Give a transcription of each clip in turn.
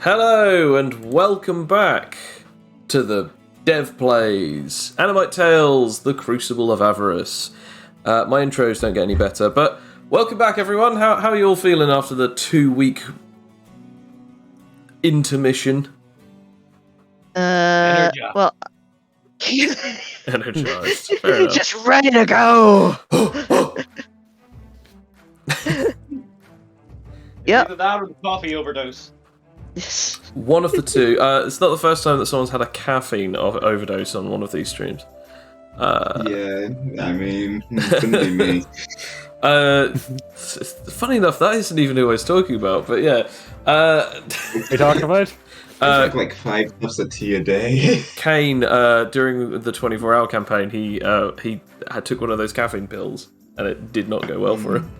Hello and welcome back to the Dev Plays, Animite Tales, the Crucible of Avarice. My intros don't get any better, but welcome back everyone. How are you all feeling after the 2-week intermission? Energized. Well, Energized. Fair enough. just ready to go. Yep. Either that or the coffee overdose. One of the two. It's not the first time that someone's had a caffeine overdose on one of these streams. Yeah, I mean, couldn't be me. Funny enough, that isn't even who I was talking about, but yeah. We talking about? I like 5 cups of tea a day. Kane, during the 24-hour campaign, he took one of those caffeine pills, and it did not go well for him.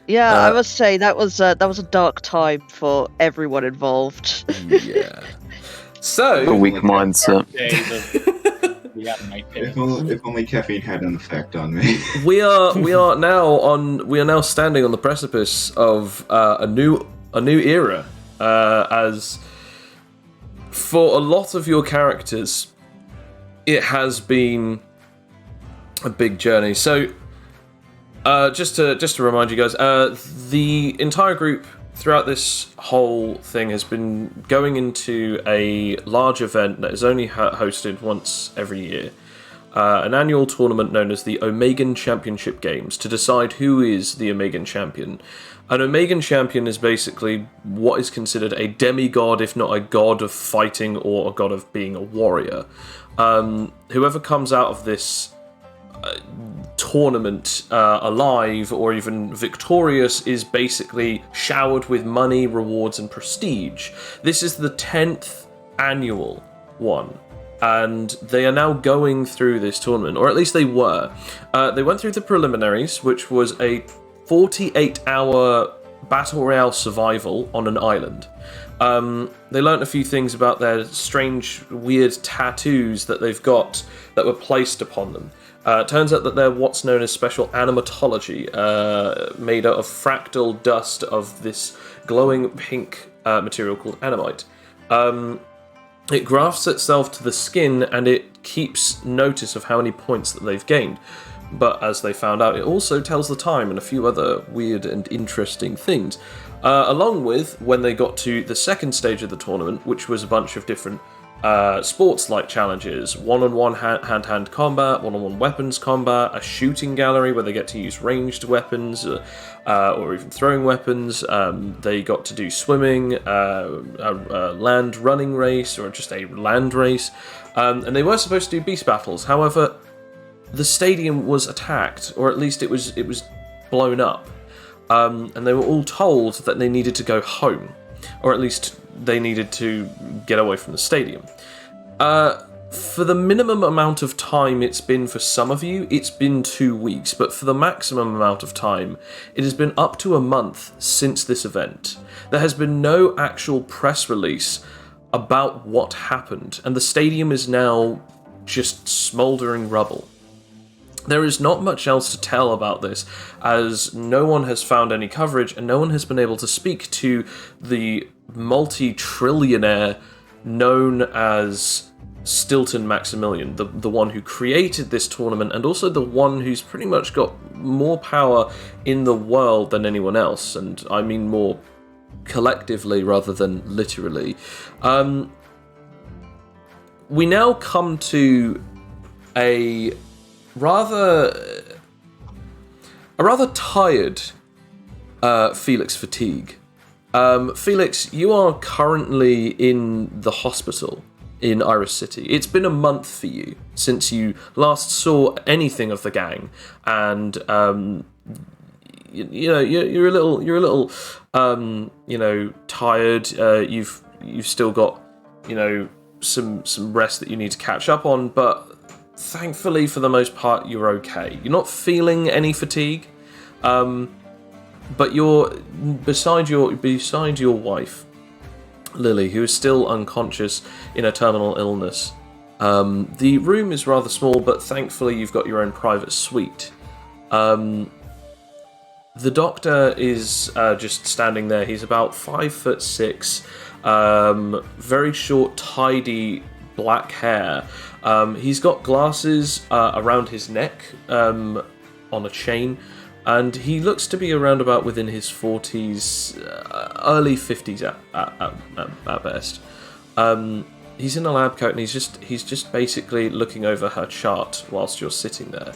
Yeah, I must say that was a dark time for everyone involved. Yeah. So A weak mindset. If only caffeine had an effect on me. we are now standing on the precipice of a new era. As for a lot of your characters, it has been a big journey. So. Just to remind you guys, the entire group throughout this whole thing has been going into a large event that is only hosted once every year, an annual tournament known as the Omegan Championship Games, to decide who is the Omegan Champion. An Omegan Champion is basically what is considered a demigod, if not a god of fighting or a god of being a warrior. Whoever comes out of this tournament alive or even victorious is basically showered with money, rewards and prestige. This is the 10th annual one, and they are now going through this tournament, or at least they were. They went through the preliminaries, which was a 48-hour battle royale survival on an island. They learnt a few things about their strange, weird tattoos that they've got that were placed upon them. Turns out that they're what's known as special animatology, made out of fractal dust of this glowing pink material called animite. It grafts itself to the skin and it keeps notice of how many points that they've gained. But as they found out, it also tells the time and a few other weird and interesting things. Along with when they got to the second stage of the tournament, which was a bunch of different sports-like challenges, one-on-one hand-to-hand combat, one-on-one weapons combat, a shooting gallery where they get to use ranged weapons or even throwing weapons. They got to do swimming, a land running race, or just a land race, and they were supposed to do beast battles. However, the stadium was attacked, or at least it was blown up, and they were all told that they needed to go home, or at least they needed to get away from the stadium. For the minimum amount of time it's been for some of you, it's been 2 weeks, but for the maximum amount of time, it has been up to a month since this event. There has been no actual press release about what happened, and the stadium is now just smouldering rubble. There is not much else to tell about this, as no one has found any coverage and no one has been able to speak to the multi-trillionaire known as Stilton Maximilian, the one who created this tournament and also the one who's pretty much got more power in the world than anyone else, and I mean more collectively rather than literally. We now come to a rather tired Felix Fatigue. Felix, you are currently in the hospital in Iris City. It's been a month for you since you last saw anything of the gang, and you're a little tired. You've still got some rest that you need to catch up on, but thankfully, for the most part, you're okay. You're not feeling any fatigue, but you're beside your wife, Lily, who is still unconscious in a terminal illness. The room is rather small, but thankfully, you've got your own private suite. The doctor is just standing there. He's about 5'6", very short, tidy black hair. He's got glasses around his neck on a chain, and he looks to be around about within his 40s, early 50s at best. He's in a lab coat, and he's just basically looking over her chart whilst you're sitting there.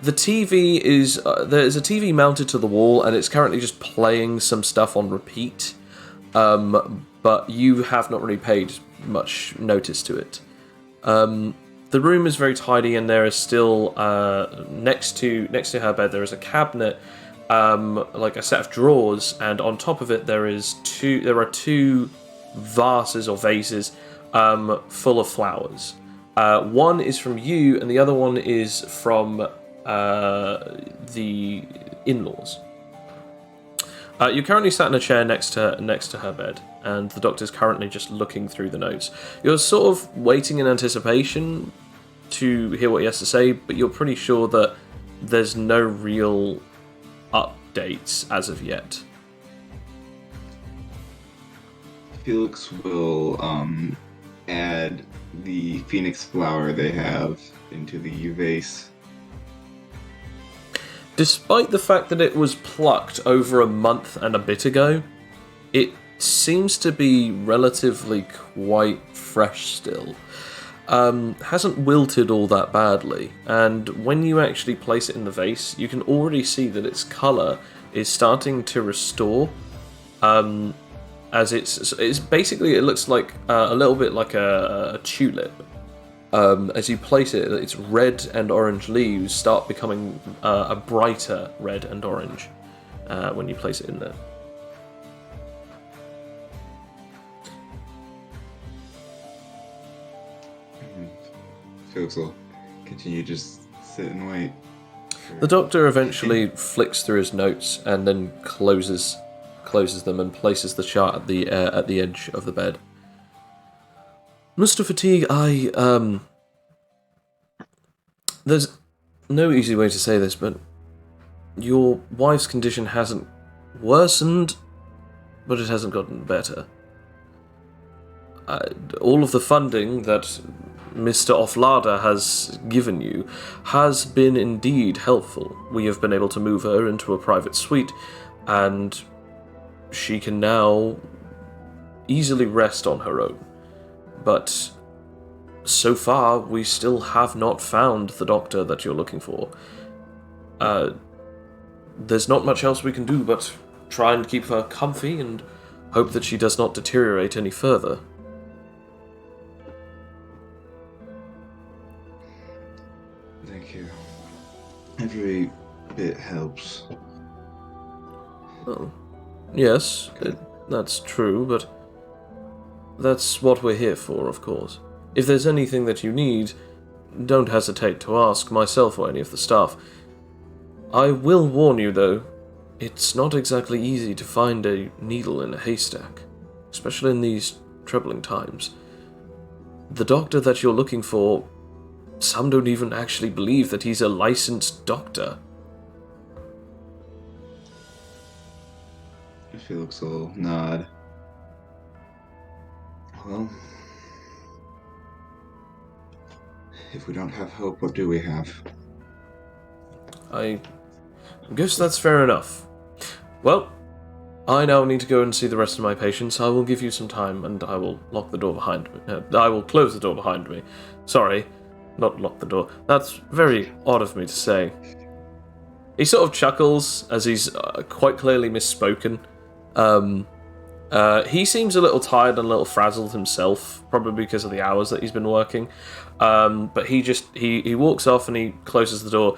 The TV is there's a TV mounted to the wall, and it's currently just playing some stuff on repeat. But you have not really paid much notice to it. The room is very tidy, and there is still next to her bed there is a cabinet, like a set of drawers, and on top of it there are two vases or vases full of flowers. One is from you, and the other one is from the in-laws. You're currently sat in a chair next to her bed, and the doctor's currently just looking through the notes. You're sort of waiting in anticipation to hear what he has to say, but you're pretty sure that there's no real updates as of yet. Felix will add the phoenix flower they have into the vase. Despite the fact that it was plucked over a month and a bit ago, it seems to be relatively quite fresh still. Hasn't wilted all that badly, and when you actually place it in the vase, you can already see that its colour is starting to restore. As it's basically, it looks like a little bit like a tulip. As you place it, its red and orange leaves start becoming a brighter red and orange when you place it in there. Felix will continue to just sit and wait. The doctor eventually flicks through his notes and then closes them and places the chart at the edge of the bed. Mr. Fatigue, there's no easy way to say this, but your wife's condition hasn't worsened, but it hasn't gotten better. All of the funding that Mr. Offlada has given you has been indeed helpful. We have been able to move her into a private suite, and she can now easily rest on her own. But so far, we still have not found the doctor that you're looking for. There's not much else we can do but try and keep her comfy and hope that she does not deteriorate any further. Thank you. Every bit helps. Oh, yes, that's true, but that's what we're here for, of course. If there's anything that you need, don't hesitate to ask myself or any of the staff. I will warn you, though, it's not exactly easy to find a needle in a haystack, especially in these troubling times. The doctor that you're looking for, some don't even actually believe that he's a licensed doctor. Felix will nod. Well, if we don't have hope, what do we have? I guess that's fair enough. Well, I now need to go and see the rest of my patients. I will give you some time, and I will lock the door behind me. I will close the door behind me. Sorry, not lock the door. That's very odd of me to say. He sort of chuckles as he's quite clearly misspoken. He seems a little tired and a little frazzled himself, probably because of the hours that he's been working. But he walks off and he closes the door.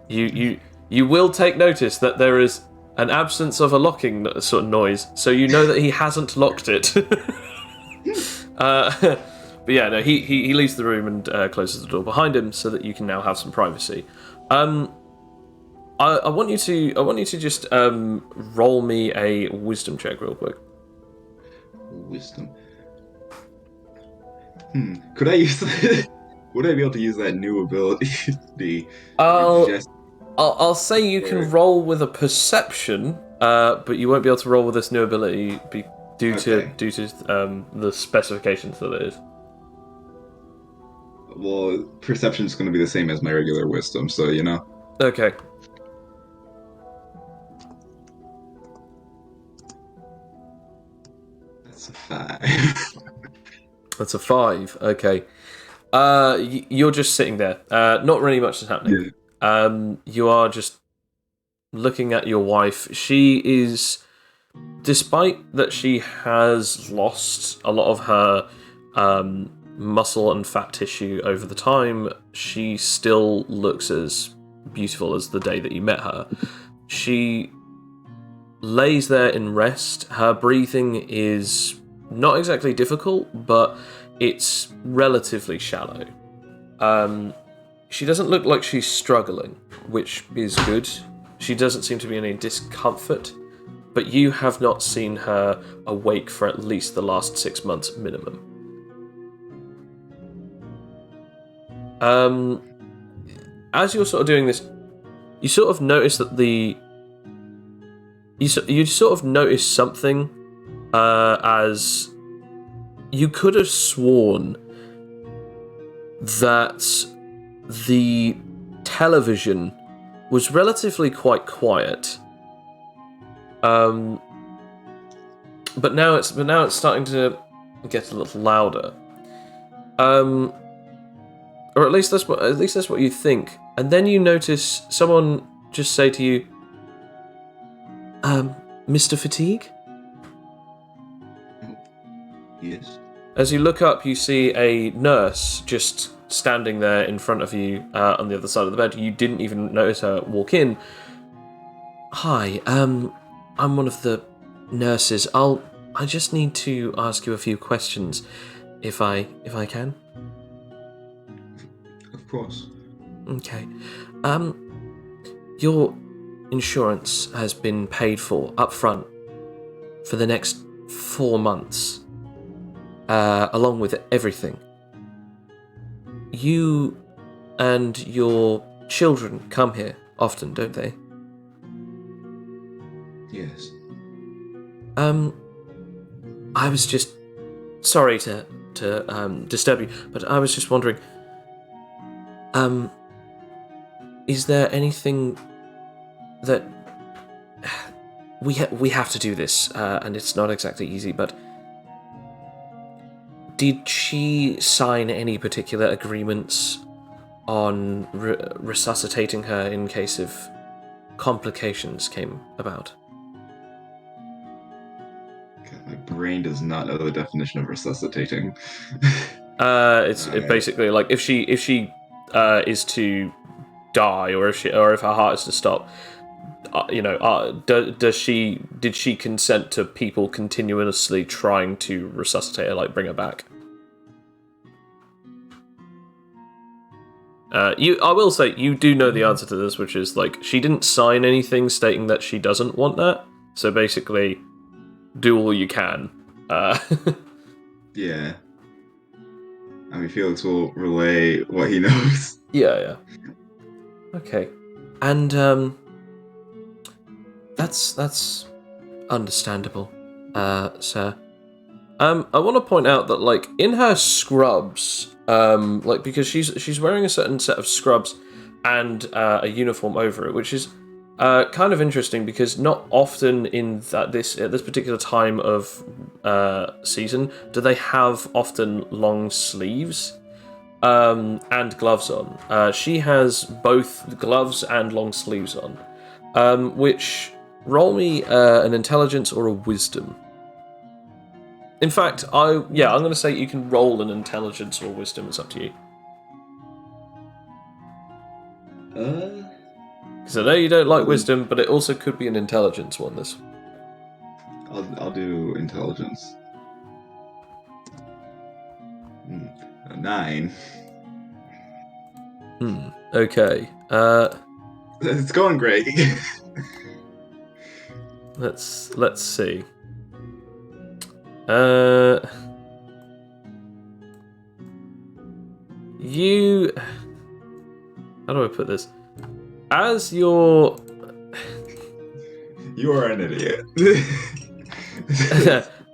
You will take notice that there is an absence of a locking sort of noise, so you know that he hasn't locked it. But yeah, no, he leaves the room and closes the door behind him so that you can now have some privacy. I want you to just roll me a wisdom check real quick. Wisdom. Could I use that? Would I be able to use that new ability? I'll I'll say you can roll with a perception, but you won't be able to roll with this new ability due to the specifications that it is. Well, perception's going to be the same as my regular wisdom, so you know. Okay. That's a 5. That's a 5. Okay. You're just sitting there. Not really much is happening. Yeah. You are just looking at your wife. She is, despite that she has lost a lot of her muscle and fat tissue over the time, she still looks as beautiful as the day that you met her. She lays there in rest. Her breathing is not exactly difficult, but it's relatively shallow. She doesn't look like she's struggling, which is good. She doesn't seem to be in any discomfort, but you have not seen her awake for at least the last 6 months minimum. As you're sort of doing this, you sort of notice that you sort of notice something as you could have sworn that the television was relatively quite quiet. But now it's starting to get a little louder. Or at least that's what you think. And then you notice someone just say to you, Mr. Fatigue? Yes. As you look up, you see a nurse just standing there in front of you on the other side of the bed. You didn't even notice her walk in. Hi, I'm one of the nurses. I just need to ask you a few questions, if I can. Of course. Okay. Your insurance has been paid for up front for the next 4 months, along with everything. You and your children come here often, don't they? Yes. I was just sorry to disturb you, but I was just wondering, is there anything that we have to do this, and it's not exactly easy, but did she sign any particular agreements on resuscitating her in case of complications came about? God, my brain does not know the definition of resuscitating. It's basically like if she is to die, or if her heart is to stop, did she consent to people continuously trying to resuscitate her, like bring her back? I will say you do know the answer to this, which is like she didn't sign anything stating that she doesn't want that. So basically, do all you can. Yeah. I mean, Felix will relay what he knows. Yeah. Okay, and that's understandable, sir. I want to point out that, like, in her scrubs, because she's wearing a certain set of scrubs and a uniform over it, which is kind of interesting because not often at this particular time of season do they have often long sleeves and gloves on. She has both gloves and long sleeves on, which roll me an intelligence or a wisdom. In fact, I'm going to say you can roll an intelligence or wisdom. It's up to you. Because I know you don't like wisdom, but it also could be an intelligence one. This. I'll do intelligence. 9. Okay. It's going great. Let's see. You. How do I put this? as you're You are an idiot.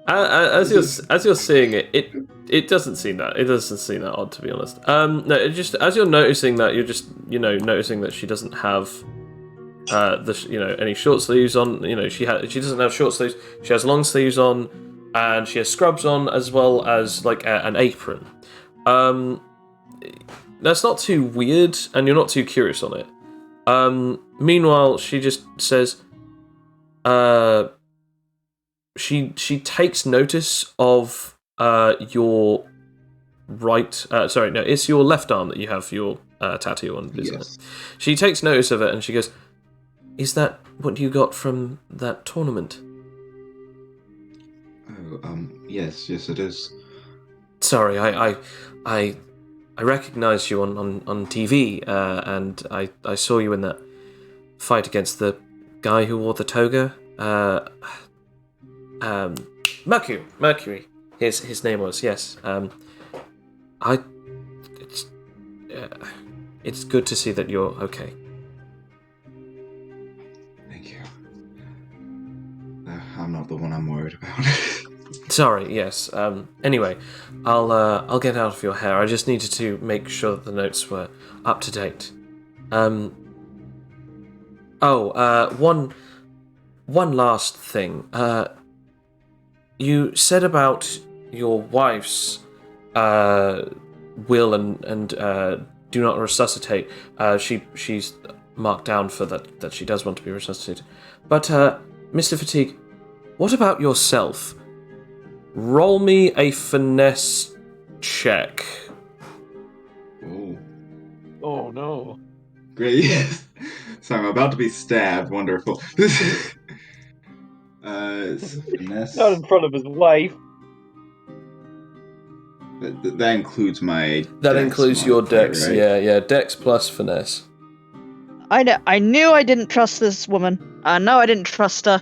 as you're seeing it, it doesn't seem that odd, to be honest. No, it just as you're noticing that, you're just noticing that she doesn't have any short sleeves on. She doesn't have short sleeves. She has long sleeves on, and she has scrubs on as well as like an apron. That's not too weird, and you're not too curious on it. Meanwhile, she just says, she takes notice of your right. Sorry, no, it's your left arm that you have your tattoo on, isn't Yes. it? She takes notice of it, and she goes, "Is that what you got from that tournament?" Oh, yes, it is. Sorry, I recognized you on TV, and I saw you in that fight against the guy who wore the toga. Mercury. His name was, yes. It's good to see that you're okay. Thank you. I'm not the one I'm worried about. Sorry, yes. Anyway, I'll get out of your hair. I just needed to make sure that the notes were up to date. One last thing. You said about your wife's will and do not resuscitate. She's marked down for that she does want to be resuscitated. But Mr. Fatigue, what about yourself? Roll me a finesse check. Oh, Oh no. great. Yes. So I'm about to be stabbed. Wonderful. Finesse. Not in front of his wife. That includes my. That dex includes your modifier, dex, right? yeah, dex plus finesse. I knew I didn't trust this woman. I know I didn't trust her.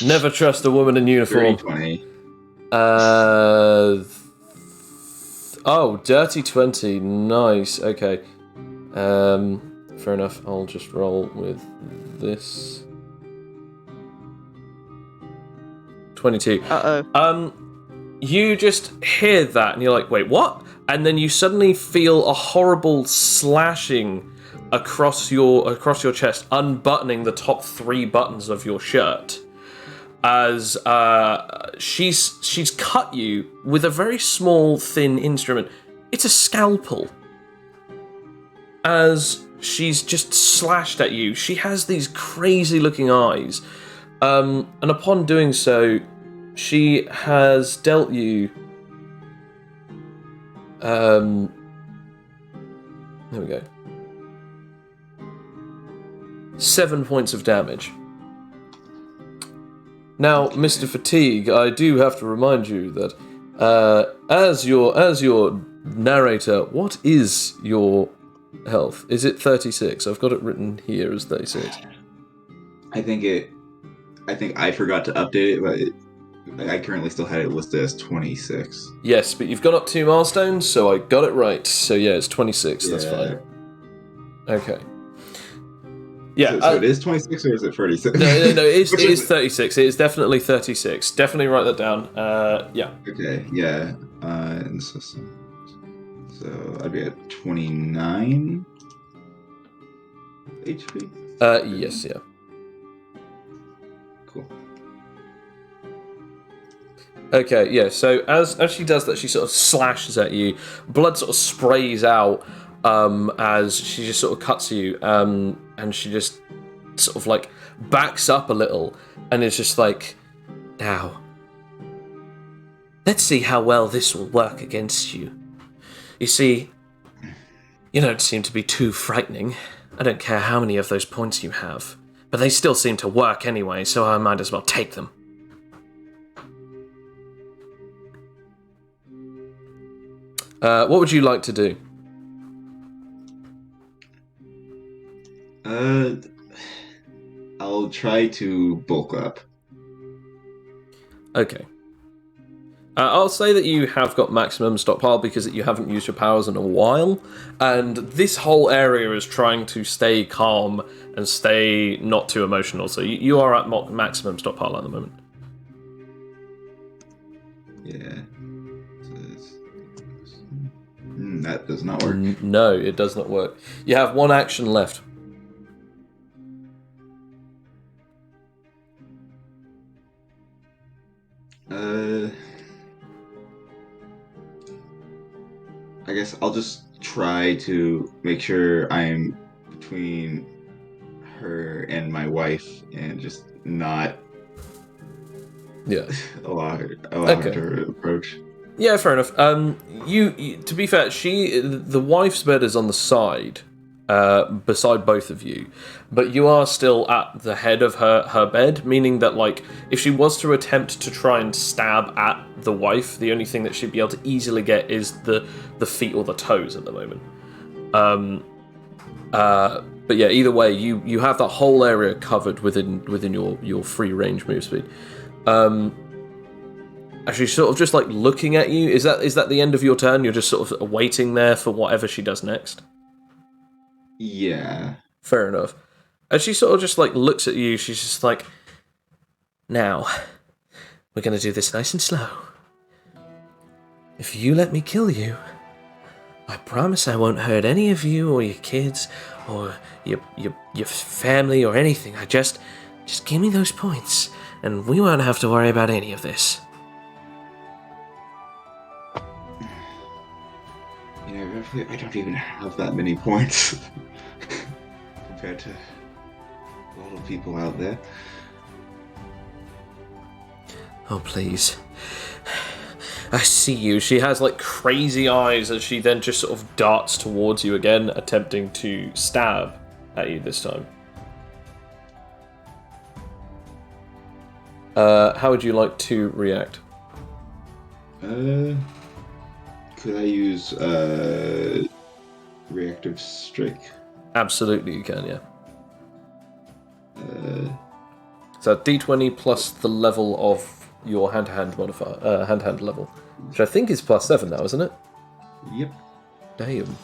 Never trust a woman in uniform. 30-20. Dirty 20, nice, okay. Fair enough, I'll just roll with this. 22. Uh-oh. You just hear that and you're like, wait, what? And then you suddenly feel a horrible slashing across your chest, unbuttoning the top 3 buttons of your shirt. As she's cut you with a very small, thin instrument. It's a scalpel. As she's just slashed at you, she has these crazy-looking eyes. And upon doing so, she has dealt you. There we go. 7 points of damage. Now, Mr. Fatigue, I do have to remind you that as your narrator, what is your health? Is it 36? I've got it written here as 36. I think I forgot to update it, but I currently still had it listed as 26. Yes, but you've gone up 2 milestones, so I got it right. So yeah, it's 26. That's Yeah. fine. Okay. Yeah. So it is 26 or is it 36? No, it is 36. It is definitely 36. Definitely write that down. Yeah. Okay, yeah. And so I'd be at 29 HP? Yes, yeah. Cool. Okay, yeah, so as she does that, she sort of slashes at you. Blood sort of sprays out as she just sort of cuts you, and she just sort of like backs up a little, and is just like, now, let's see how well this will work against you. You see, you don't seem to be too frightening. I don't care how many of those points you have, but they still seem to work anyway, so I might as well take them. What would you like to do? I'll try to bulk up. Okay. I'll say that you have got maximum stockpile because you haven't used your powers in a while, and this whole area is trying to stay calm and stay not too emotional. So you are at maximum stockpile at the moment. Yeah. That does not work. No, it does not work. You have one action left. I guess I'll just try to make sure I'm between her and my wife and just not allow her to approach. Yeah, fair enough. You to be fair, the wife's bed is on the side, beside both of you, but you are still at the head of her bed, meaning that, like, if she was to attempt to try and stab at the wife, the only thing that she'd be able to easily get is the feet or the toes at the moment. But yeah, either way, you have that whole area covered within your free range move speed. Actually, sort of just like looking at you. Is that the end of your turn? You're just sort of waiting there for whatever she does next? Yeah. Fair enough. As she sort of just like looks at you, she's just like, now, we're going to do this nice and slow. If you let me kill you, I promise I won't hurt any of you or your kids or your family or anything. Just give me those points and we won't have to worry about any of this. I don't even have that many points compared to a lot of people out there. Oh, please. I see you. She has, like, crazy eyes as she then just sort of darts towards you again, attempting to stab at you this time. How would you like to react? Could I use reactive strike? Absolutely, you can. Yeah. So D20 plus the level of your hand-to-hand modifier, hand-to-hand level, which I think is +7 now, isn't it? Yep. Damn.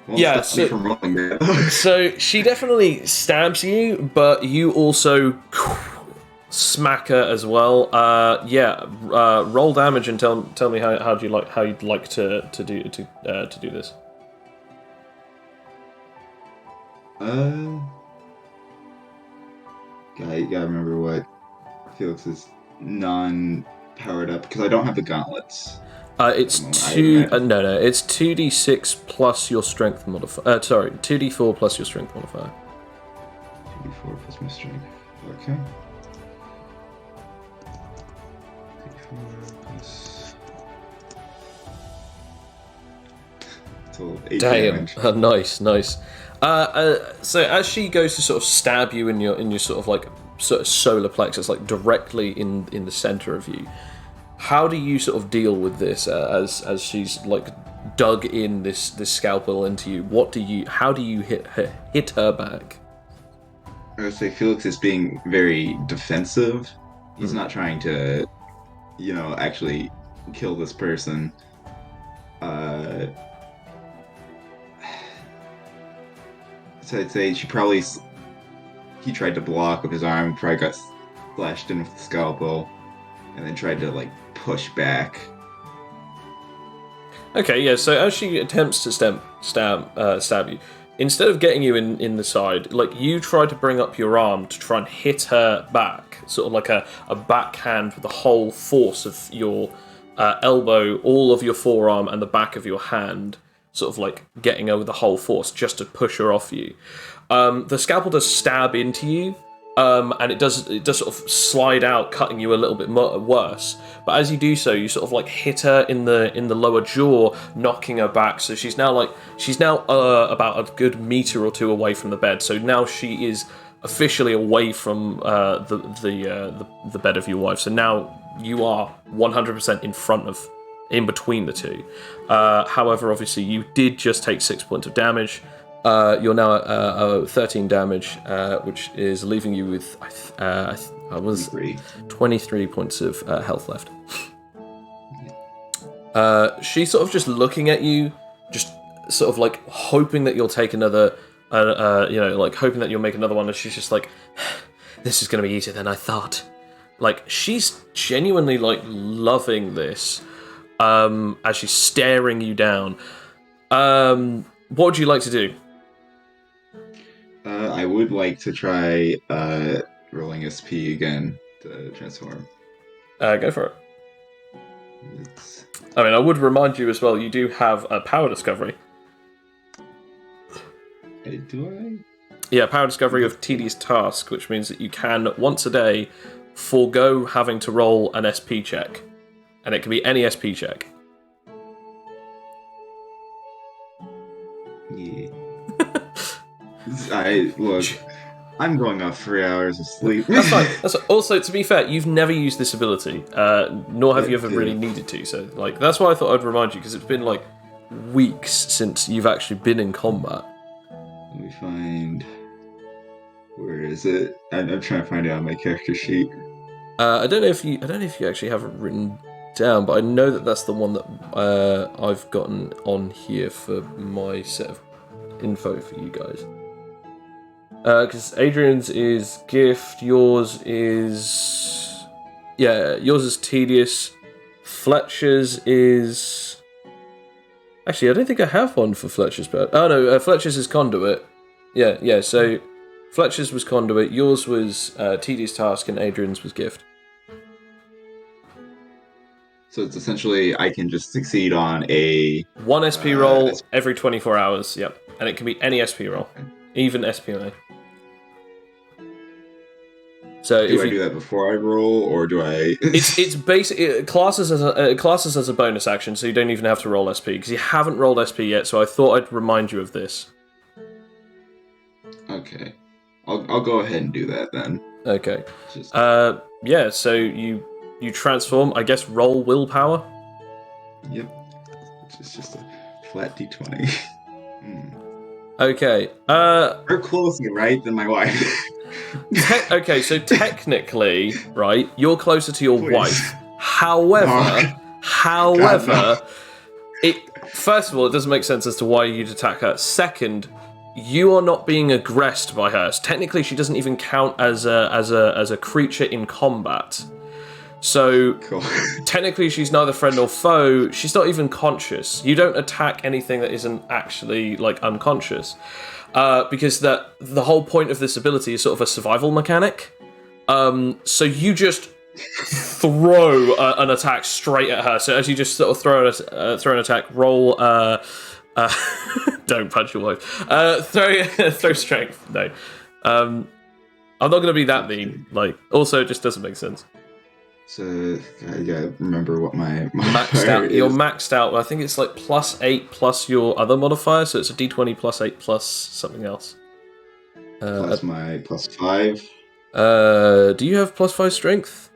Yeah, so she definitely stabs you, but you also smack her as well. Roll damage and tell me how you'd like to do this. You gotta remember what Felix is non-powered up because I don't have the gauntlets. It's it's 2d6 plus your strength modifier. 2d4 plus your strength modifier. 2d4 plus my strength. Okay. 2d4 plus. So 8 damage. Nice. So as she goes to sort of stab you in your sort of like sort of solar plexus, like directly in the center of you. How do you sort of deal with this as she's like dug in this scalpel into you? How do you hit her back? I would say Felix is being very defensive. He's not trying to, actually kill this person. So I'd say he tried to block with his arm, probably got slashed in with the scalpel, and then tried to like push back. Okay, yeah. So as she attempts to stab you, instead of getting you in the side, like you try to bring up your arm to try and hit her back, sort of like a backhand with the whole force of your elbow, all of your forearm, and the back of your hand, sort of like getting over the whole force just to push her off you. The scalpel does stab into you. And it does sort of slide out, cutting you a little bit worse. But as you do so, you sort of like hit her in the lower jaw, knocking her back. So she's now about a good meter or two away from the bed. So now she is officially away from the bed of your wife. So now you are 100% in between the two. However, obviously you did just take 6 points of damage. You're now at 13 damage, which is leaving you with 23 points of health left. She's sort of just looking at you, just sort of like hoping that you'll take another, like hoping that you'll make another one, and she's just like, this is going to be easier than I thought. Like, she's genuinely like loving this, as she's staring you down. What would you like to do? I would like to try rolling SP again to transform. Go for it. I mean, I would remind you as well, you do have a power discovery. Do I? Yeah, power discovery of tedious task, which means that you can, once a day, forego having to roll an SP check. And it can be any SP check. Yeah. I'm going off 3 hours of sleep. That's fine. Also, to be fair, you've never used this ability, nor have you ever really needed to. So, like, that's why I thought I'd remind you, because it's been like weeks since you've actually been in combat. Let me find. Where is it? I'm trying to find it on my character sheet. I don't know if you actually have it written down, but I know that that's the one that I've gotten on here for my set of info for you guys. Because Adrian's is gift, yours is tedious, Fletcher's is... Actually, I don't think I have one for Fletcher's, but... Oh no, Fletcher's is conduit. Yeah, so Fletcher's was conduit, yours was tedious task, and Adrian's was gift. So it's essentially, I can just succeed on a... One SP roll every 24 hours, yep. And it can be any SP roll, even SPMA. So do I do that before I roll, or do I? it's basic classes as a bonus action, so you don't even have to roll SP because you haven't rolled SP yet. So I thought I'd remind you of this. Okay, I'll go ahead and do that then. Okay. Yeah. So you transform. I guess roll willpower. Yep. Which is just a flat D20. Okay. You're closer, right, than my wife. Okay, so technically, right, you're closer to your wife. However, first of all, it doesn't make sense as to why you'd attack her. Second, you are not being aggressed by her. So technically, she doesn't even count as a creature in combat. So cool. Technically, she's neither friend nor foe. She's not even conscious. You don't attack anything that isn't actually like unconscious. Because the whole point of this ability is sort of a survival mechanic. So you just throw an attack straight at her. So as you just sort of throw an attack, roll. Don't punch your wife. Throw strength. No. I'm not going to be that mean. Like, also, it just doesn't make sense. So I gotta remember what my maxed out. You're maxed out. I think it's like +8 plus your other modifier, so it's a D20 +8 plus something else. Plus my +5. Do you have +5 strength?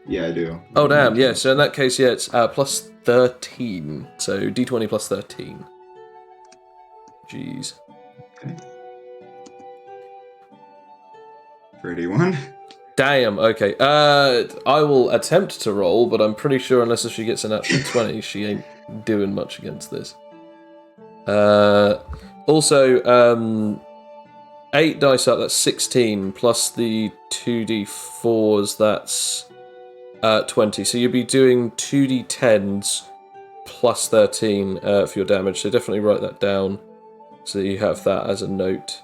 Yeah, I do. Oh damn! Yeah. So in that case, yeah, it's +13. So D20 +13. Jeez. Okay. 31. Damn, okay. I will attempt to roll, but I'm pretty sure unless she gets an natural 20, she ain't doing much against this. Also, 8 dice up, that's 16, plus the 2d4s, that's 20. So you'll be doing 2d10s plus 13 for your damage, so definitely write that down so that you have that as a note.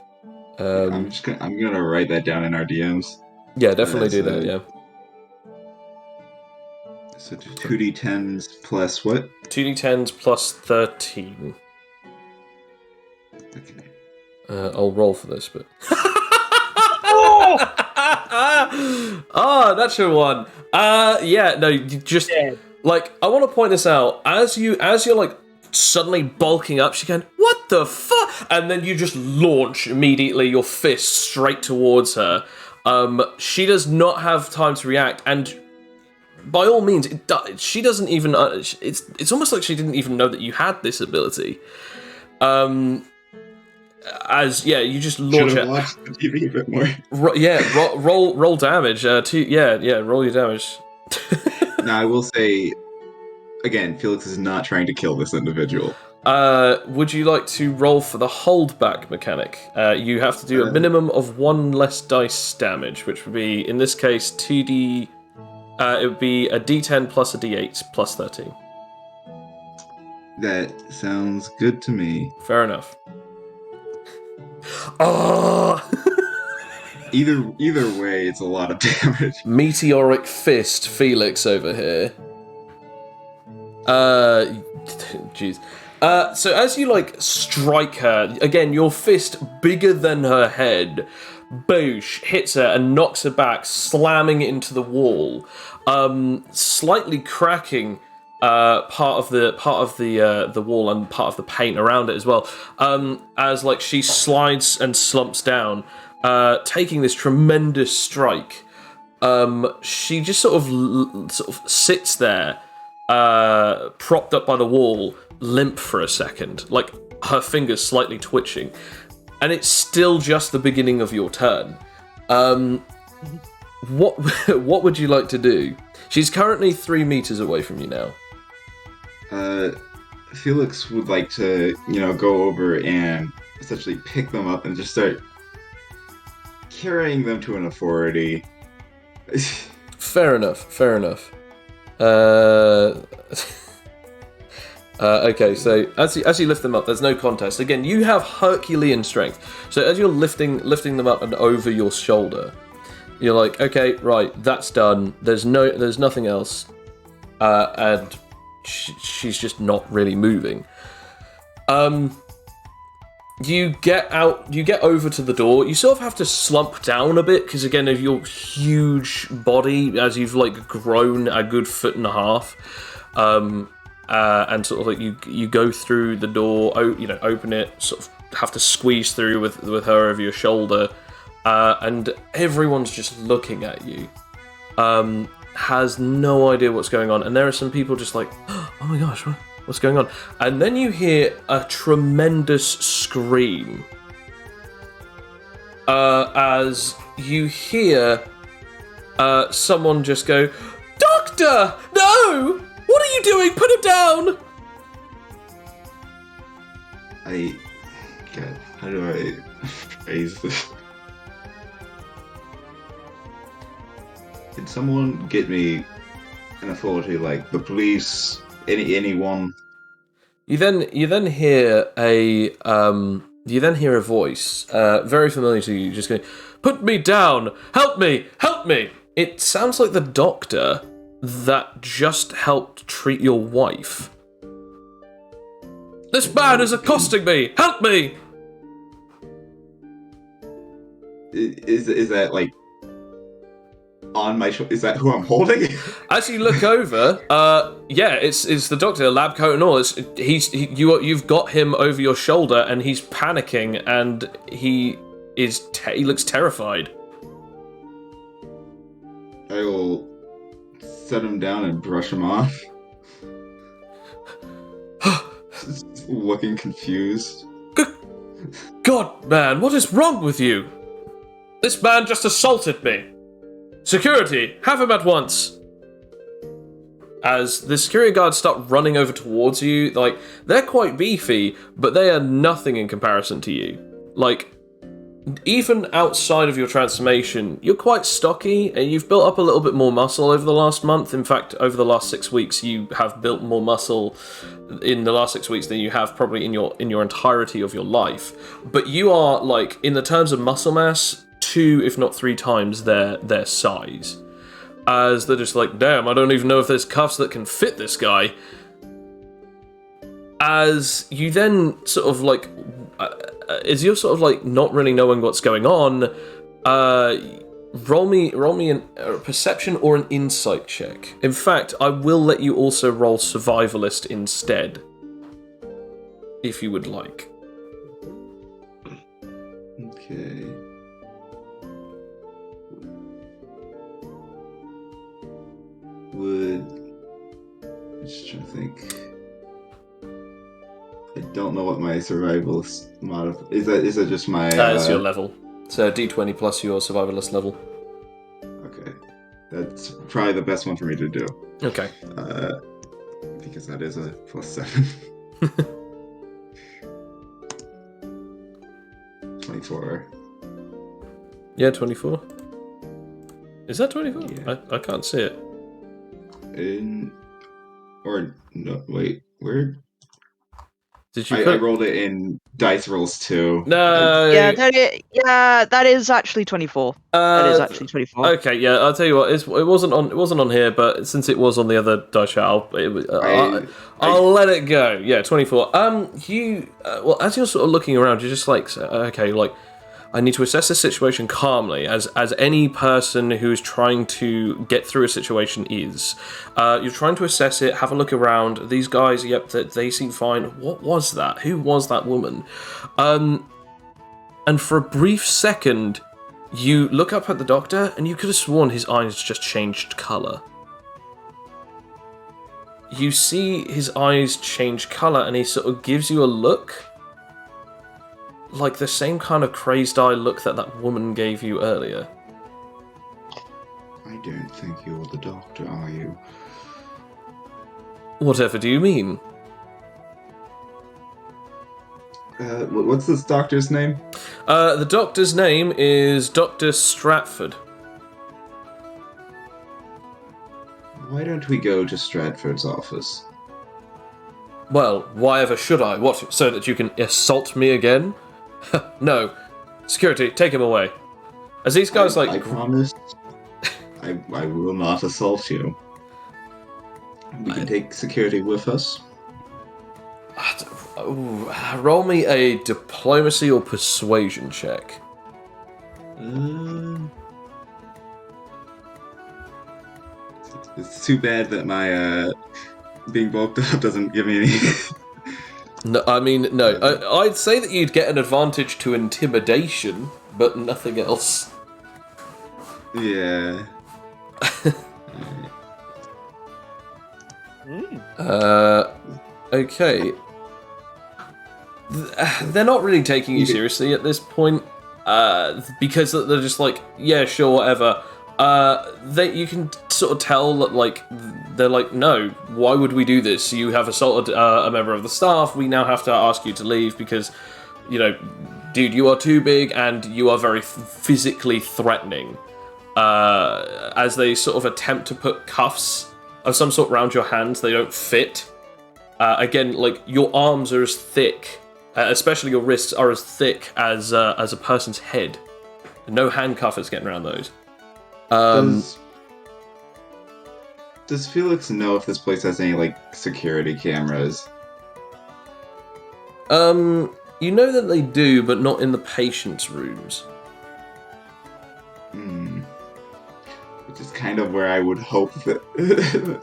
I'm gonna write that down in our DMs. Yeah, definitely do that, yeah. So 2d10s plus what? 2d10s plus 13. Okay. I'll roll for this, but... natural one! Yeah, no, you just... Like, I want to point this out. As you're, like, suddenly bulking up, she's going, what the fuck? And then you just launch immediately your fist straight towards her. She does not have time to react, and by all means, she doesn't even. It's almost like she didn't even know that you had this ability. you just Should launch have it. watched the TV a bit more. Roll damage. Roll your damage. Now, I will say, again, Felix is not trying to kill this individual. Would you like to roll for the holdback mechanic? You have to do a minimum of 1 less dice damage, which would be, in this case, 2d. It would be a d10 plus a d8 plus 13. That sounds good to me. Fair enough. Oh! Either way, it's a lot of damage. Meteoric fist Felix over here. Jeez. So as you strike her, again, your fist bigger than her head, boosh, hits her and knocks her back, slamming it into the wall, slightly cracking part of the wall and part of the paint around it as well. As she slides and slumps down, taking this tremendous strike. She just sort of sits there, propped up by the wall, limp for a second, her fingers slightly twitching, and it's still just the beginning of your turn. What would you like to do? She's currently 3 meters away from you now. Felix would like to, go over and essentially pick them up and just start carrying them to an authority. Fair enough. Okay, so as you lift them up, there's no contest. Again, you have Herculean strength. So as you're lifting them up and over your shoulder, you're like, okay, right, that's done. There's nothing else, and she's just not really moving. You get over to the door. You sort of have to slump down a bit because, again, of your huge body, as you've grown a good 1.5 feet, and sort of you go through the door, open it, sort of have to squeeze through with her over your shoulder, and everyone's just looking at you, has no idea what's going on, and there are some people just oh my gosh, what's going on? And then you hear a tremendous scream, as you hear someone just go, "Doctor, no! What are you doing? Put him down!" God, how do I phrase this? Can someone get me an authority like the police, anyone? You then hear a voice, very familiar to you, just going, "Put me down! Help me! Help me!" It sounds like the doctor that just helped treat your wife. "This man is accosting me! Help me!" Is that on my shoulder? Is that who I'm holding? As you look over, it's the doctor, lab coat and all. You've got him over your shoulder, and he's panicking, and he looks terrified. I will set him down and brush him off. Looking confused. God, man, what is wrong with you? This man just assaulted me. Security, have him at once. As the security guards start running over towards you, they're quite beefy, but they are nothing in comparison to you. Even outside of your transformation, you're quite stocky, and you've built up a little bit more muscle over the last month. In fact, over the last 6 weeks, you have built more muscle in the last 6 weeks than you have probably in your entirety of your life. But you are, in the terms of muscle mass, 2, if not 3 times their size. As they're just damn, I don't even know if there's cuffs that can fit this guy. As you then sort of as you're sort of not really knowing what's going on, roll me a perception or an insight check. In fact, I will let you also roll survivalist instead, if you would like. Okay. I'm just trying to think. I don't know what my survivalist mod is. That just my? It's your level. So D20 plus your survivalist level. Okay, that's probably the best one for me to do. Okay. Because that is a +7. 24. Yeah, 24. Is that 24? Yeah. I can't see it. No, wait, where? Did you I put... rolled it in dice rolls too. No! Yeah, that is actually 24. That is actually 24. Okay, yeah, I'll tell you what. It wasn't on here, but since it was on the other dice sheet, I'll let it go. Yeah, 24. Well, as you're sort of looking around, you're just like, okay, like, I need to assess the situation calmly, as any person who's trying to get through a situation is. You're trying to assess it, have a look around. These guys, yep, they seem fine. What was that? Who was that woman? And for a brief second, you look up at the doctor, and you could have sworn his eyes just changed colour. You see his eyes change colour, and he sort of gives you a look, like the same kind of crazed-eye look that woman gave you earlier. I don't think you're the doctor, are you? Whatever do you mean? What's this doctor's name? The doctor's name is Dr. Stratford. Why don't we go to Stratford's office? Well, why ever should I? What, so that you can assault me again? No. Security, take him away. As these guys, I promise I will not assault you. We can take security with us. Roll me a diplomacy or persuasion check. It's too bad that my being bulked up doesn't give me any. No, I mean, no. I'd say that you'd get an advantage to intimidation, but nothing else. Yeah. Okay. They're not really taking you seriously at this point, because they're just like, yeah, sure, whatever. You can sort of tell that, like, they're like, no, why would we do this? You have assaulted a member of the staff. We now have to ask you to leave because, you know, dude, you are too big and you are very physically threatening. As they sort of attempt to put cuffs of some sort around your hands, they don't fit. Again, like, your arms are as thick, especially your wrists are as thick as a person's head. No handcuffers getting around those. Does Felix know if this place has any, like, security cameras? You know that they do, but not in the patients' rooms. Which is kind of where I would hope that, that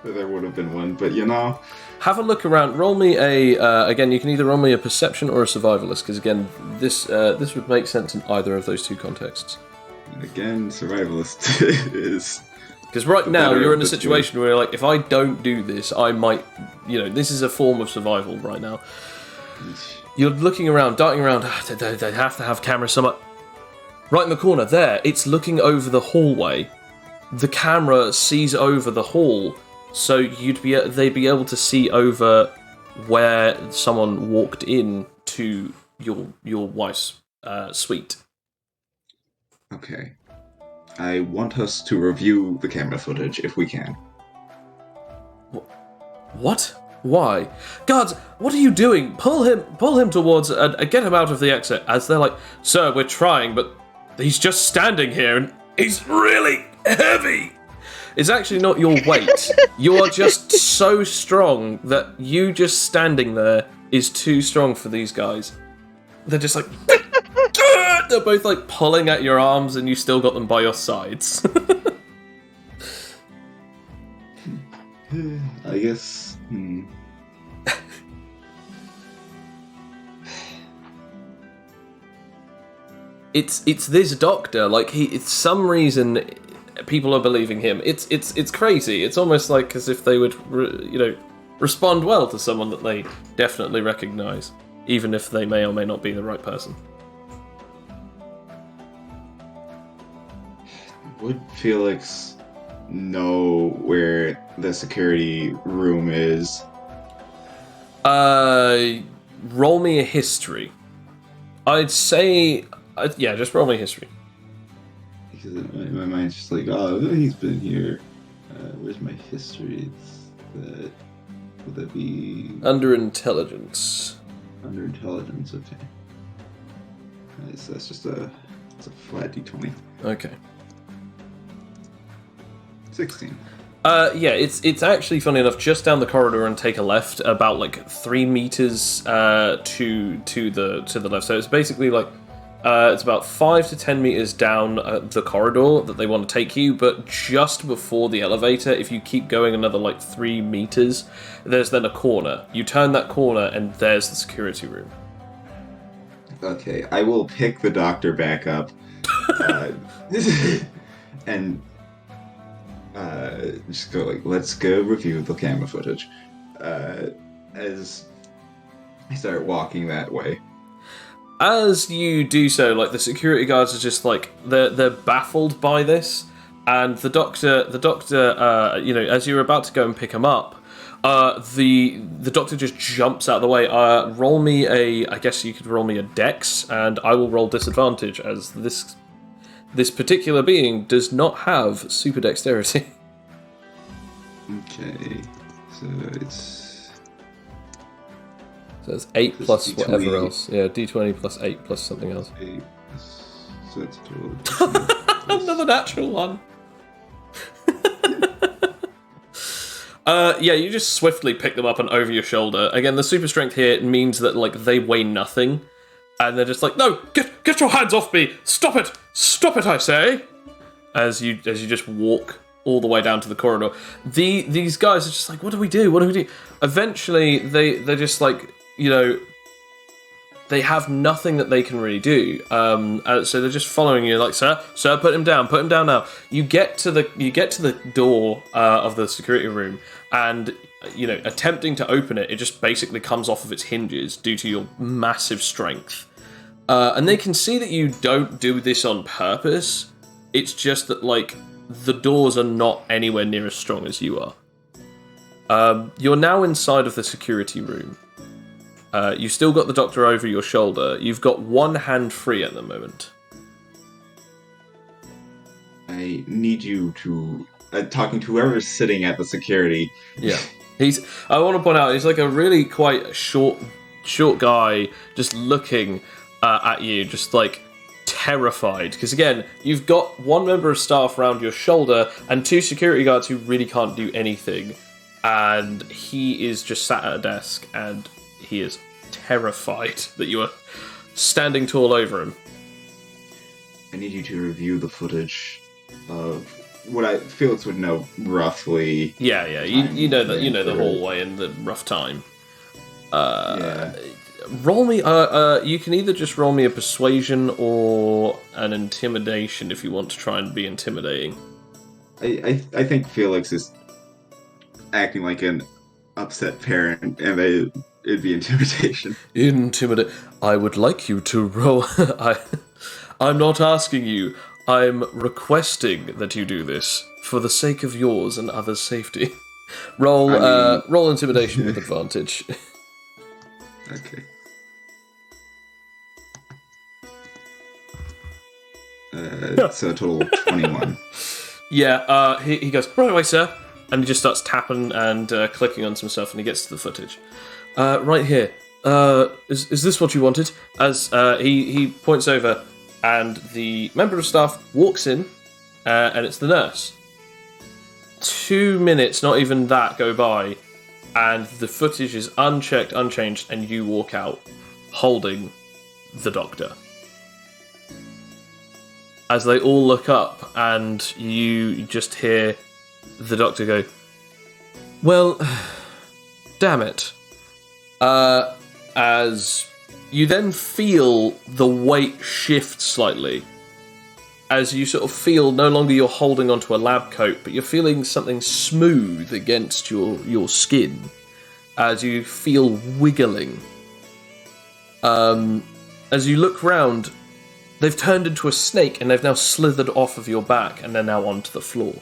there would have been one, but you know. Have a look around. Roll me again, you can either roll me a perception or a survivalist, because again, this would make sense in either of those two contexts. And again, survivalist is... Because right now, you're in a situation where, like, if I don't do this, I might, you know, this is a form of survival right now. You're looking around, darting around, they have to have cameras somewhere. Right in the corner, there, it's looking over the hallway. The camera sees over the hall, so they'd be able to see over where someone walked in to your wife's suite. Okay. I want us to review the camera footage, if we can. What? Why? Guards, what are you doing? Pull him towards and get him out of the exit. As they're like, sir, we're trying, but he's just standing here and he's really heavy. It's actually not your weight. You are just so strong that you just standing there is too strong for these guys. They're just like... They're both like pulling at your arms and you still got them by your sides. I guess... It's this doctor, like it's some reason people are believing him. It's crazy. It's almost like as if they would, you know, respond well to someone that they definitely recognise, even if they may or may not be the right person. Would Felix know where the security room is? Roll me a history. I'd say, yeah, just roll me a history. Because my mind's just like, oh, he's been here. Where's my history? Would that be Under intelligence. under intelligence? Okay. So that's just it's a flat d20. Okay. 16. Yeah, it's actually funny enough. Just down the corridor and take a left, about like 3 meters to the left. So it's basically like it's about 5 to 10 meters down the corridor that they want to take you. But just before the elevator, if you keep going another like 3 meters, there's then a corner. You turn that corner and there's the security room. Okay, I will pick the doctor back up, and just go like, let's go review the camera footage. As I start walking that way. As you do so, like the security guards are just like they're baffled by this, and the doctor, as you're about to go and pick him up, the doctor just jumps out of the way. Roll me I guess you could roll me a dex, and I will roll disadvantage as this particular being does not have super dexterity. Okay, so it's 8 plus D20. whatever else. Yeah, d20 plus 8 plus something else. 8. So it's a total of Another natural one. Yeah, you just swiftly pick them up and over your shoulder. Again, the super strength here means that like they weigh nothing, and they're just like, no, get your hands off me! Stop it, I say! As you just walk all the way down to the corridor. These guys are just like, what do we do? Eventually, they're just like, they have nothing that they can really do. So they're just following you, like, sir, put him down now. You get to the door of the security room, and attempting to open it, it just basically comes off of its hinges due to your massive strength. And they can see that you don't do this on purpose. It's just that like the doors are not anywhere near as strong as you are. You're now inside of the security room. You've still got the doctor over your shoulder. You've got one hand free at the moment. I need you to talking to whoever's sitting at the security. Yeah, I want to point out he's like a really quite short guy, just looking at you, just like terrified. Because again, you've got one member of staff around your shoulder and 2 security guards who really can't do anything, and he is just sat at a desk and he is terrified that you are standing tall over him. I need you to review the footage of what Felix would know roughly. Yeah. You know that the hallway and the rough time. Yeah. Roll me. You can either just roll me a persuasion or an intimidation if you want to try and be intimidating. I think Felix is acting like an upset parent, and it'd be intimidation. Intimidate. I would like you to roll. I'm not asking you. I'm requesting that you do this for the sake of yours and others' safety. Roll intimidation with advantage. Okay. So a total of 21. Yeah, he goes, right away, sir. And he just starts tapping and clicking on some stuff, and he gets to the footage. Right here. Is this what you wanted? As he points over, and the member of staff walks in, and it's the nurse. 2 minutes, not even that, go by, and the footage is unchecked, unchanged, and you walk out holding the doctor. As they all look up, and you just hear the doctor go, well, damn it. As you then feel the weight shift slightly. As you sort of feel no longer you're holding onto a lab coat, but you're feeling something smooth against your skin. as you feel wiggling. As you look round, they've turned into a snake and they've now slithered off of your back and they're now onto the floor.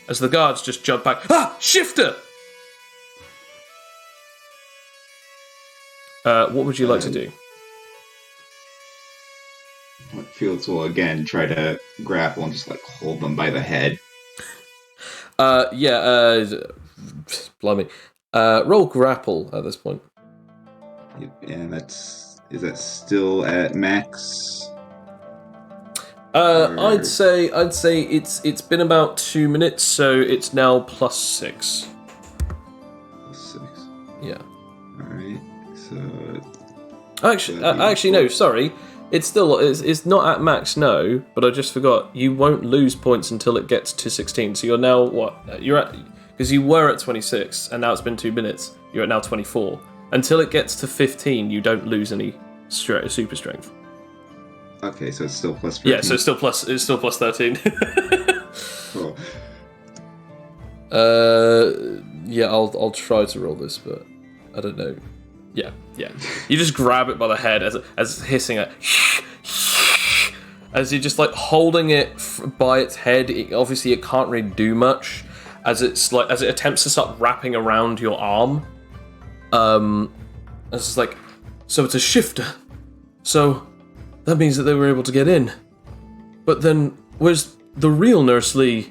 As the guards just jump back, Shifter! What would you like to do? Felix will again try to grapple and just like hold them by the head. Blimey. Roll grapple at this point. And is that still at max? I'd say it's been about 2 minutes, so it's now +6. +6. Yeah. Alright, so... Actually, no, sorry. It's not at max, no, but I just forgot. You won't lose points until it gets to 16, so you're now, because you were at 26, and now it's been 2 minutes, you're at now 24. Until it gets to 15, you don't lose any super strength. Okay, so it's still +13. Yeah, so it's still plus 13. Cool. Yeah, I'll try to roll this, but I don't know. Yeah. You just grab it by the head as it's hissing it. As you're just like holding it by its head, obviously it can't really do much as it attempts to start wrapping around your arm. It's like, so it's a shifter. So that means that they were able to get in. But then where's the real Nurse Lee?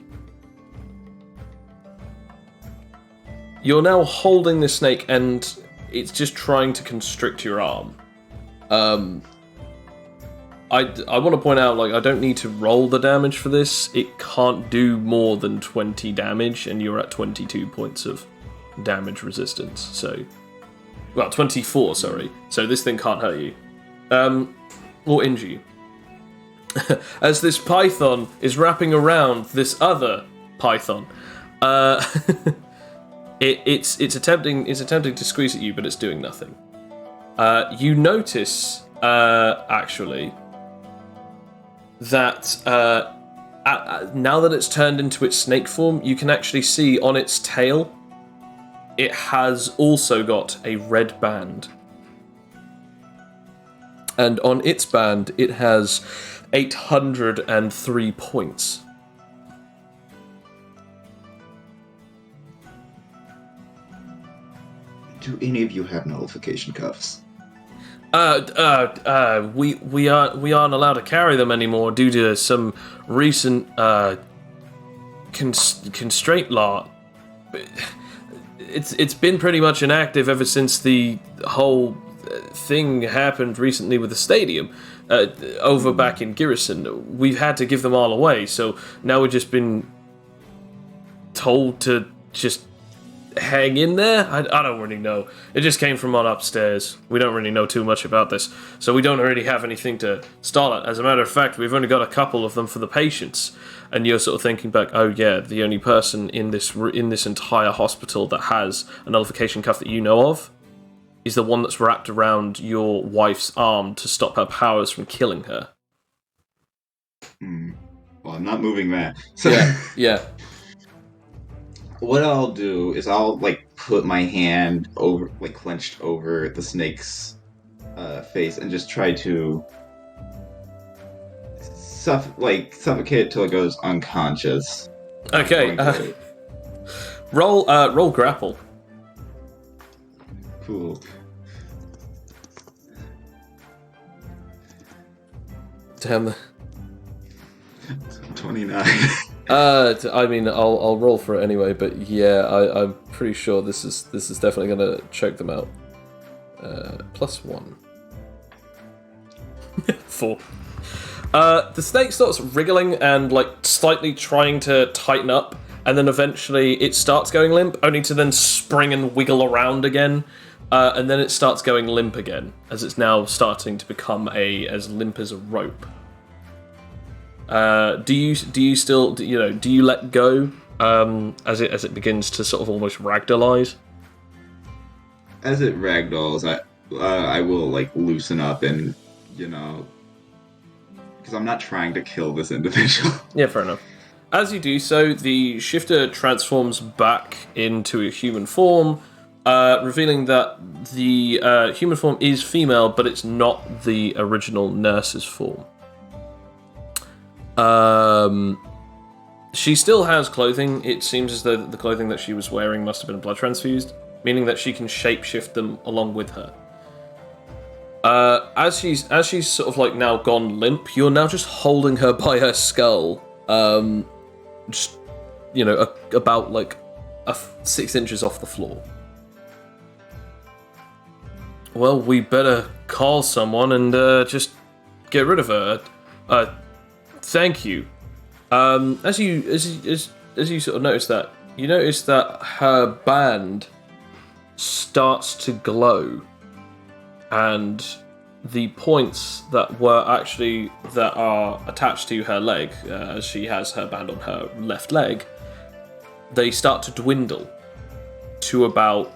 You're now holding the snake and it's just trying to constrict your arm. I want to point out, like, I don't need to roll the damage for this. It can't do more than 20 damage, and you're at 22 points of damage resistance. So, well, 24, sorry. So this thing can't hurt you. Or injure you. As this python is wrapping around this other python, it's attempting to squeeze at you, but it's doing nothing. You notice, actually, that now that it's turned into its snake form, you can actually see on its tail, it has also got a red band. And on its band, it has 803 points. Do any of you have nullification cuffs? We aren't allowed to carry them anymore due to some recent constraint law. It's been pretty much inactive ever since the whole thing happened recently with the stadium over back in Garrison. We've had to give them all away, so now we've just been told to just hang in there? I don't really know. It just came from on upstairs. We don't really know too much about this, so we don't really have anything to stall it. As a matter of fact, we've only got a couple of them for the patients. And you're sort of thinking back, oh yeah, the only person in this entire hospital that has a nullification cuff that you know of is the one that's wrapped around your wife's arm to stop her powers from killing her. Well, I'm not moving that. So Yeah. What I'll do is I'll put my hand over, clenched over the snake's face and just try to suffocate it till it goes unconscious. Okay. Roll grapple. Cool. Damn. 29. I mean, I'll roll for it anyway, but yeah, I'm pretty sure this is definitely gonna choke them out. +1. 4. The snake starts wriggling and slightly trying to tighten up, and then eventually it starts going limp, only to then spring and wiggle around again, and then it starts going limp again, as it's now starting to become as limp as a rope. Do you let go as it begins to sort of almost ragdollize? As it ragdolls, I will loosen up and because I'm not trying to kill this individual. Yeah, fair enough. as you do so, the shifter transforms back into a human form, revealing that the human form is female, but it's not the original nurse's form. She still has clothing. It seems as though the clothing that she was wearing must have been blood transfused, meaning that she can shapeshift them along with her. As she's sort of like now gone limp, you're now just holding her by her skull, just about like 6 inches off the floor. Well, we better call someone and just get rid of her. Thank you. As you sort of notice that, you notice that her band starts to glow, and the points that are attached to her leg, as she has her band on her left leg, they start to dwindle to about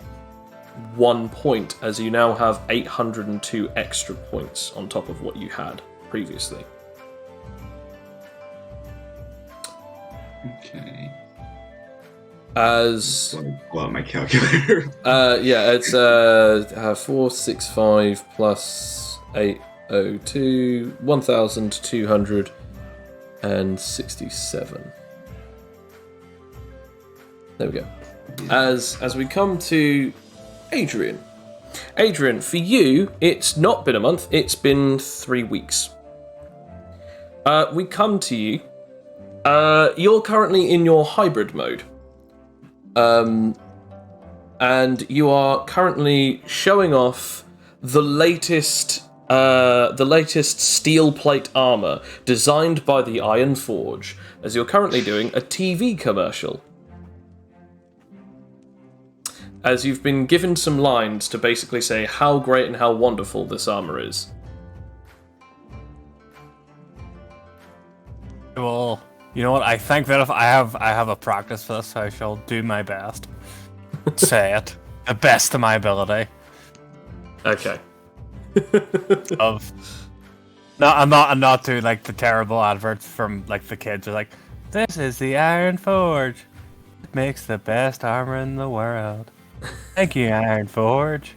1 point, as you now have 802 extra points on top of what you had previously. Okay. As pull out my calculator. it's 465 plus 802, 1,267. There we go. As we come to Adrian. Adrian, for you, it's not been a month, it's been 3 weeks. We come to you. You're currently in your hybrid mode. And you are currently showing off the latest steel plate armor designed by the Iron Forge, as you're currently doing a TV commercial. As you've been given some lines to basically say how great and how wonderful this armor is. Well, you know what? I think that if I have a practice for this, I shall do my best. Say it the best of my ability. Okay. I'm not doing like the terrible adverts from like the kids are like, this is the Iron Forge. It makes the best armor in the world. Thank you, Iron Forge.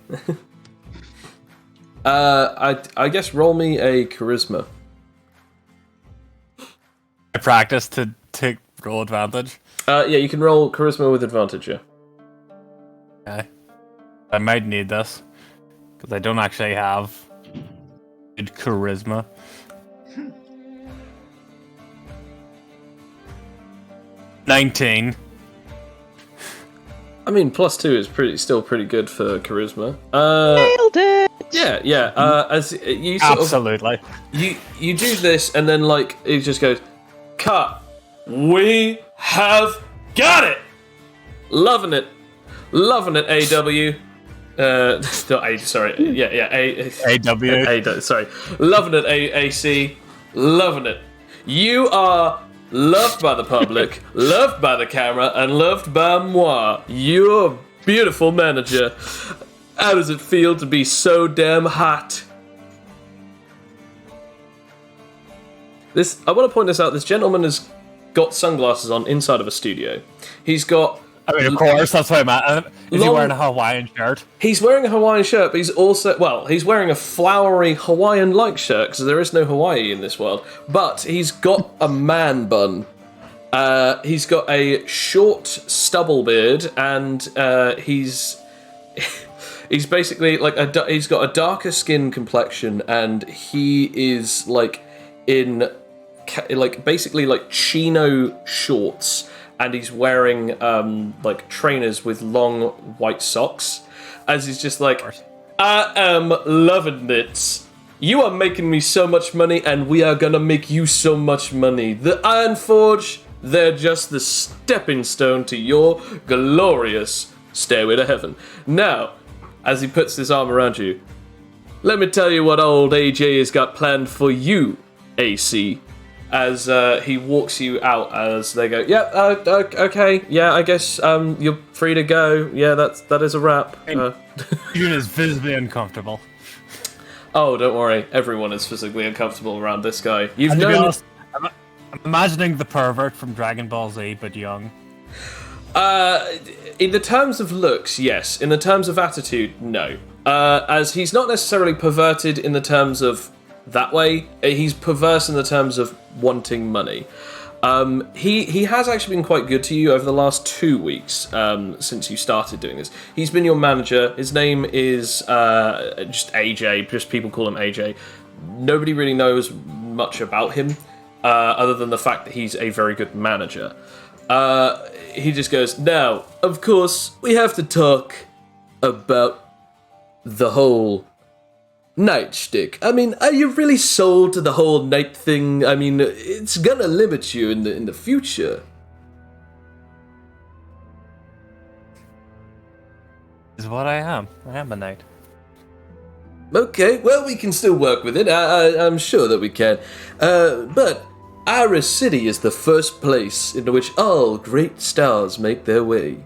I guess roll me a charisma. I practice to take roll advantage. Yeah, you can roll charisma with advantage, yeah. Okay. I might need this, because I don't actually have good charisma. $19. I mean, +2 is still pretty good for charisma. Nailed it! Yeah. As you sort Absolutely. you do this, and then like it just goes, cut. We have got it. Loving it, AW. Not A. Sorry. Yeah. AW. Sorry. Loving it, AC. Loving it. You are loved by the public, loved by the camera, and loved by moi. You're a beautiful manager. How does it feel to be so damn hot? I want to point this out. This gentleman has got sunglasses on inside of a studio. He's got... I mean, of course, that's what I'm at. Is he wearing a Hawaiian shirt? He's wearing a Hawaiian shirt, but he's wearing a flowery Hawaiian-like shirt, because there is no Hawaii in this world. But he's got a man bun. He's got a short stubble beard, and he's basically like he's got a darker skin complexion, and he is like in basically like chino shorts. And he's wearing like trainers with long white socks, as he's just like, I am loving it. You are making me so much money, and we are gonna make you so much money. The Iron Forge, they're just the stepping stone to your glorious stairway to heaven. Now, as he puts this arm around you, let me tell you what old AJ has got planned for you, AC. As he walks you out, as they go, okay, yeah, I guess you're free to go. Yeah, that is a wrap. June is visibly uncomfortable. Oh, don't worry, everyone is physically uncomfortable around this guy. You've And to be known. honest, Imagining the pervert from Dragon Ball Z, but young. In the terms of looks, yes. In the terms of attitude, no. As he's not necessarily perverted in the terms of that way. He's perverse in the terms of wanting money. He has actually been quite good to you over the last 2 weeks since you started doing this. He's been your manager. His name is just AJ. Just people call him AJ. Nobody really knows much about him other than the fact that he's a very good manager. He just goes, now, of course, we have to talk about the whole night shtick. I mean, are you really sold to the whole night thing? I mean, it's gonna limit you in the future. Is what I am. I am a knight. Okay, well, we can still work with it. I'm sure that we can. But Avarice City is the first place into which all great stars make their way.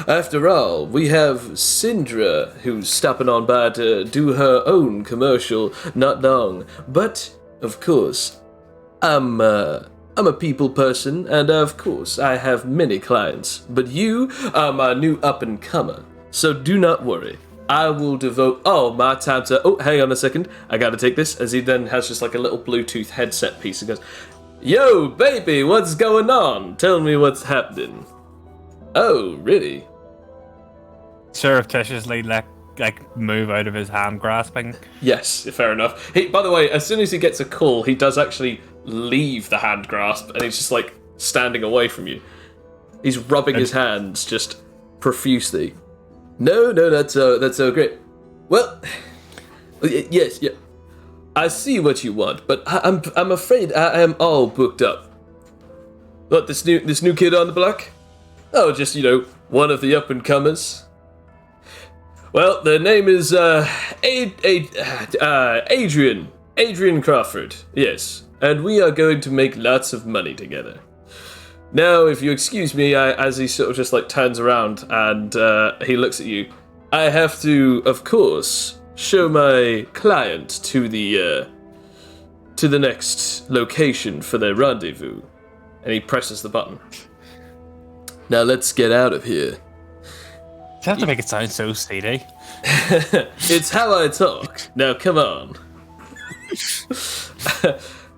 After all, we have Syndra, who's stopping on by to do her own commercial not long. But, of course, I'm a people person, and of course, I have many clients. But you are my new up-and-comer, so do not worry. I will devote all my time to... Oh, hang on a second. I gotta take this, as he then has just like a little Bluetooth headset piece and goes, yo, baby, what's going on? Tell me what's happening. Oh, really? Surreptitiously move out of his hand grasping. Yes, fair enough. By the way, as soon as he gets a call, he does actually leave the hand grasp, and he's just like standing away from you. He's rubbing his hands just profusely. No, that's so great. Well, yes, yeah. I see what you want, but I'm afraid I am all booked up. What, this new kid on the block? Oh, just, one of the up-and-comers. Well, their name is Adrian Crawford, yes, and we are going to make lots of money together. Now, if you excuse me, as he sort of just like turns around and he looks at you, I have to, of course, show my client to the next location for their rendezvous. And he presses the button. Now let's get out of here. You have to make it sound so seedy. It's how I talk. Now come on.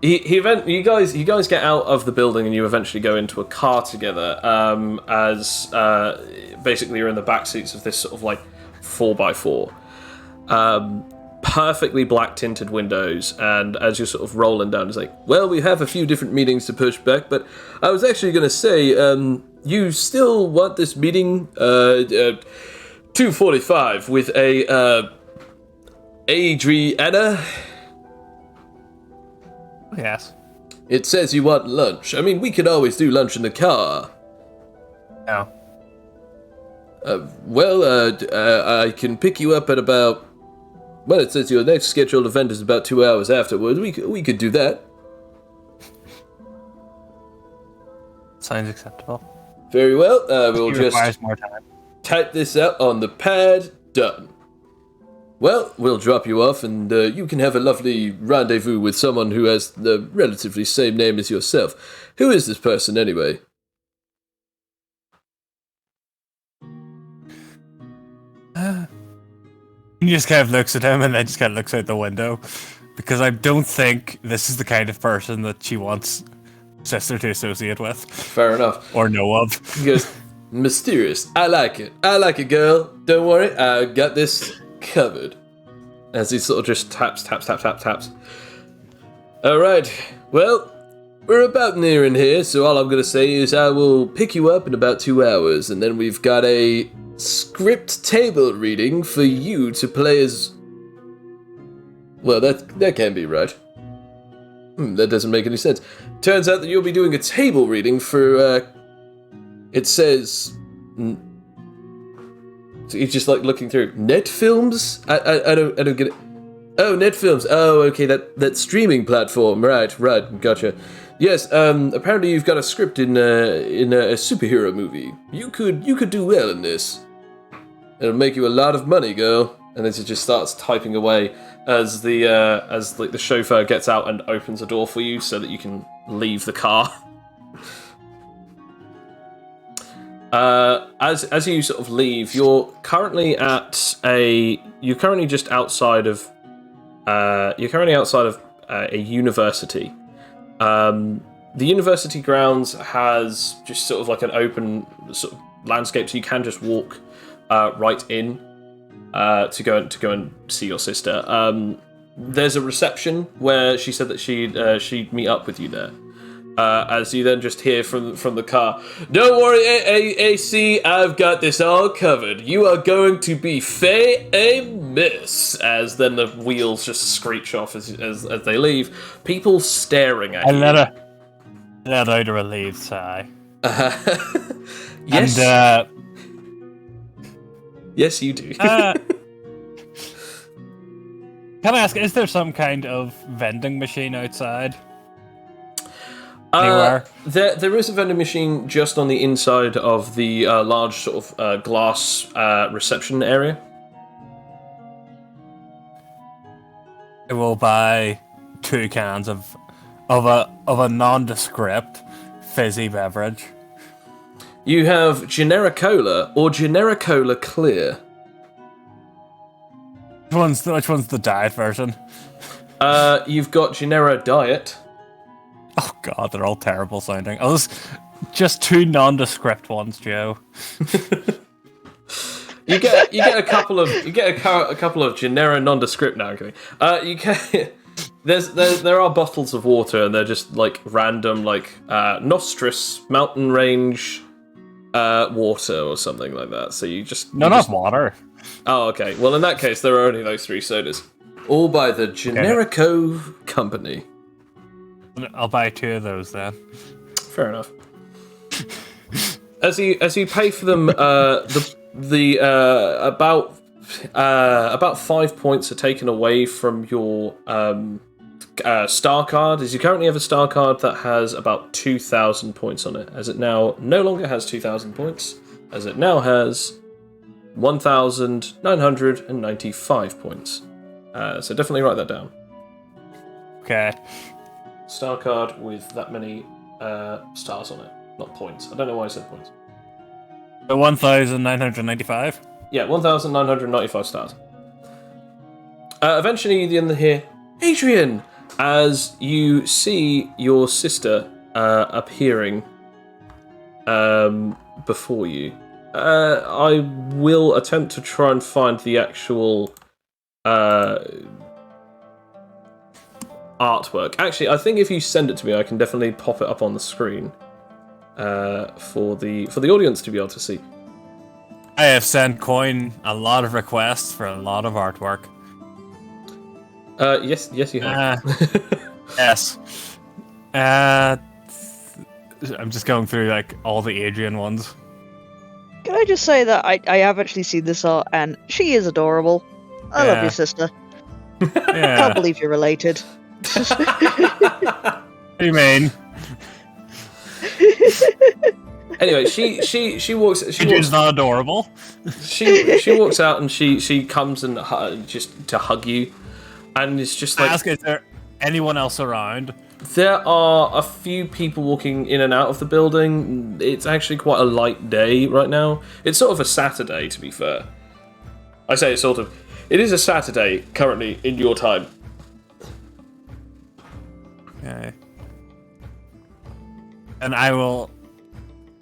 You guys get out of the building and you eventually go into a car together. As basically you're in the back seats of this sort of like 4x4. Perfectly black tinted windows, and as you're sort of rolling down, it's like, well, we have a few different meetings to push back, but I was actually going to say, you still want this meeting 2:45 with a Adriana? Yes. It says you want lunch. I mean, we could always do lunch in the car. No. I can pick you up at about... Well, it says your next scheduled event is about 2 hours afterwards. We could do that. Sounds acceptable. Very well. We'll It requires just more time. type this out on the pad. Done. Well, we'll drop you off, and you can have a lovely rendezvous with someone who has the relatively same name as yourself. Who is this person, anyway? He just kind of looks at him and then just kind of looks out the window. Because I don't think this is the kind of person that she wants sister to associate with. Fair enough. Or know of. He goes, mysterious. I like it, girl. Don't worry, I got this covered. As he sort of just taps. Alright, well, we're about nearing here, so all I'm going to say is I will pick you up in about 2 hours, and then we've got a script table reading for you to play as... Well, that can't be right. That doesn't make any sense. Turns out that you'll be doing a table reading for, it says... He's just like looking through net films. I don't get it. Oh, net films. Oh, okay, that streaming platform. Right, gotcha. Yes. Apparently you've got a script in a superhero movie. You could do well in this. It'll make you a lot of money, girl. And then she just starts typing away as the chauffeur gets out and opens a door for you so that you can leave the car. As you sort of leave, you're currently just outside of a university. The university grounds has just sort of like an open sort of landscape, so you can just walk right in to go and see your sister. There's a reception where she said that she'd meet up with you there. As you then just hear from the car, "Don't worry, AC, I've got this all covered. You are going to be famous." As then the wheels just screech off as they leave. People staring at you. Let out a relieved sigh. Yes. And, yes, you do. can I ask, is there some kind of vending machine outside? Anywhere? There is a vending machine just on the inside of the large sort of glass reception area. I will buy 2 cans of a nondescript fizzy beverage. You have Genericola or Genericola Clear. Which one's the diet version? You've got Genera Diet. Oh god, they're all terrible sounding. Oh, just 2 nondescript ones, Joe. You get a couple of Genera nondescript now. You get there are bottles of water, and they're just like random Nostris mountain range water or something like that. So you just not water. Oh, okay. Well, in that case, there are only those 3 sodas, all by the Generico company. I'll buy 2 of those then. Fair enough. As you pay for them, about 5 points are taken away from your star card. As you currently have a star card that has about 2,000 points on it, as it now no longer has 2,000 points, as it now has 1,995 points. So definitely write that down. Okay. Star card with that many stars on it, not points. I don't know why I said points. So 1,995? Yeah, 1,995 stars. Eventually, you then hear, "Adrian!" as you see your sister appearing before you. I will attempt to try and find the actual artwork. Actually, I think if you send it to me, I can definitely pop it up on the screen for the audience to be able to see. I have sent Coin a lot of requests for a lot of artwork. Yes, you have. Yes. I'm just going through all the Adrian ones. Can I just say that I have actually seen this art, and she is adorable. I love your sister. Yeah. Can't believe you're related. What do you mean? Anyway, she walks. Adrian's not adorable. She walks out and she comes and just to hug you, and it's just like. Ask, is there anyone else around? There are a few people walking in and out of the building. It's actually quite a light day right now. It's sort of a Saturday, to be fair. I say it's sort of. It is a Saturday currently in your time. Okay. And I will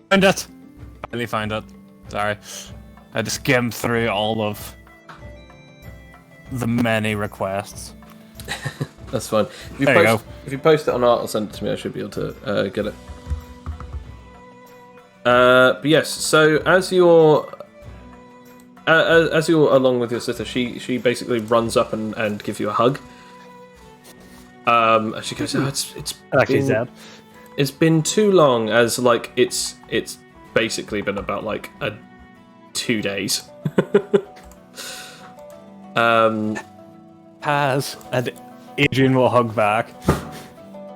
find it. Really find it. Sorry. I just skimmed through all of the many requests. That's fine. If you post it on art or send it to me, I should be able to get it. But yes, so as you're along with your sister, she basically runs up and gives you a hug. She goes, "Oh, it's been too long." As it's basically been about 2 days. Has and Adrian will hug back.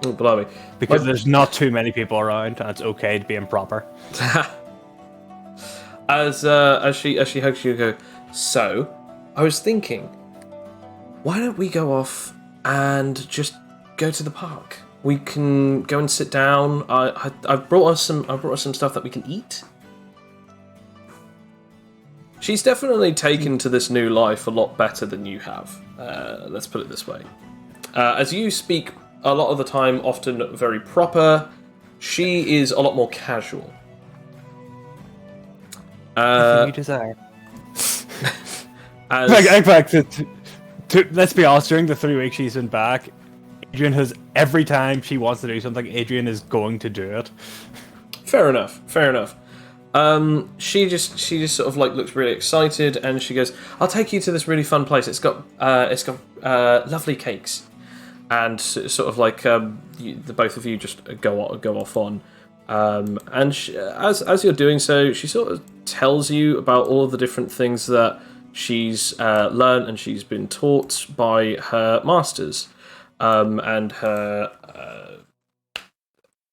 Oh, blimey. Because there's not too many people around, and it's okay to be improper. As she hugs you, go. So, I was thinking, why don't we go off and just go to the park? we can go and sit down. I've brought us some stuff that we can eat. She's definitely taken to this new life a lot better than you have. Let's put it this way. As you speak a lot of the time, often very proper, she is a lot more casual. Everything you desire. As, In fact, let's be honest, during the 3 weeks she's been back, Adrian has, every time she wants to do something, Adrian is going to do it. fair enough. She just sort of like looks really excited, and she goes, "I'll take you to this really fun place. It's got lovely cakes," and sort of like the both of you just go off on. And as you're doing so, she sort of tells you about all of the different things that she's learned and she's been taught by her masters, and her.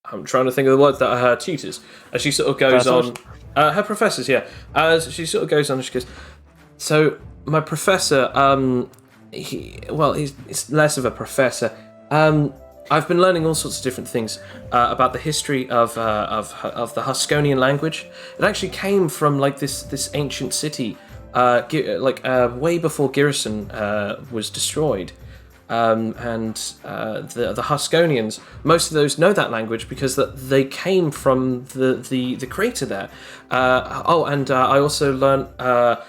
I'm trying to think of the words that are her tutors. As she sort of goes on, her professors, yeah. As she sort of goes on, she goes, "So my professor, he's less of a professor. I've been learning all sorts of different things about the history of the Husconian language. It actually came from like this ancient city, way before Girison was destroyed." And the Husconians, most of those know that language because they came from the crater there. I also learned a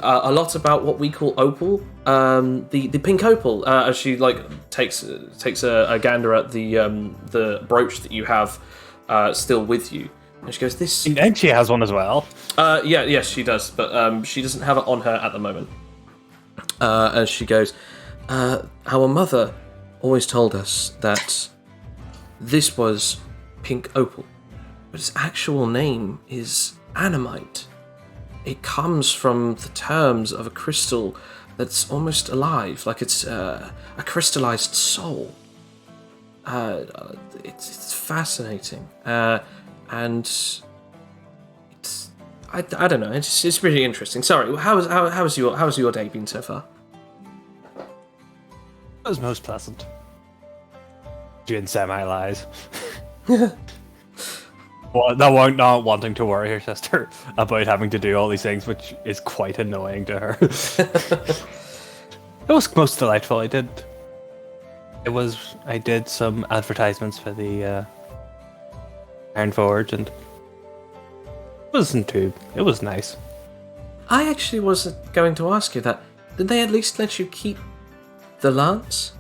lot about what we call opal, the pink opal. As she like takes a gander at the brooch that you have still with you, and she goes, "This." And she has one as well. Yes, she does, but she doesn't have it on her at the moment. As she goes. Our mother always told us that this was pink opal, but its actual name is animite. It comes from the terms of a crystal that's almost alive, like it's a crystallized soul. It's fascinating, and it's I don't know. It's really interesting. Sorry, how's your day been so far? It was most pleasant. Doing semi-lies. Well, not wanting to worry her sister about having to do all these things, which is quite annoying to her. It was most delightful. I did some advertisements for the Iron Forge, and it was nice. I actually was going to ask you that. Did they at least let you keep the lance?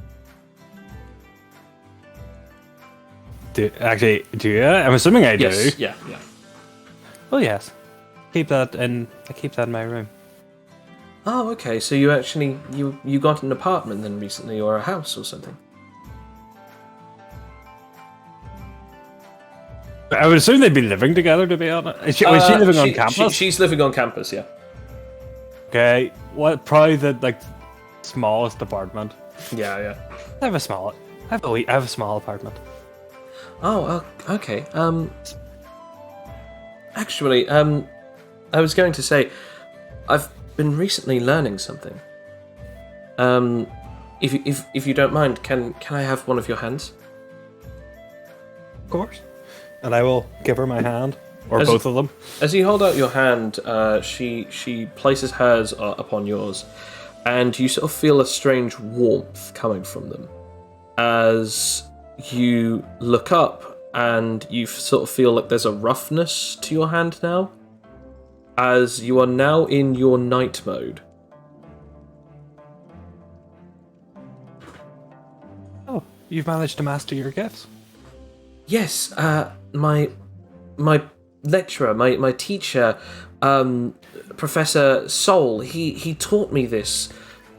Do you? I'm assuming I do. Yes. Yeah. Well, yes. I keep that in my room. Oh, okay. So you actually you got an apartment then recently, or a house or something? I would assume they'd be living together, to be honest. Was she living on campus? She's living on campus, yeah. Okay. What? Probably the smallest apartment. Yeah. I have a small apartment. Oh, okay. Actually, I was going to say, I've been recently learning something. If you don't mind, can I have one of your hands? Of course. And I will give her my hand, or both of them. As you hold out your hand, she places hers upon yours, and you sort of feel a strange warmth coming from them. As you look up, and you sort of feel like there's a roughness to your hand now, as you are now in your night mode. Oh, you've managed to master your gifts. Yes, my lecturer, my teacher, Professor Soul, he taught me this.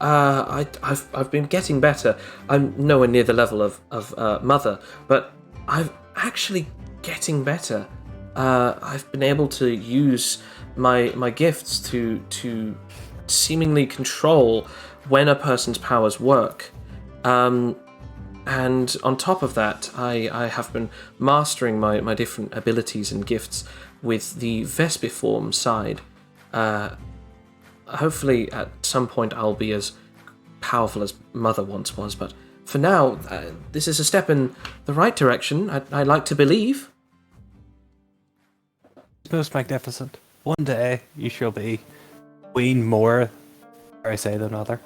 I've been getting better. I'm nowhere near the level of Mother, but I'm actually getting better. I've been able to use my gifts to seemingly control when a person's powers work. And on top of that, I have been mastering my different abilities and gifts with the Vespiform side. Hopefully at some point I'll be as powerful as Mother once was, but for now, this is a step in the right direction. I like to believe. Most magnificent. One day you shall be queen more, dare I say, than other.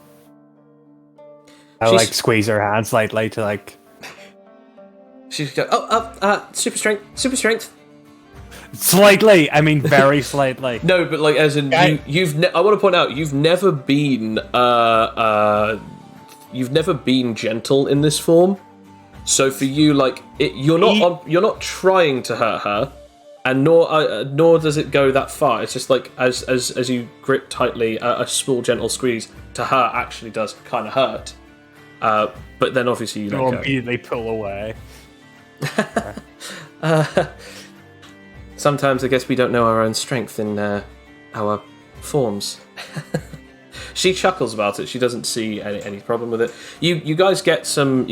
I She's- like squeeze her hands slightly to like. She's go, super strength. Slightly, I mean very slightly. No, but like as in I want to point out you've never been gentle in this form. So for you, like you're not trying to hurt her, and nor does it go that far. It's just like as you grip tightly, a small gentle squeeze to her actually does kind of hurt. But then obviously you let go. Immediately pull away. Sometimes I guess we don't know our own strength in our forms. She chuckles about it. She doesn't see any problem with it. You guys get some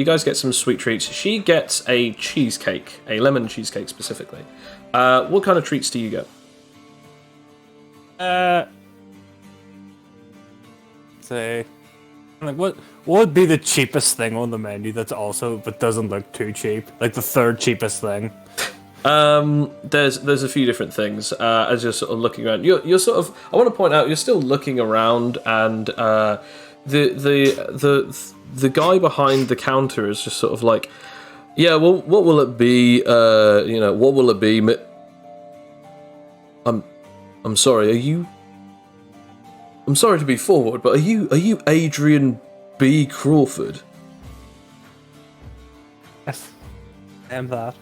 sweet treats. She gets a cheesecake, a lemon cheesecake specifically. What kind of treats do you get? Say, like what would be the cheapest thing on the menu that's also but doesn't look too cheap? Like the third cheapest thing. There's a few different things. As you're sort of looking around, you're sort of. I want to point out you're still looking around, and the guy behind the counter is just sort of like, yeah. Well, what will it be? What will it be? I'm sorry. Are you? I'm sorry to be forward, but are you Adrian B. Crawford? Yes, I am that.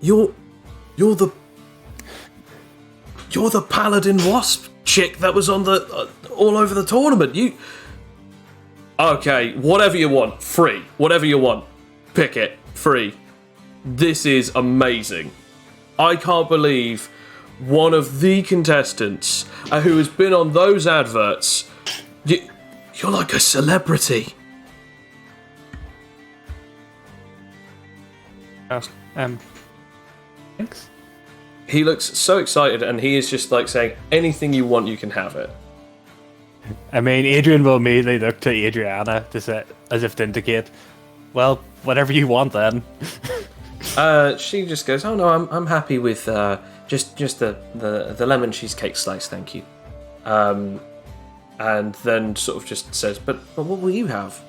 You're the Paladin Wasp chick that was on the all over the tournament. You okay? Whatever you want, free. Whatever you want, pick it, free. This is amazing. I can't believe one of the contestants who has been on those adverts. You're like a celebrity. Thanks. He looks so excited, and he is just like saying, anything you want, you can have it. I mean, Adrian will immediately look to Adriana to say, as if to indicate, well, whatever you want then. She just goes, oh no, I'm happy with just the lemon cheesecake slice, thank you. And then sort of just says, but what will you have?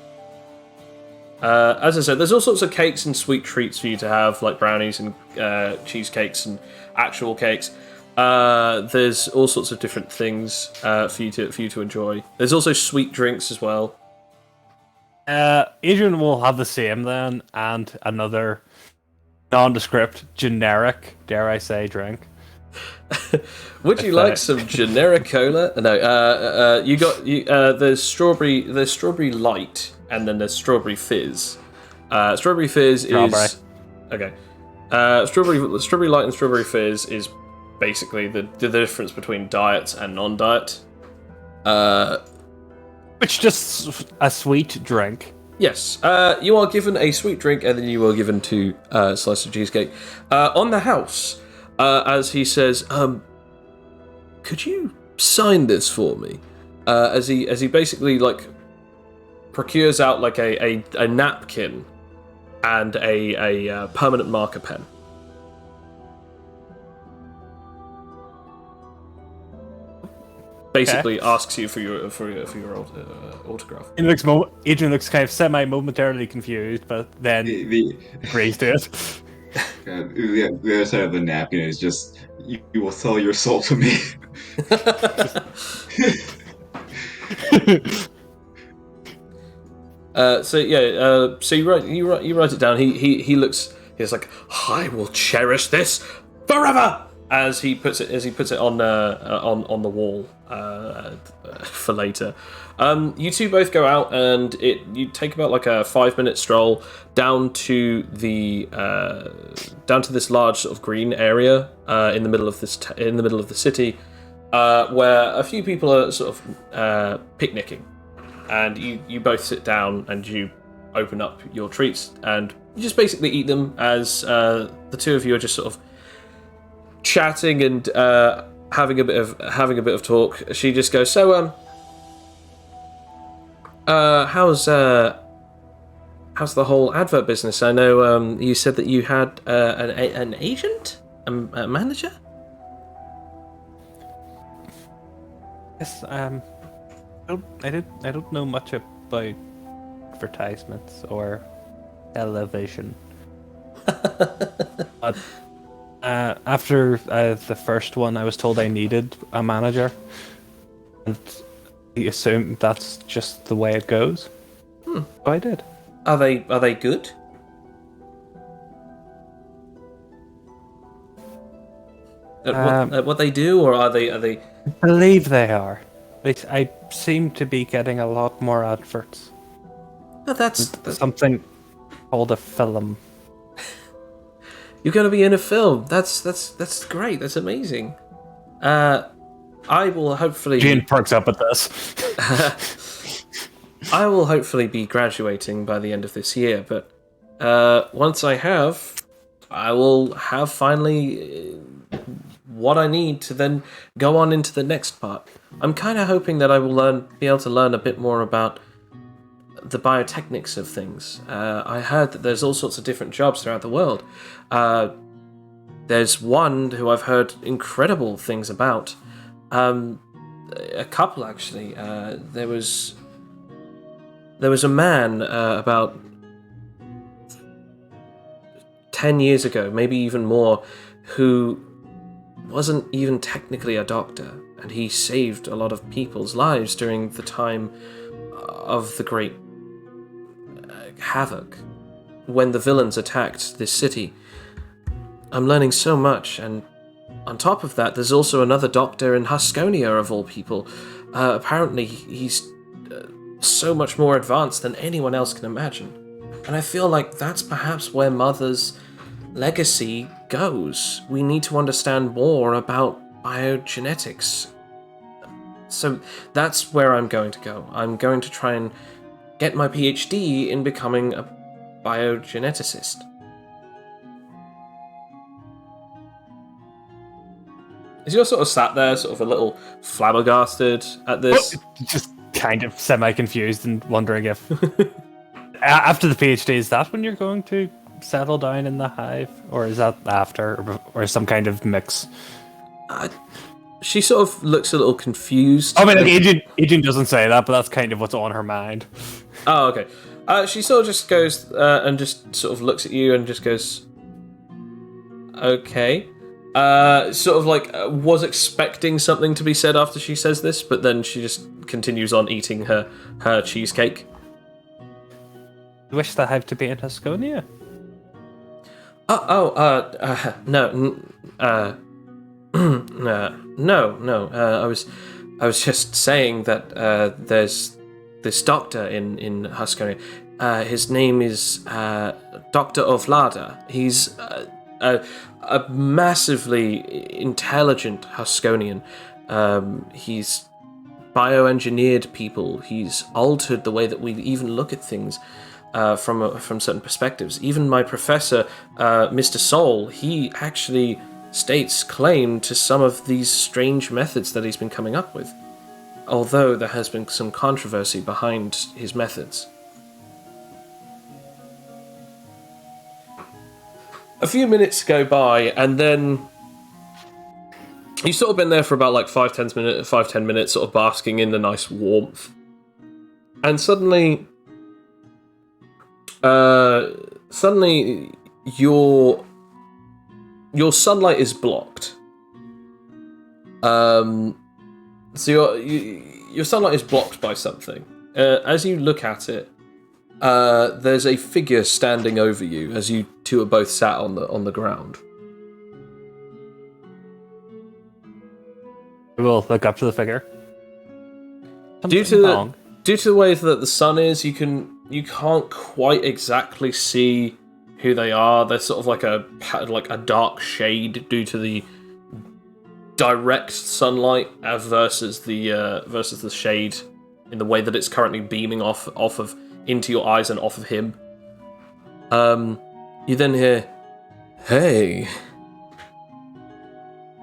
As I said, there's all sorts of cakes and sweet treats for you to have, like brownies and cheesecakes and actual cakes. There's all sorts of different things for you to enjoy. There's also sweet drinks as well. Adrian will have the same then, and another nondescript, generic, dare I say, drink. Would you like some generic cola? No. There's strawberry light, and then there's strawberry fizz. Strawberry fizz is okay. Strawberry light and strawberry fizz is basically the difference between diet and non-diet. Which just a sweet drink. Yes, you are given a sweet drink, and then you are given 2 slices of cheesecake. On the house, as he says, could you sign this for me? As he basically like procures out like a napkin and a permanent marker pen. Basically asks you for your autograph. Adrian looks kind of momentarily confused, but then agrees to it. The other side of the napkin is just, you will sell your soul to me. So you write it down. He looks. He's like, I will cherish this forever. As he puts it on the wall for later. You two both go out, and you take about like a 5-minute stroll down to this large sort of green area in the middle of the city, where a few people are sort of picnicking, and you both sit down and you open up your treats and you just basically eat them as the two of you are just sort of chatting and having a bit of talk. She just goes, so how's how's the whole advert business? I know you said that you had an agent, a manager. Yes, I don't know much about advertisements or television. But after the first one, I was told I needed a manager, and he assumed that's just the way it goes. So I did. Are they good? At what they do, or are they? I believe they are. I seem to be getting a lot more adverts. No, that's Something called a film. You're going to be in a film. That's great. That's amazing. I will hopefully. Jane perks up at this. I will hopefully be graduating by the end of this year, but once I have, I will have finally what I need to then go on into the next part. I'm kind of hoping that I will be able to learn a bit more about the biotechnics of things. I heard that there's all sorts of different jobs throughout the world. There's one who I've heard incredible things about. A couple, actually. There was a man about 10 years ago, maybe even more, who wasn't even technically a doctor, and he saved a lot of people's lives during the time of the Great Havoc, when the villains attacked this city. I'm learning so much, and on top of that, there's also another doctor in Huskonia, of all people. Apparently, he's so much more advanced than anyone else can imagine. And I feel like that's perhaps where Mother's legacy goes. We need to understand more about biogenetics. So that's where I'm going to go. I'm going to try and get my PhD in becoming a biogeneticist. Is you sort of sat there, sort of a little flabbergasted at this? Just kind of semi-confused and wondering if... After the PhD, is that when you're going to settle down in the hive? Or is that after? Or some kind of mix? She sort of looks a little confused. I mean, like, Agent doesn't say that, but that's kind of what's on her mind. Oh, okay. She sort of just goes and just sort of looks at you and just goes, okay. Sort of like was expecting something to be said after she says this, but then she just continues on eating her cheesecake. You wish the hive to be in Huskonia? No. No. I was just saying that there's this doctor in Huskonia. His name is Dr. Ovlada. He's a massively intelligent Huskonian. He's bioengineered people. He's altered the way that we even look at things from certain perspectives. Even my professor, Mr. Soul, he actually states claim to some of these strange methods that he's been coming up with, although there has been some controversy behind his methods. A few minutes go by, and then you've sort of been there for about like 5-10 minutes, sort of basking in the nice warmth, and suddenly your sunlight is blocked. So your sunlight is blocked by something. As you look at it, there's a figure standing over you as you two are both sat on the ground. We'll look up to the figure. Due to the way that the sun is, you can't quite exactly see who they are. They're sort of like a dark shade due to the direct sunlight versus the shade in the way that it's currently beaming off of into your eyes and off of him. You then hear, "Hey.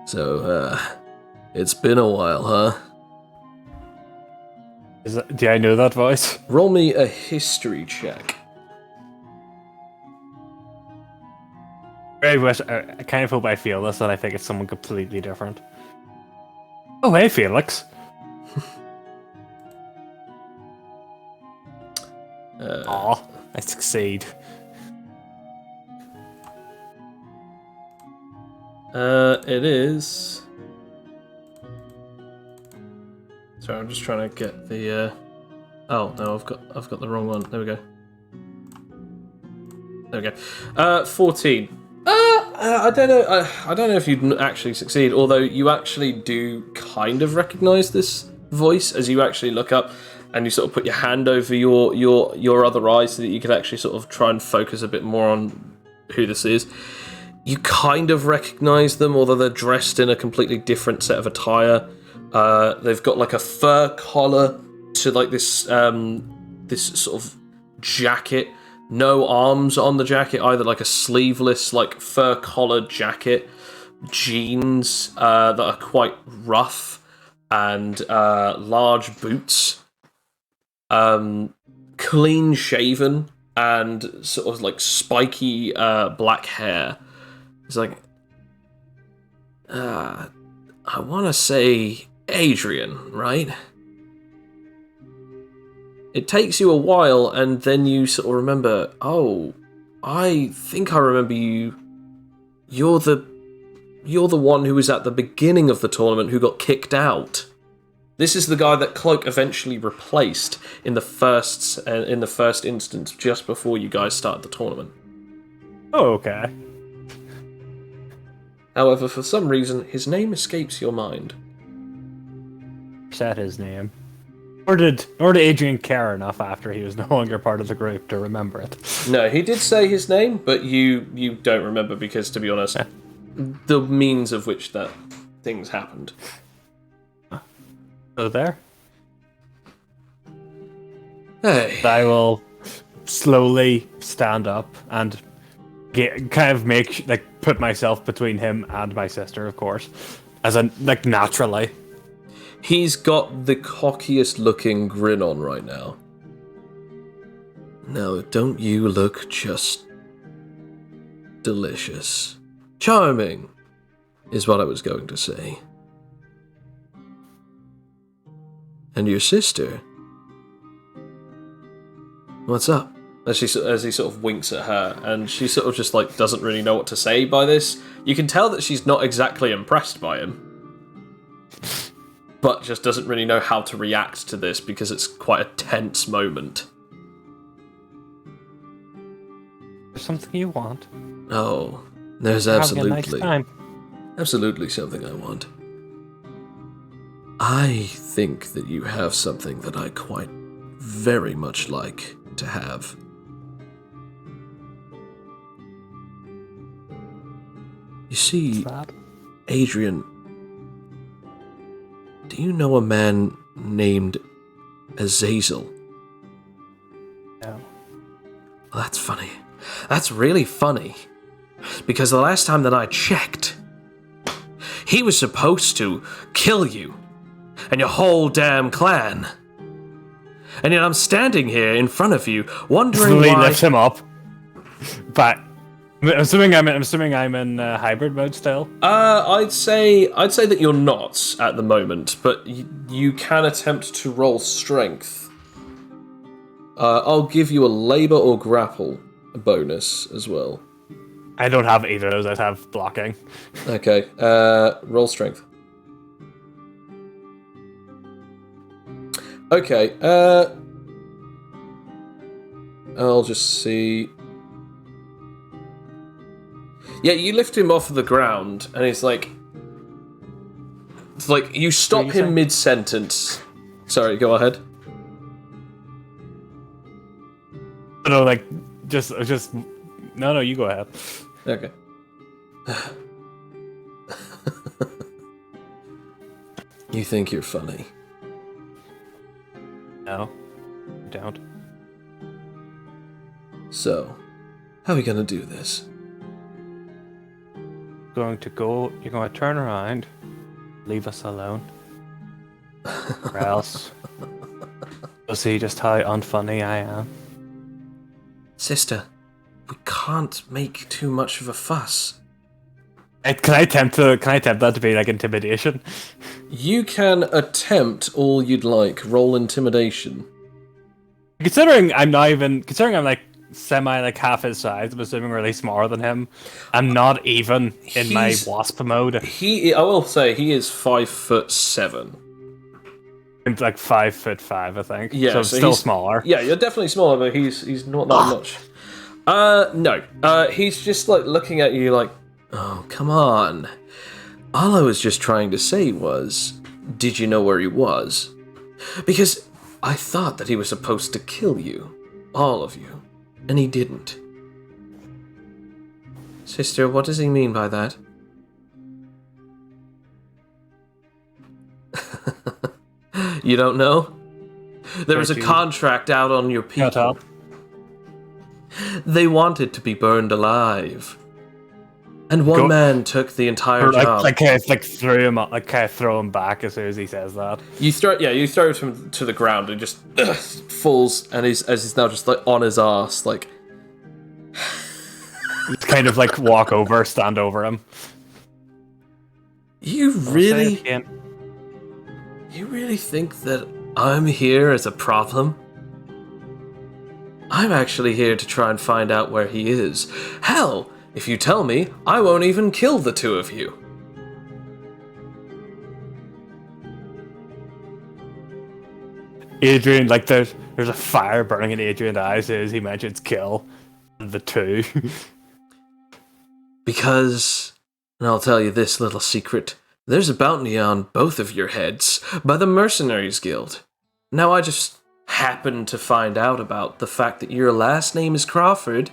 So, it's been a while, huh?" Do I know that voice? Roll me a history check. I kind of hope I feel this, and I think it's someone completely different. Oh, hey, Felix. Aw, I succeed. It is. Sorry, I'm just trying to get the. Oh no, I've got the wrong one. There we go. There we go. 14. I don't know. I don't know if you'd actually succeed. Although you actually do kind of recognise this voice as you actually look up, and you sort of put your hand over your other eye so that you can actually sort of try and focus a bit more on who this is. You kind of recognise them, although they're dressed in a completely different set of attire. They've got like a fur collar to like this this sort of jacket. No arms on the jacket either, like a sleeveless, like fur collared jacket. Jeans that are quite rough, and large boots. Clean shaven and sort of like spiky black hair. It's like, I want to say Adrian, right? It takes you a while, and then you sort of remember, oh, I think I remember you. You're the one who was at the beginning of the tournament who got kicked out. This is the guy that Cloak eventually replaced in the first instance, just before you guys started the tournament. Oh, okay. However, for some reason, his name escapes your mind. Said his name. Or did Adrian care enough after he was no longer part of the group to remember it? No, he did say his name, but you don't remember because, to be honest, the means of which that things happened. So there. Hey. I will slowly stand up and put myself between him and my sister, of course, naturally. He's got the cockiest looking grin on right now. Now, don't you look just delicious? Charming, is what I was going to say. And your sister? What's up? As he sort of winks at her, and she sort of just like doesn't really know what to say by this. You can tell that she's not exactly impressed by him, but just doesn't really know how to react to this because it's quite a tense moment. There's something you want? Oh, there's Having a nice time. absolutely something I want. I think that you have something that I quite very much like to have. You see, Adrian, do you know a man named Azazel? No. Well, that's funny. That's really funny. Because the last time that I checked, he was supposed to kill you and your whole damn clan. And yet I'm standing here in front of you, wondering Slowly why... lifts him up. But I'm assuming I'm in hybrid mode still. I'd say that you're not at the moment, but you can attempt to roll strength. I'll give you a labor or grapple bonus as well. I don't have either of those. I have blocking. Okay. Roll strength. Okay. I'll just see. Yeah, you lift him off the ground, and it's like you stop him mid-sentence. Sorry, go ahead. No, just no, you go ahead. Okay. You think you're funny? No, don't. So, how are we gonna do this? You're going to turn around, leave us alone. Or else you'll see just how unfunny I am. Sister, we can't make too much of a fuss. Can I attempt that to be like intimidation? You can attempt all you'd like. Roll intimidation. Considering I'm like semi like half his size, I'm assuming really smaller than him. I'm not even in my wasp mode. I will say he is 5'7". I'm like 5'5", I think. Yeah, so still smaller. Yeah, you're definitely smaller, but he's not that much. No. He's just like looking at you like, oh, come on. All I was just trying to say was, did you know where he was? Because I thought that he was supposed to kill you. All of you. And he didn't. Sister, what does he mean by that? You don't know? There was a contract out on your people. They wanted to be burned alive. And one man took the entire job. Throw him back as soon as he says that. You throw him to the ground and just falls, and he's now just like on his ass, like. It's kind of like walk over, stand over him. You really think that I'm here as a problem? I'm actually here to try and find out where he is. Hell, if you tell me, I won't even kill the two of you. Adrian, like there's a fire burning in Adrian's eyes as he mentions kill the two. Because, and I'll tell you this little secret, there's a bounty on both of your heads by the Mercenaries Guild. Now I just happened to find out about the fact that your last name is Crawford,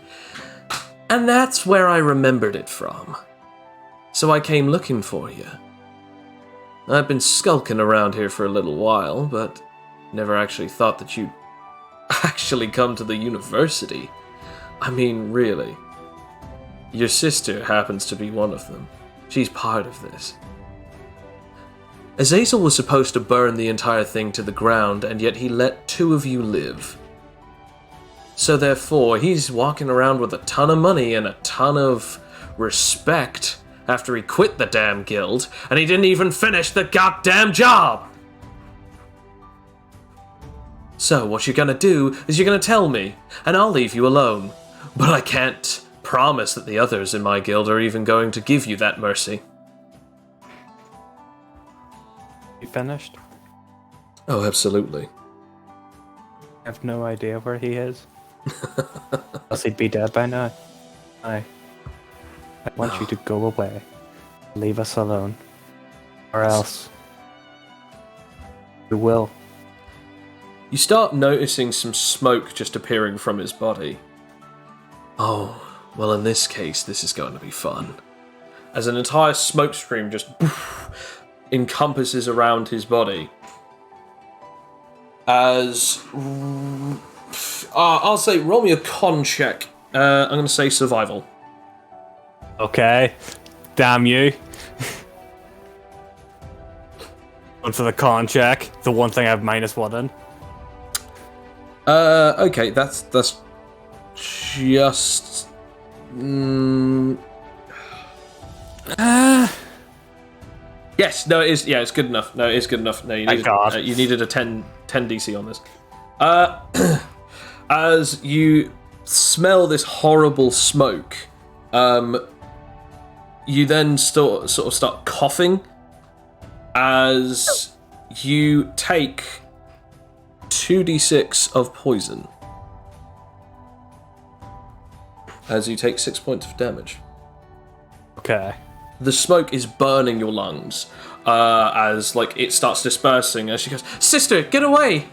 and that's where I remembered it from. So I came looking for you. I've been skulking around here for a little while, but never actually thought that you'd actually come to the university. I mean, really. Your sister happens to be one of them. She's part of this. Azazel was supposed to burn the entire thing to the ground, and yet he let two of you live. So therefore, he's walking around with a ton of money and a ton of respect after he quit the damn guild, and he didn't even finish the goddamn job! So what you're gonna do is you're gonna tell me, and I'll leave you alone. But I can't promise that the others in my guild are even going to give you that mercy. You finished? Oh, absolutely. I have no idea where he is. Else he'd be dead by now. I want you to go away. Leave us alone. Or else you will. You start noticing some smoke just appearing from his body. Oh, well in this case, this is going to be fun. As an entire smoke stream just encompasses around his body. As... I'll say, roll me a con check. I'm going to say survival. Okay. Damn you. One for the con check. The one thing I have -1 in. Okay, that's just... Yes, no, it is. Yeah, it's good enough. No, it is good enough. No, you needed a 10 DC on this. As you smell this horrible smoke, you then sort of start coughing as you take 2d6 of poison. As you take 6 points of damage. Okay. The smoke is burning your lungs as like it starts dispersing. As she goes, "Sister, get away!"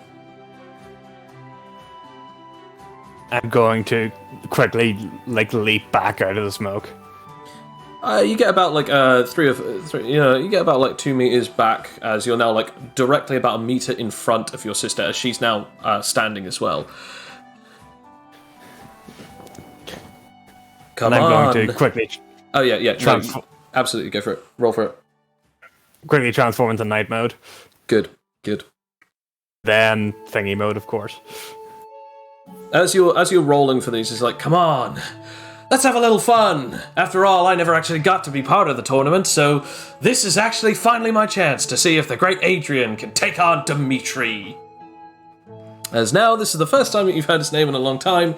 I'm going to quickly leap back out of the smoke. You get about like three. You get about like 2 meters back as you're now like directly about a meter in front of your sister as she's now standing as well. Come on. I'm going to quickly. Oh yeah. Absolutely, go for it. Roll for it. Quickly transform into night mode. Good. Then thingy mode, of course. As you're rolling for these, it's like, come on, let's have a little fun. After all, I never actually got to be part of the tournament, so this is actually finally my chance to see if the great Adrian can take on Dimitri. As now, this is the first time that you've heard his name in a long time,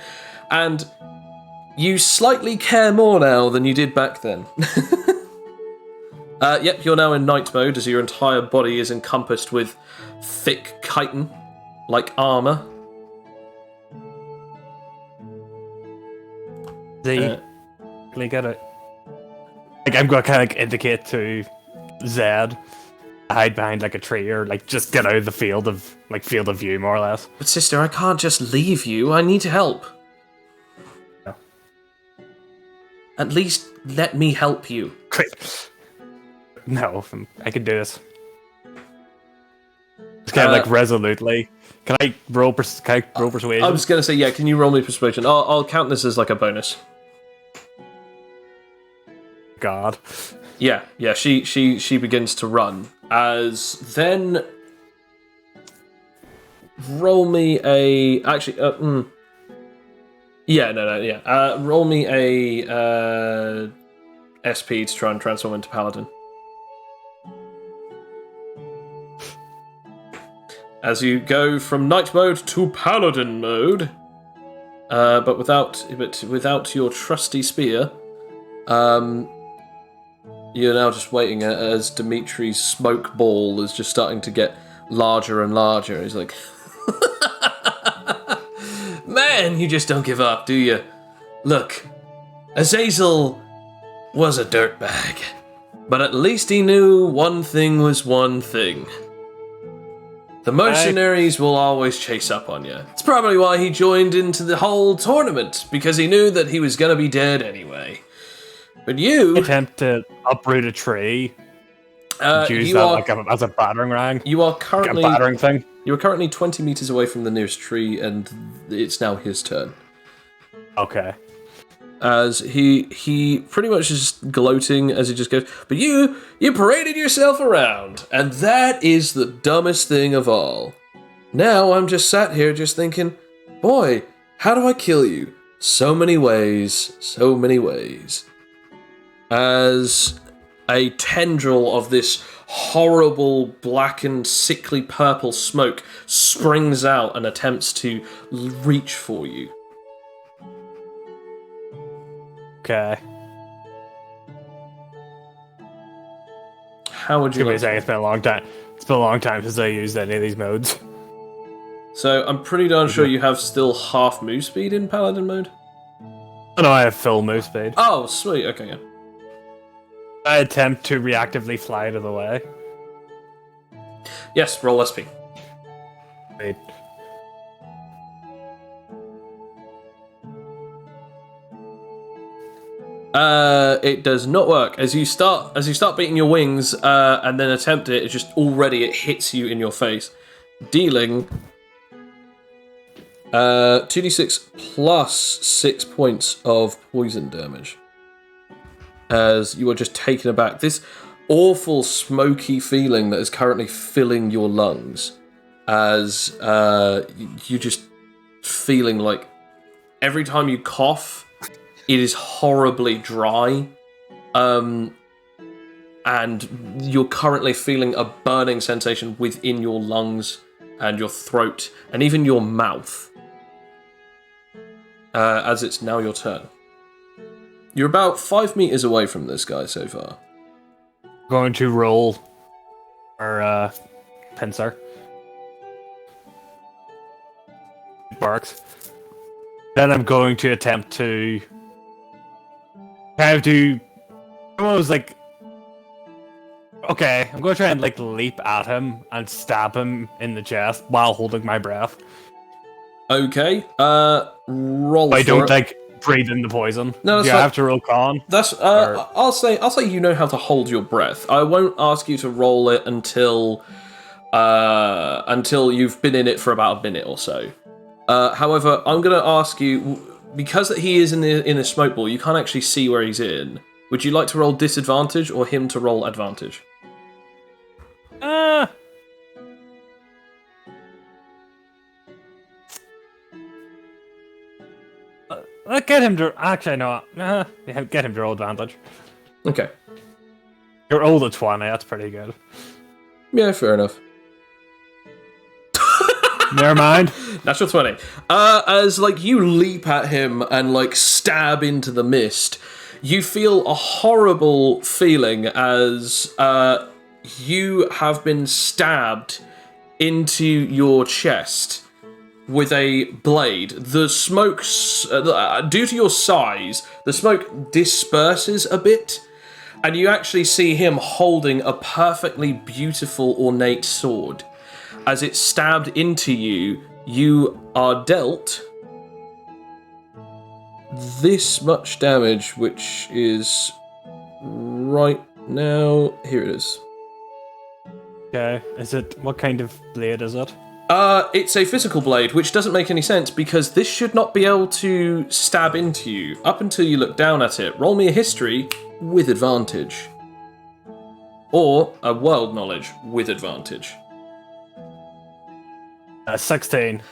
and you slightly care more now than you did back then. Yep, you're now in night mode, as your entire body is encompassed with thick chitin, like armour. Get it. Like I'm gonna kind of indicate to Zed, hide behind like a tree or like just get out of the field of view more or less. But sister, I can't just leave you. I need help. No. At least let me help you. Quick. No, I can do this. Just kind of like resolutely. Can I roll persuasion? I was gonna say, yeah. Can you roll me persuasion? I'll count this as like a bonus. God. Yeah. She begins to run. As then, roll me a roll me a SP to try and transform into paladin. As you go from night mode to paladin mode, but without your trusty spear, you're now just waiting as Dimitri's smoke ball is just starting to get larger and larger. He's like, man, you just don't give up, do you? Look, Azazel was a dirtbag, but at least he knew one thing was one thing. The mercenaries will always chase up on you. It's probably why he joined into the whole tournament, because he knew that he was going to be dead anyway. But you... attempt to uproot a tree. Use that as a battering ram. You are currently... a battering thing. You are currently 20 meters away from the nearest tree, and it's now his turn. Okay. As he pretty much is gloating as he just goes, but you paraded yourself around, and that is the dumbest thing of all. Now I'm just sat here just thinking, boy, how do I kill you? So many ways. As a tendril of this horrible blackened, sickly purple smoke springs out and attempts to reach for you. Okay. How would you like say it's been a long time. It's been a long time since I used any of these modes. So I'm pretty darn sure you have still half move speed in Paladin mode? Oh no, I have full move speed. Oh, sweet, okay, yeah. I attempt to reactively fly out of the way. Yes, roll SP. Wait. It does not work. As you start beating your wings, and then attempt it, it hits you in your face, dealing 2d6 plus 6 points of poison damage. As you are just taken aback, this awful smoky feeling that is currently filling your lungs, as you're just feeling like every time you cough, it is horribly dry, and you're currently feeling a burning sensation within your lungs and your throat and even your mouth. As it's now your turn. You're about 5 meters away from this guy so far. Going to roll our pincer. Barks. Then I'm going to attempt to kind of do. I was like, okay, I'm going to try and like leap at him and stab him in the chest while holding my breath. Okay, roll. I don't it. like breathe in the poison. No, that's I fine. have to roll con? That's I'll say you know how to hold your breath. I won't ask you to roll it until you've been in it for about a minute or so. However, I'm going to ask you, because he is in a smoke ball, you can't actually see where he's in. Would you like to roll disadvantage or him to roll advantage? Get him to... Actually, no. Get him to roll advantage. Okay. You're old at 20, that's pretty good. Yeah, fair enough. Never mind. Natural 20. As, like, you leap at him and, like, stab into the mist, you feel a horrible feeling as you have been stabbed into your chest with a blade. The smoke, due to your size, the smoke disperses a bit, and you actually see him holding a perfectly beautiful, ornate sword. As it's stabbed into you, you are dealt this much damage, which is right now. Here it is. Okay, what kind of blade is it? It's a physical blade, which doesn't make any sense because this should not be able to stab into you up until you look down at it. Roll me a history with advantage. Or a world knowledge with advantage. 16.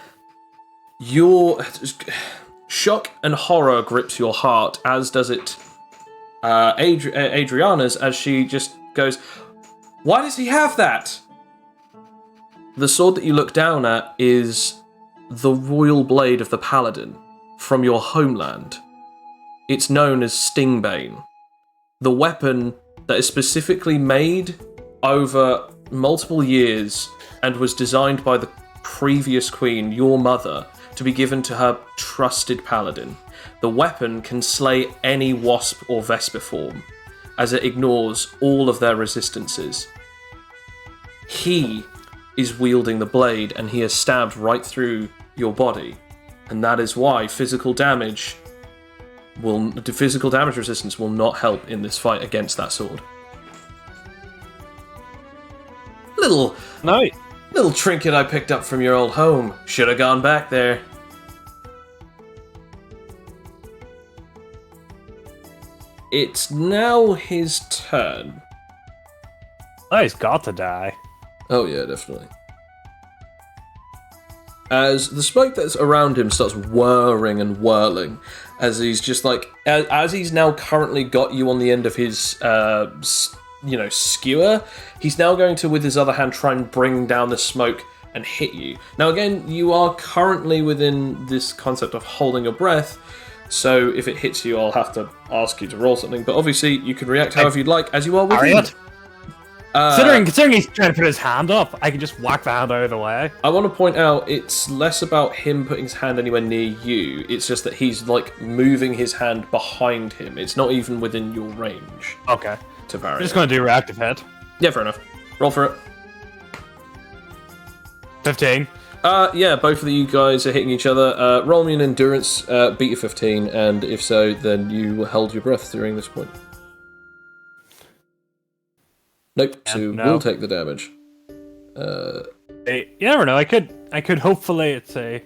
Your shock and horror grips your heart, as does it Adriana's, as she just goes, "Why does he have that?" The sword that you look down at is the royal blade of the paladin from your homeland. It's known as Stingbane. The weapon that is specifically made over multiple years and was designed by the previous queen, your mother, to be given to her trusted paladin. The weapon can slay any wasp or vesper form, as it ignores all of their resistances. He is wielding the blade, and he has stabbed right through your body, and that is why physical damage resistance will not help in this fight against that sword. Little trinket I picked up from your old home. Should have gone back there. It's now his turn. Oh, he's got to die. Oh yeah, definitely. As the smoke that's around him starts whirring and whirling, as he's just like, as he's now currently got you on the end of his, skewer, he's now going to, with his other hand, try and bring down the smoke and hit you. Now again, you are currently within this concept of holding your breath, so if it hits you, I'll have to ask you to roll something, but obviously you can react however you'd like, as you are within. Considering he's trying to put his hand up, I can just whack the hand out of the way. I want to point out, it's less about him putting his hand anywhere near you, it's just that he's, like, moving his hand behind him. It's not even within your range. Okay. To vary. I'm just going to do reactive hit. Yeah, fair enough. Roll for it. 15. Yeah, both of you guys are hitting each other. Roll me an endurance, beat your 15, and if so, then you held your breath during this point. Nope, so we'll take the damage. You never know, I could hopefully, it's a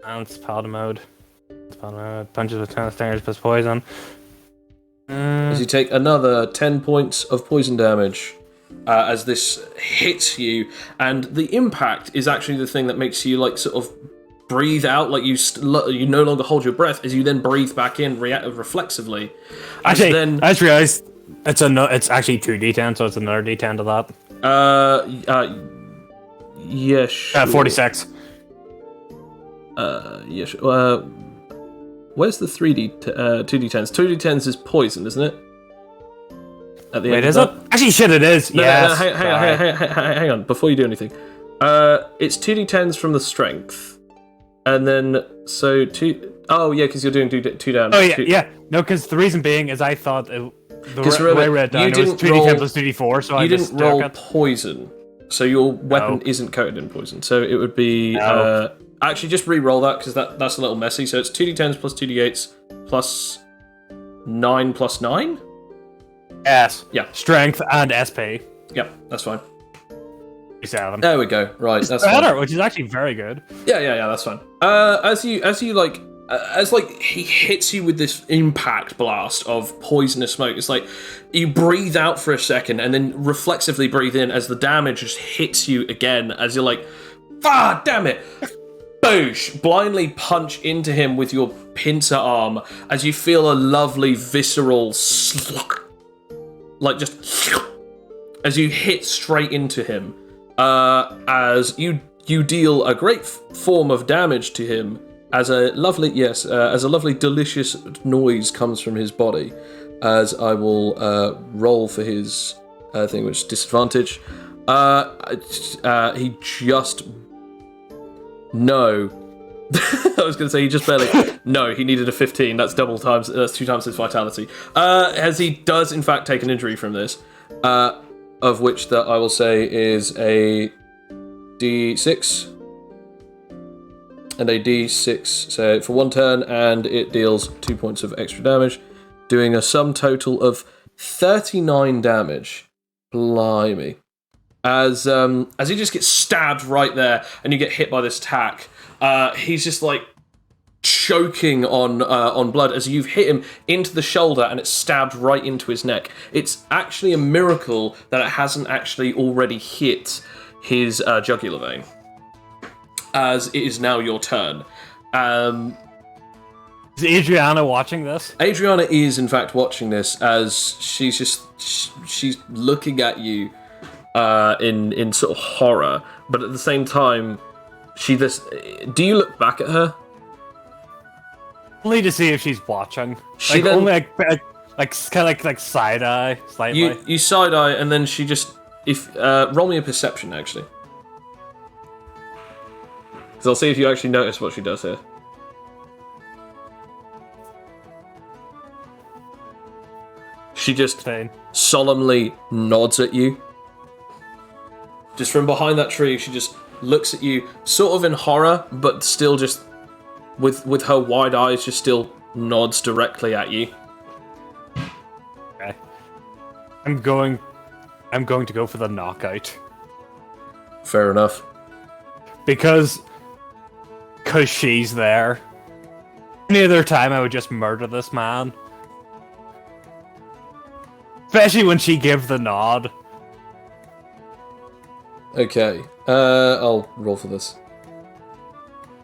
paladin mode. Punches with 10 stairs plus poison. As you take another 10 points of poison damage as this hits you, and the impact is actually the thing that makes you, like, sort of breathe out, like you no longer hold your breath, as you then breathe back in reflexively. Actually, then, I just realised it's actually 2d10, so it's another d10 to that. Yeah, sure. 46. Yeah, sure. Where's the 2d10s? 2d10s is poison, isn't it? At the Wait, end is of it? Actually, shit, it is. No, yes. hang on, before you do anything. It's 2d10s from the strength. And then, so oh, yeah, because you're doing two down. Oh, yeah, yeah. No, because the reason being is I thought the way I read it down, it was 2d10 plus 2d4, so I just didn't roll poison. So your weapon isn't coated in poison. So it would be... actually, just re-roll that, because that's a little messy. So it's 2d10s plus 2d8s plus 9 plus 9? Yes. Yeah. Strength and SP. Yep, that's fine. 7. There we go. Right, that's better, fine. which is actually very good. Yeah, that's fine. As he hits you with this impact blast of poisonous smoke, it's like you breathe out for a second and then reflexively breathe in as the damage just hits you again, as you're like, damn it! boosh, blindly punch into him with your pincer arm as you feel a lovely visceral slug, like just as you hit straight into him. As you deal a great form of damage to him, as a lovely delicious noise comes from his body. As I will roll for his thing, which is disadvantage. He just no. I was going to say he just barely. No, he needed a 15. That's double times. That's 2 times his vitality. As he does in fact take an injury from this, of which that I will say is a D6 and a D6. So for 1 turn, and it deals 2 points of extra damage, doing a sum total of 39 damage. Blimey. As he just gets stabbed right there, and you get hit by this attack, he's just like choking on blood as you've hit him into the shoulder, and it's stabbed right into his neck. It's actually a miracle that it hasn't actually already hit his jugular vein. As it is now your turn. Is Adriana watching this? Adriana is in fact watching this, as she's looking at you in sort of horror, but at the same time, do you look back at her? Only to see if she's watching. She like, then, only kind of like side eye slightly. You side eye, and then she just roll me a perception actually, because I'll see if you actually notice what she does here. She just solemnly nods at you. Just from behind that tree, she just looks at you, sort of in horror, but still just with her wide eyes, just still nods directly at you. Okay. I'm going to go for the knockout. Fair enough. Because she's there. Any other time, I would just murder this man. Especially when she gives the nod. Okay, I'll roll for this.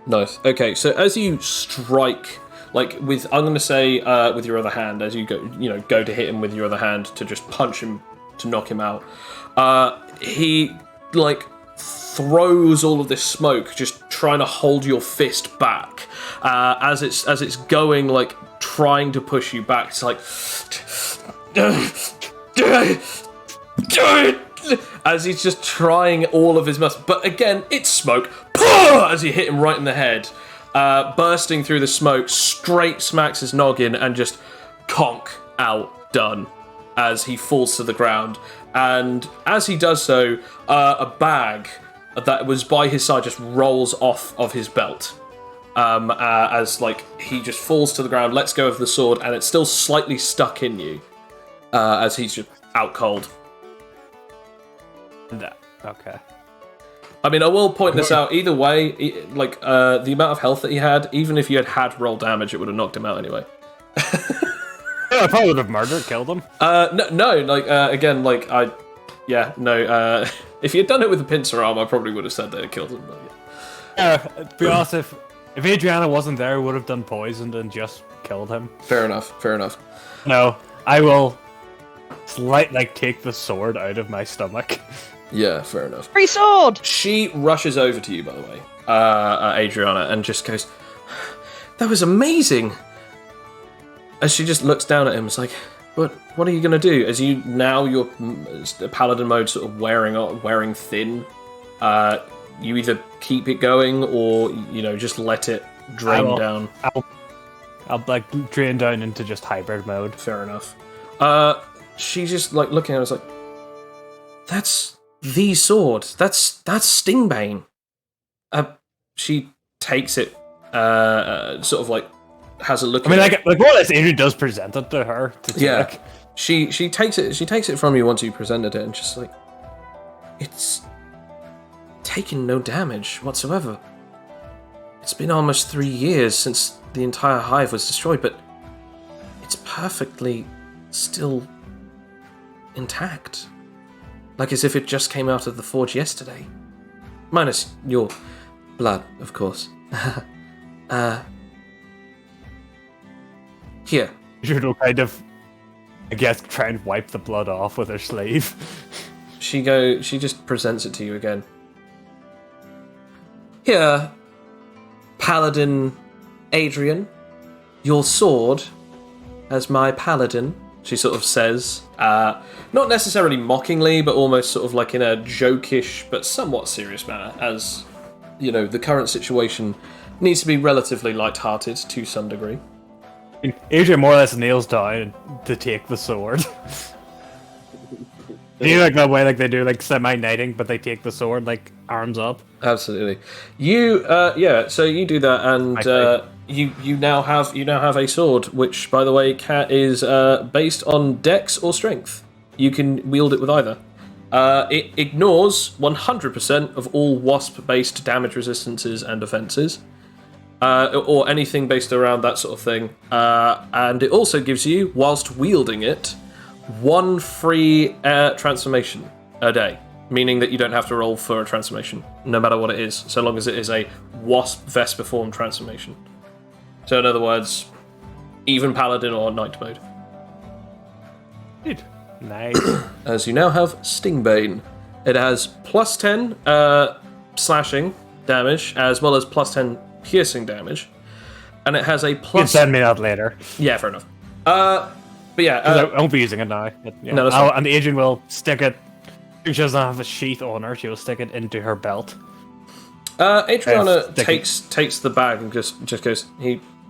Nice. Okay, so as you strike, like I'm going to say with your other hand, as you go to hit him with your other hand to just punch him to knock him out, he like throws all of this smoke, just trying to hold your fist back as it's going, like trying to push you back. It's like. As he's just trying all of his muscle, but again, it's smoke. As you hit him right in the head, bursting through the smoke, straight smacks his noggin and just conk out, done. As he falls to the ground, and as he does so, a bag that was by his side just rolls off of his belt. As like he just falls to the ground, lets go of the sword, and it's still slightly stuck in you. As he's just out cold. Okay. I mean, I will point this out. Either way, the amount of health that he had, even if you had roll damage, it would have knocked him out anyway. Yeah, I probably would have killed him. If you had done it with a pincer arm, I probably would have said that it killed him. But yeah. To be honest, if Adriana wasn't there, I would have done poisoned and just killed him. Fair enough. No, I will take the sword out of my stomach. Yeah, fair enough. Free sword! She rushes over to you, by the way, Adriana, and just goes, "That was amazing!" As she just looks down at him, it's like, "But what are you going to do?" As your paladin mode sort of wearing thin, you either keep it going or, just let it drain down. I'll drain down into just hybrid mode. Fair enough. She's just looking at us like, "That's the sword. That's Stingbane." She takes it, sort of has a look. I mean, more or less, Adrian does present it to her. She takes it. She takes it from you once you presented it, and just it's taken no damage whatsoever. It's been almost 3 years since the entire hive was destroyed, but it's perfectly still intact. Like as if it just came out of the forge yesterday. Minus your blood, of course. Here. Idrin will kind of, I guess, try and wipe the blood off with her sleeve. She just presents it to you again. Here, Paladin Adrian, your sword as my paladin, she sort of says, not necessarily mockingly, but almost sort of like in a jokish but somewhat serious manner, as, you know, the current situation needs to be relatively light-hearted to some degree. Adrian more or less kneels down to take the sword. Do you like that way, like they do, like semi-knighting, but they take the sword, like arms up? Absolutely. You, so you do that, and you now have a sword, which, by the way, is based on dex or strength. You can wield it with either. It ignores 100% of all wasp-based damage resistances and defenses, or anything based around that sort of thing. And it also gives you, whilst wielding it, 1 free transformation a day, meaning that you don't have to roll for a transformation, no matter what it is, so long as it is a wasp Vesper form transformation. So in other words, even Paladin or Knight mode. Good. Nice. As you now have Stingbane. It has plus 10 slashing damage, as well as plus 10 piercing damage. And it has a plus... You can send me that later. Yeah, fair enough. But yeah... I won't be using it now. But, yeah. No, that's fine. And the agent will stick it... She doesn't have a sheath on her, she'll stick it into her belt. Adriana takes the bag and just goes,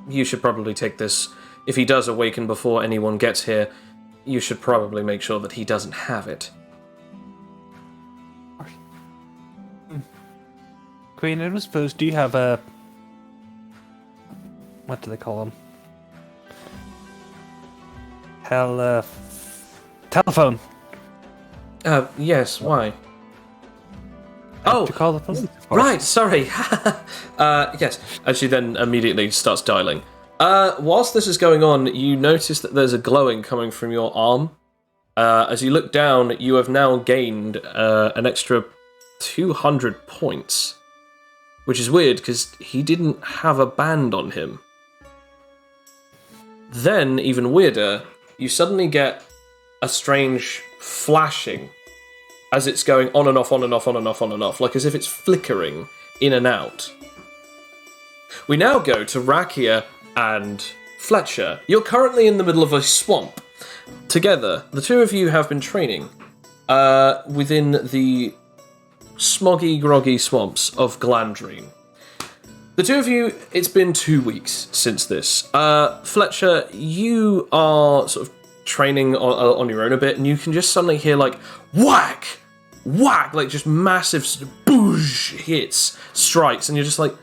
you should probably take this. If he does awaken before anyone gets here, you should probably make sure that he doesn't have it. Queen, I don't suppose, do you have a... What do they call them? Telephone. Yes, why? To call the police, of course. Right, sorry. Yes, and she then immediately starts dialing. Whilst this is going on, you notice that there's a glowing coming from your arm. As you look down, you have now gained an extra 200 points. Which is weird, because he didn't have a band on him. Then, even weirder, you suddenly get a strange flashing as it's going on and off, on and off, on and off, on and off, like as if it's flickering in and out. We now go to Rakia and Fletcher. You're currently in the middle of a swamp. Together, the two of you have been training within the smoggy, groggy swamps of Glandrine. The two of you, it's been 2 weeks since this. Fletcher, you are sort of training on your own a bit, and you can just suddenly hear, like, whack! Whack! Like, just massive boosh hits, strikes, and you're just like,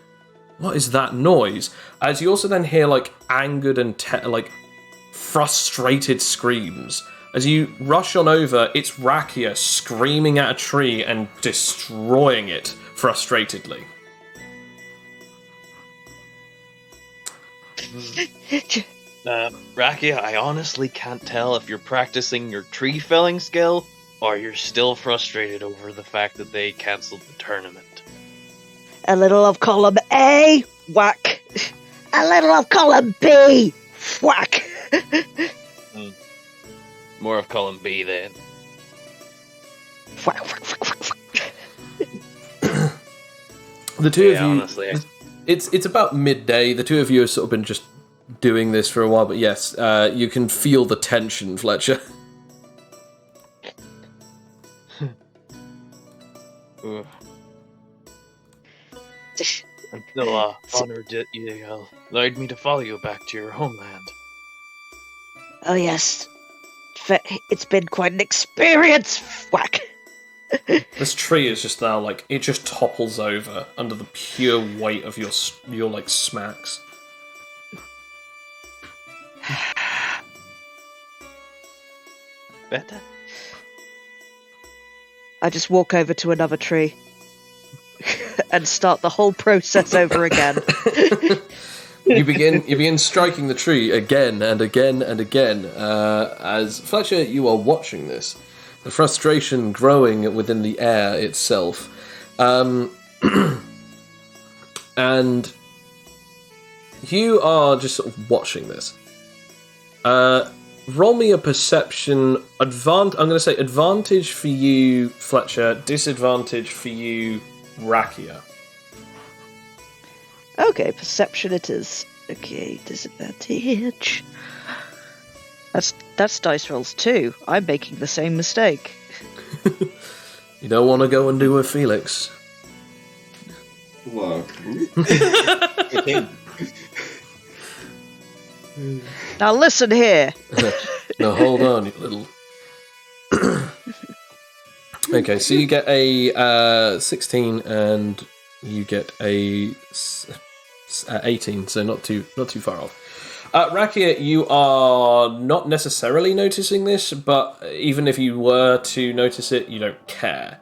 what is that noise? As you also then hear, like, angered and, frustrated screams. As you rush on over, it's Rakia screaming at a tree and destroying it frustratedly. Rakia, I honestly can't tell if you're practicing your tree felling skill or you're still frustrated over the fact that they cancelled the tournament. A little of column A, whack. A little of column B, whack. More of column B then. Whack, whack, whack, whack, whack. The two of you... Honestly, It's about midday. The two of you have sort of been just doing this for a while, but yes, you can feel the tension, Fletcher. I'm still honored that you allowed me to follow you back to your homeland. Oh yes, it's been quite an experience. Whack. This tree is just now like it just topples over under the pure weight of your like smacks. Better. I just walk over to another tree and start the whole process over again. You begin striking the tree again and again and again. As Fletcher, you are watching this, the frustration growing within the air itself, and you are just sort of watching this. Roll me a perception. I'm going to say advantage for you, Fletcher. Disadvantage for you, Rakia. Okay, perception it is. Okay, disadvantage. That's dice rolls too. I'm making the same mistake. You don't want to go and do a Felix. Well, Now listen here. No, hold on, you little. Okay, so you get a 16 and you get a 18, so not too far off. Rakia, you are not necessarily noticing this, but even if you were to notice it, you don't care.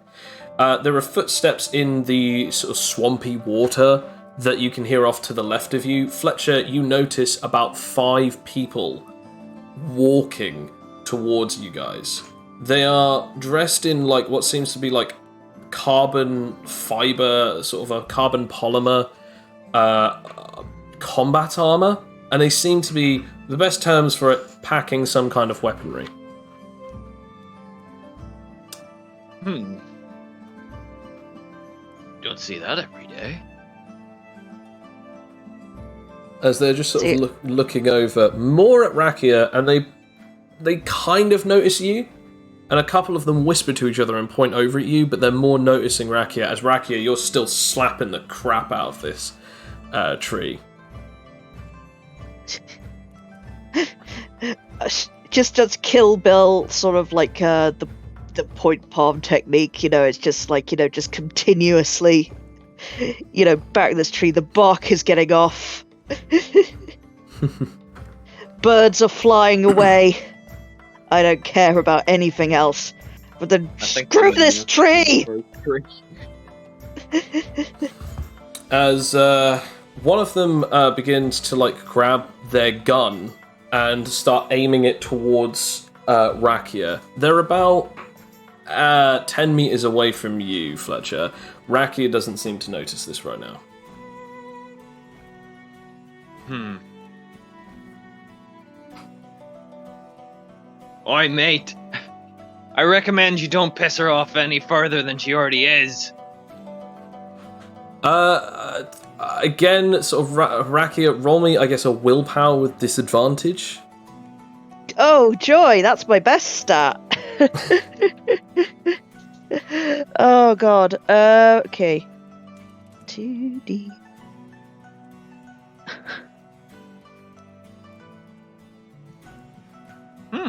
There are footsteps in the sort of swampy water that you can hear off to the left of you. Fletcher, you notice about 5 people walking towards you guys. They are dressed in like what seems to be like carbon fiber, sort of a carbon polymer combat armor. And they seem to be, the best terms for it, packing some kind of weaponry. Don't see that every day. As they're just sort of looking over more at Rakia, and they kind of notice you. And a couple of them whisper to each other and point over at you, but they're more noticing Rakia. As Rakia, you're still slapping the crap out of this tree. Just does Kill Bill sort of like the point palm technique, it's just like, just continuously, back this tree, the bark is getting off. Birds are flying away. I don't care about anything else. But then screw this tree! As one of them begins to like grab their gun and start aiming it towards Rakia. They're about 10 meters away from you, Fletcher. Rakia doesn't seem to notice this right now. Oi, mate. I recommend you don't piss her off any further than she already is. Again, sort of Rakia, roll me, I guess, a willpower with disadvantage. Oh, joy, that's my best stat. Oh, God. Okay. 2D.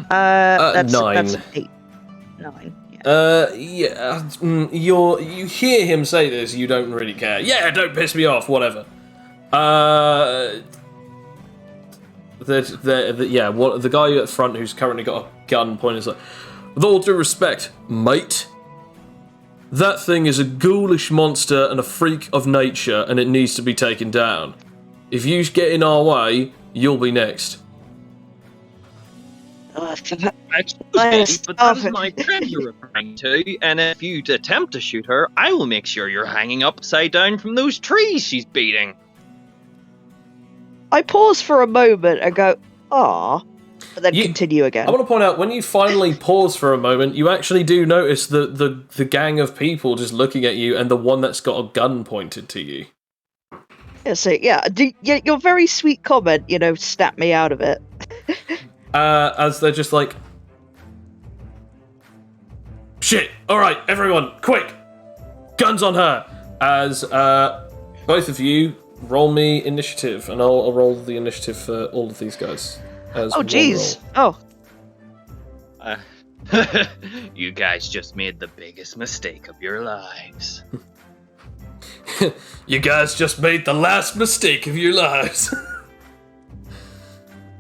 That's 8. 9. Yeah. You hear him say this, you don't really care. Yeah, don't piss me off, whatever. The guy at front who's currently got a gun pointing is like, with all due respect, mate, that thing is a ghoulish monster and a freak of nature, and it needs to be taken down. If you get in our way, you'll be next. Excuse me, but that's my friend you're referring to, and if you attempt to shoot her, I will make sure you're hanging upside down from those trees she's beating. I pause for a moment and go, "Ah," but then continue again. I want to point out, when you finally pause for a moment, you actually do notice the gang of people just looking at you, and the one that's got a gun pointed to you. Yeah, so your very sweet comment, snapped me out of it. As they're just like, shit, alright, everyone, quick, guns on her. As both of you roll me initiative, and I'll roll the initiative for all of these guys. As oh, jeez. Oh. You guys just made the biggest mistake of your lives. You guys just made the last mistake of your lives.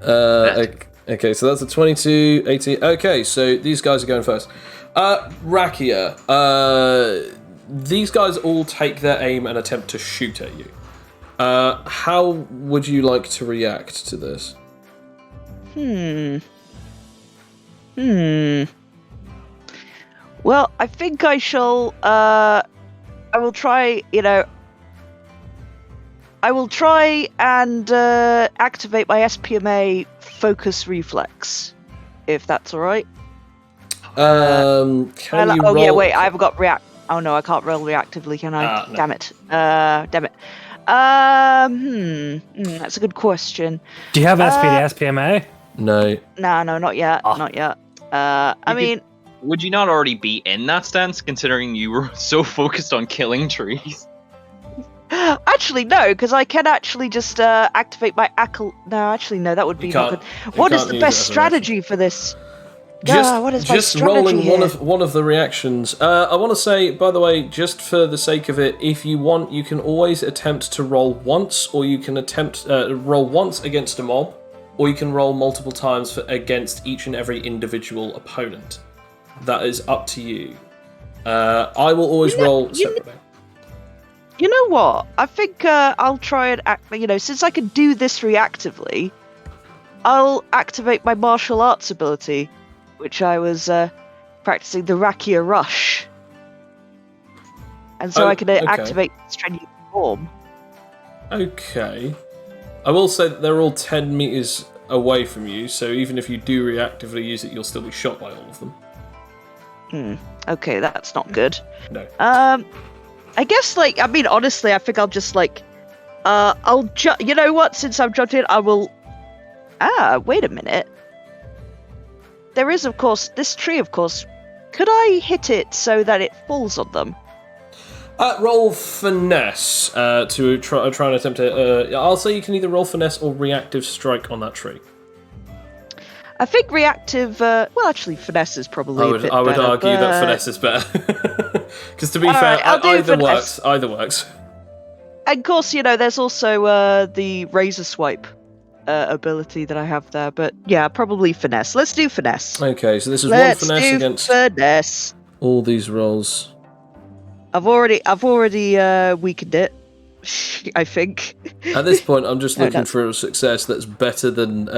Okay, so that's a 22, 18. Okay, so these guys are going first. Rakia, these guys all take their aim and attempt to shoot at you. How would you like to react to this? Well, I think I shall, I will try, I will try and activate my SPMA focus reflex, if that's all right. Can you roll? Yeah, wait, I haven't got react. Oh no, I can't roll reactively, can I? No. Damn it. Damn it. That's a good question. Do you have SPMA? No. No, not yet. Oh. Not yet. I mean, Would you not already be in that stance, considering you were so focused on killing trees? actually no, because I can actually just activate my No, actually no, that would be not good. What is the best strategy for this? What is my just strategy rolling here? one of the reactions. I want to say, by the way, just for the sake of it, if you want, you can always attempt to roll once, or you can attempt roll once against a mob, or you can roll multiple times against each and every individual opponent. That is up to you. I will always roll separately. You know what? I think I'll try and since I can do this reactively, I'll activate my martial arts ability, which I was practicing the Rakia Rush. And so I can activate strenuous form. Okay. I will say that they're all 10 meters away from you, so even if you do reactively use it, you'll still be shot by all of them. Okay, that's not good. No. I guess, honestly, I think I'll just, you know what? Since I've jumped in, I will... wait a minute. There is, of course, this tree, of course. Could I hit it so that it falls on them? Roll finesse to try and attempt it. I'll say you can either roll finesse or reactive strike on that tree. I think reactive... actually, finesse is probably a bit better. I would argue that finesse is better. Because to be fair, either works. And of course, there's also the razor swipe ability that I have there. But yeah, probably finesse. Let's do finesse. Okay, so this is one finesse against finesse. All these rolls. I've already weakened it, I think. At this point, I'm just looking for a success that's better than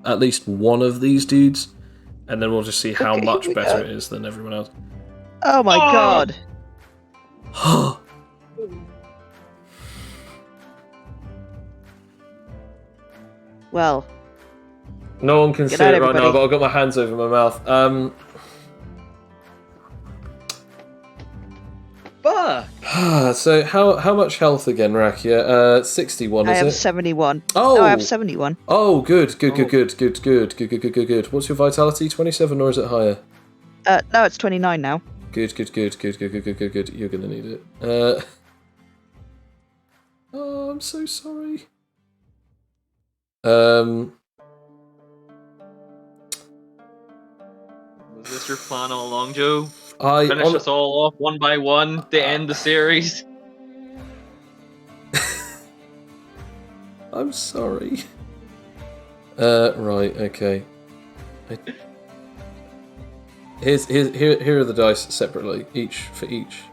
at least one of these dudes, and then we'll just see how much better it is than everyone else. Oh my god. Well. No one can see it right now, but I've got my hands over my mouth. So how much health again, Rakia? 61, is it? I have 71. Oh! No, I have 71. Oh, good. What's your vitality? 27, or is it higher? No, it's 29 now. Good. You're gonna need it. Oh, I'm so sorry. Was this your plan all along, Joe? Finish us all off one by one to end the series. I'm sorry. Right, okay. Here are the dice separately, each for each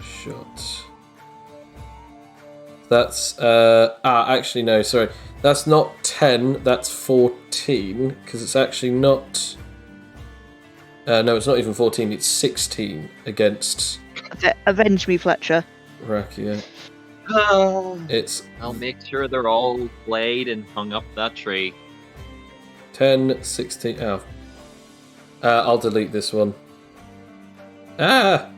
shot. That's actually no, sorry. That's not 10, that's 14, because it's actually not... no, it's not even 14, it's 16 against... Avenge me, Fletcher. Rakia. I'll make sure they're all played and hung up that tree. 10, 16... Oh. I'll delete this one. No,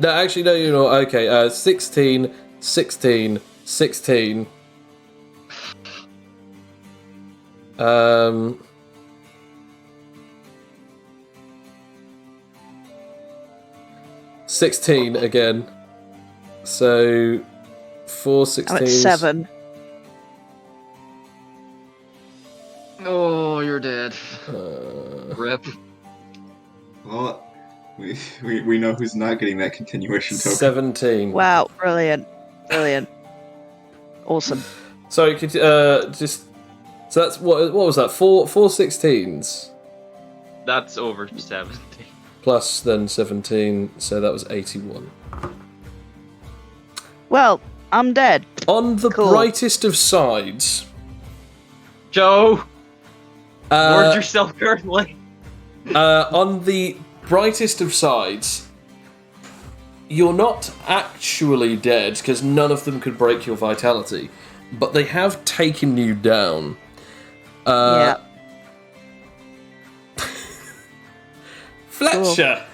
actually, no, you're not. Okay, 16, 16, 16. 16 again. So 4 16s. I'm at 7. Oh, you're dead. Rip. Well, we know who's not getting that continuation token. 17. Wow, brilliant. Awesome. Sorry, could just... So that's, what was that, 4 16s? That's over 70. Plus then 17, so that was 81. Well, I'm dead. On the brightest of sides... Joe! Word yourself carefully. On the brightest of sides, you're not actually dead, because none of them could break your vitality, but they have taken you down. Yeah. Fletcher!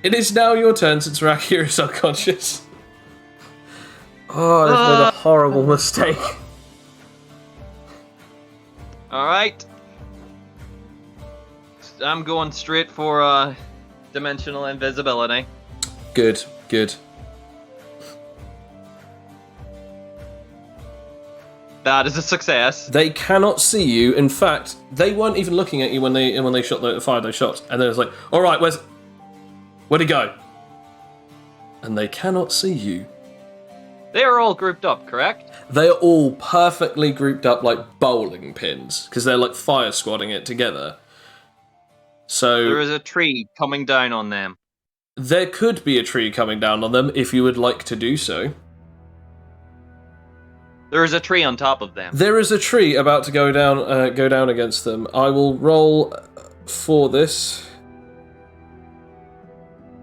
It is now your turn since Rakia is unconscious. Oh, I've made a horrible mistake. Alright. I'm going straight for dimensional invisibility. Good, good. That is a success. They cannot see you. In fact, they weren't even looking at you when they fired those shots. And they was like, all right, where'd he go? And they cannot see you. They are all grouped up, correct? They are all perfectly grouped up like bowling pins, because they're like fire squadding it together. So There is a tree coming down on them. there could be a tree coming down on them if you would like to do so. There is a tree on top of them. There is a tree about to go down against them. I will roll for this,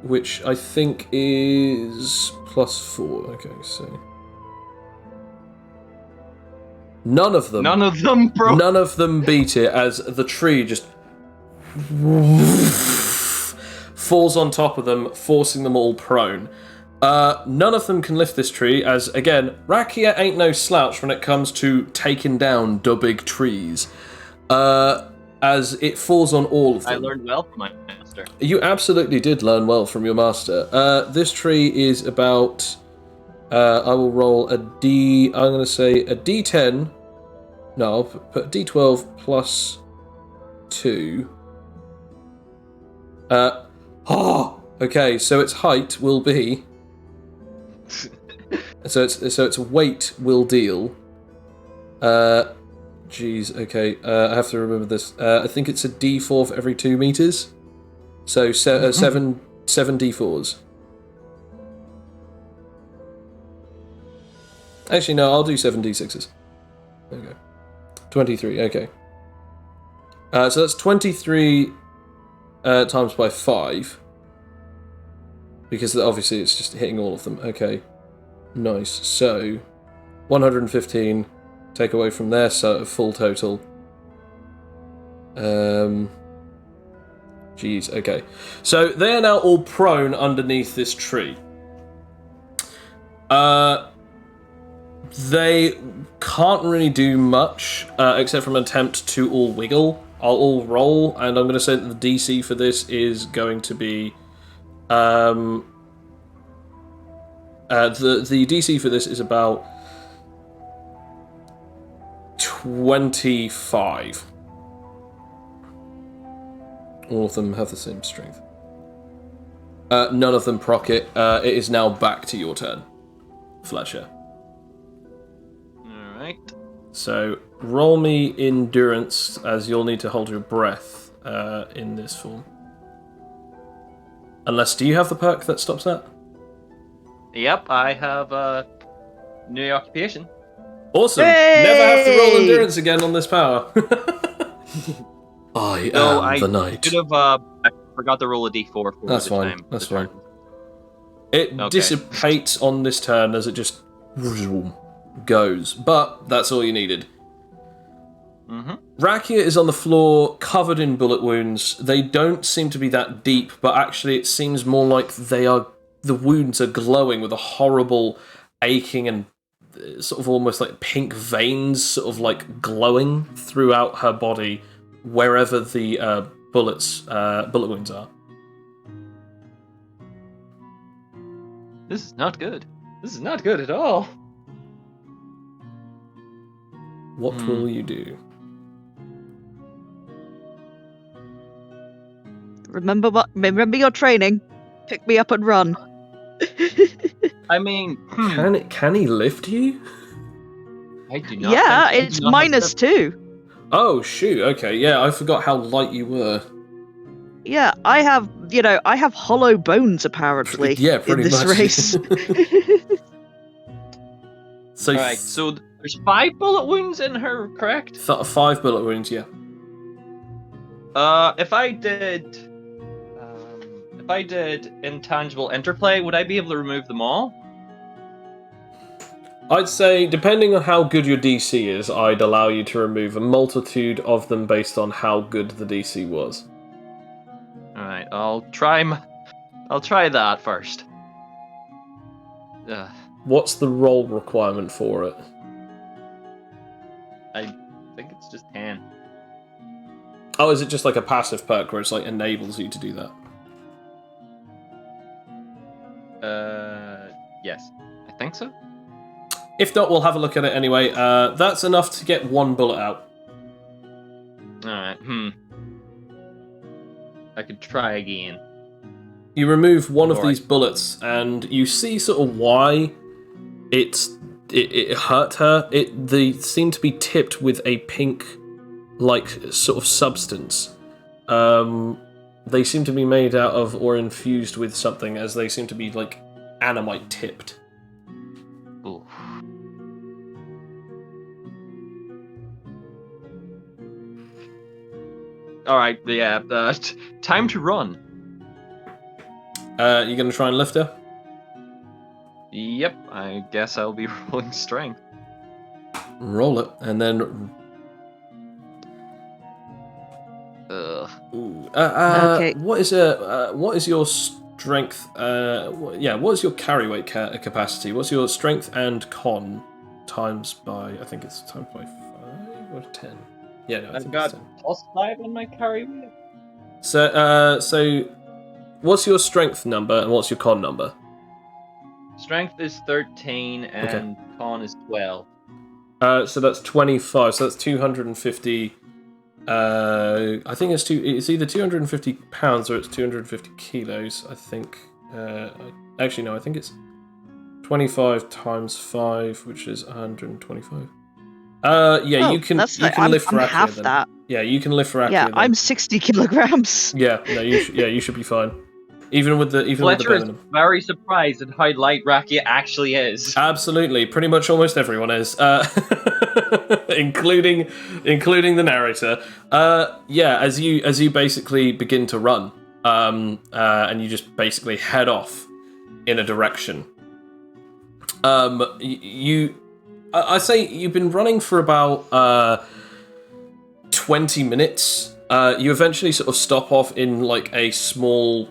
which I think is +4. Okay, so none of them. None of them, bro. None of them beat it as the tree just falls on top of them, forcing them all prone. None of them can lift this tree, as, again, Rakia ain't no slouch when it comes to taking down the big trees. As it falls on all of them. I learned well from my master. You absolutely did learn well from your master. This tree is about... I will roll a D... I'm going to say a D10. No, I'll put a D12 plus 2. Okay, so its height will be... so its weight will deal. Jeez, okay. I have to remember this. I think it's a D4 for every 2 meters. So seven D4s. Actually, no, I'll do 7 D6s. There we go. 23, okay. So that's 23 times by 5. Because obviously it's just hitting all of them. Okay. Nice. So, 115. Take away from their full total. Jeez, okay. So, they are now all prone underneath this tree. They can't really do much, except from an attempt to all wiggle. I'll all roll, and I'm going to say that the DC for this is going to be... the DC for this is about 25. All of them have the same strength. None of them proc it. It is now back to your turn, Fletcher. Alright. So, roll me endurance, as you'll need to hold your breath in this form. Unless, do you have the perk that stops that? Yep, I have a new occupation. Awesome! Hey! Never have to roll endurance again on this power. I am the knight. I forgot to roll a d4 for That's the fine. time. That's fine. It dissipates on this turn as it just goes, but that's all you needed. Rakia is on the floor, covered in bullet wounds. They don't seem to be that deep, but actually it seems more like the wounds are glowing with a horrible aching and sort of almost like pink veins sort of like glowing throughout her body wherever the bullet wounds are. This is not good. This is not good at all. What will you do? Remember your training. Pick me up and run. I mean, Can he lift you? I do not. Yeah, think it's -2. Oh shoot! Okay, yeah, I forgot how light you were. Yeah, I have hollow bones apparently. Yeah, pretty in this much. race. So, Alright, so there's 5 bullet wounds in her, correct? 5 bullet wounds. Yeah. If I did if I did intangible interplay, would I be able to remove them all? I'd say, depending on how good your DC is, I'd allow you to remove a multitude of them based on how good the DC was. All right, I'll try that first. What's the roll requirement for it? I think it's just 10. Oh, is it just like a passive perk where it's like enables you to do that? Yes, I think so. If not, we'll have a look at it anyway. That's enough to get one bullet out. Alright, I could try again. You remove one of these bullets, and you see sort of why it hurt her. They seem to be tipped with a pink, like, sort of substance. They seem to be made out of or infused with something, as they seem to be, like, animite tipped. Ooh. Alright, yeah, time to run. You gonna try and lift her? Yep, I guess I'll be rolling strength. Roll it, and then... Okay. What is your strength? What is your carry weight capacity? What's your strength and con times by? I think it's times by 5 or 10. Yeah, no, I I've think got it's 10. +5 on my carry weight. So, what's your strength number and what's your con number? Strength is 13 and con is 12. So that's 25. So that's 250. I think it's either 250 pounds or it's 250 kilos. I think. Actually, no. I think it's 25 times 5, which is 125. You can lift I'm Rakia. half then. that. Yeah, you can lift Rakia. Yeah, then. I'm 60 kilograms. Yeah, no, you should be fine. Even with the Fletcher is bonum. very surprised at how light Rakia actually is. Absolutely, pretty much almost everyone is, including the narrator. As you basically begin to run, and you just basically head off in a direction. I say you've been running for about 20 minutes. You eventually sort of stop off in like a small.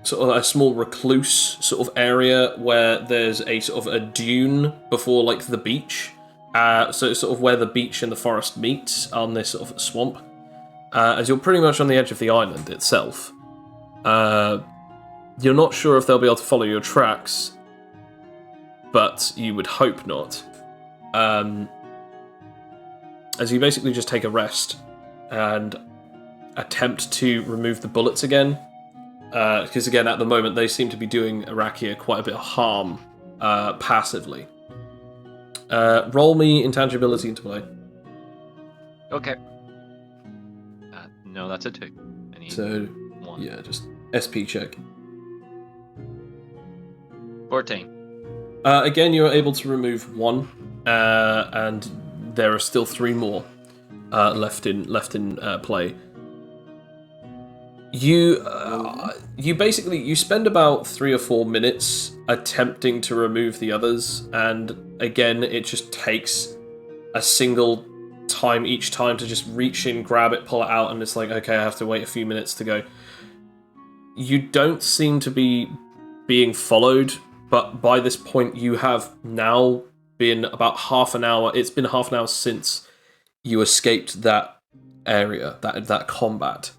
Sort of a small recluse sort of area where there's a sort of a dune before like the beach. So it's sort of where the beach and the forest meet on this sort of swamp. As you're pretty much on the edge of the island itself. You're not sure if they'll be able to follow your tracks, but you would hope not. As you basically just take a rest and attempt to remove the bullets again, because again at the moment they seem to be doing Arakia quite a bit of harm passively. Roll me intangibility into play. Okay. No, that's a 2. I need So 1. yeah, just SP check. 14. Again, you're able to remove 1, and there are still 3 more left in play. You basically spend about 3 or 4 minutes attempting to remove the others, and again it just takes a single time each time to just reach in, grab it, pull it out, and it's like, okay, I have to wait a few minutes to go. You don't seem to be being followed, but by this point you have now been about half an hour. It's been half an hour since you escaped that area, that combat.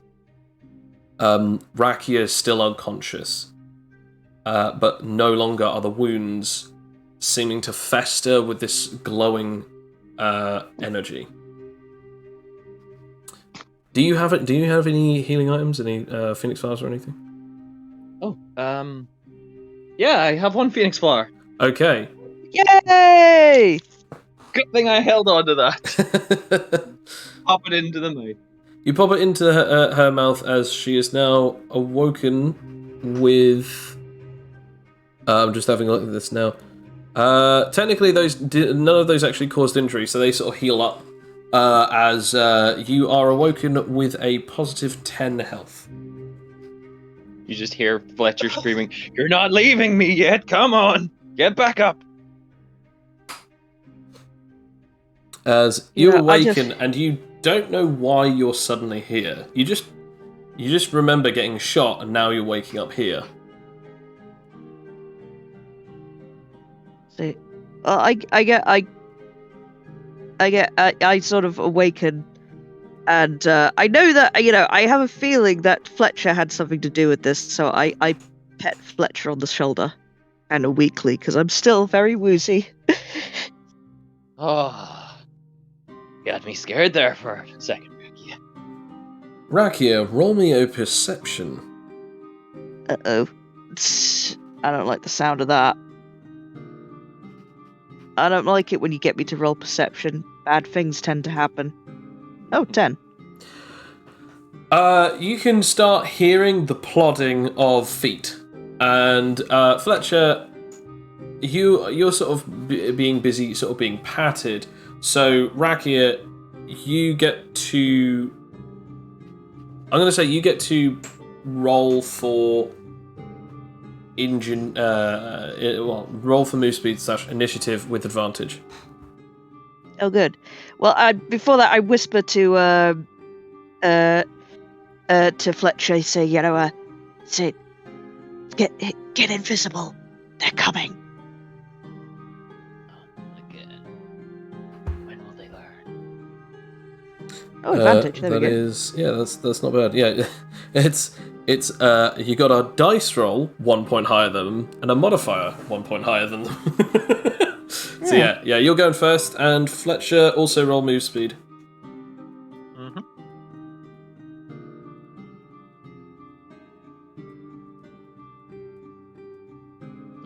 Rakia is still unconscious, but no longer are the wounds seeming to fester with this glowing energy. Do you have any healing items, any Phoenix Flowers or anything? Oh, yeah, I have 1 Phoenix Flower. Okay. Yay! Good thing I held on to that. Pop it into the mouth. You pop it into her mouth as she is now awoken with... I'm just having a look at this now. Technically, none of those actually caused injury, so they sort of heal up as you are awoken with a positive 10 health. You just hear Fletcher screaming, "You're not leaving me yet! Come on! Get back up!" As you awaken, and you don't know why you're suddenly here. You just remember getting shot, and now you're waking up here. See, I sort of awaken, and I know that I have a feeling that Fletcher had something to do with this, so I pet Fletcher on the shoulder, kind of weakly, because I'm still very woozy. Oh, got me scared there for a second, Rakia. Rakia, roll me a perception. Uh-oh. I don't like the sound of that. I don't like it when you get me to roll perception. Bad things tend to happen. Oh, 10. You can start hearing the plodding of feet. And Fletcher, you're sort of being busy, sort of being patted. So, Rakia, you get to... I'm going to say you get to roll for... roll for move speed / initiative with advantage. Oh, good. Well, before that, I whisper to Fletcher. Say, say, get invisible. They're coming. Again. When will they learn? Oh, advantage. There we go. That's not bad. Yeah, it's you got a dice roll 1 point higher than them and a modifier 1 point higher than them. So yeah, you're going first, and Fletcher also roll move speed. Mm-hmm.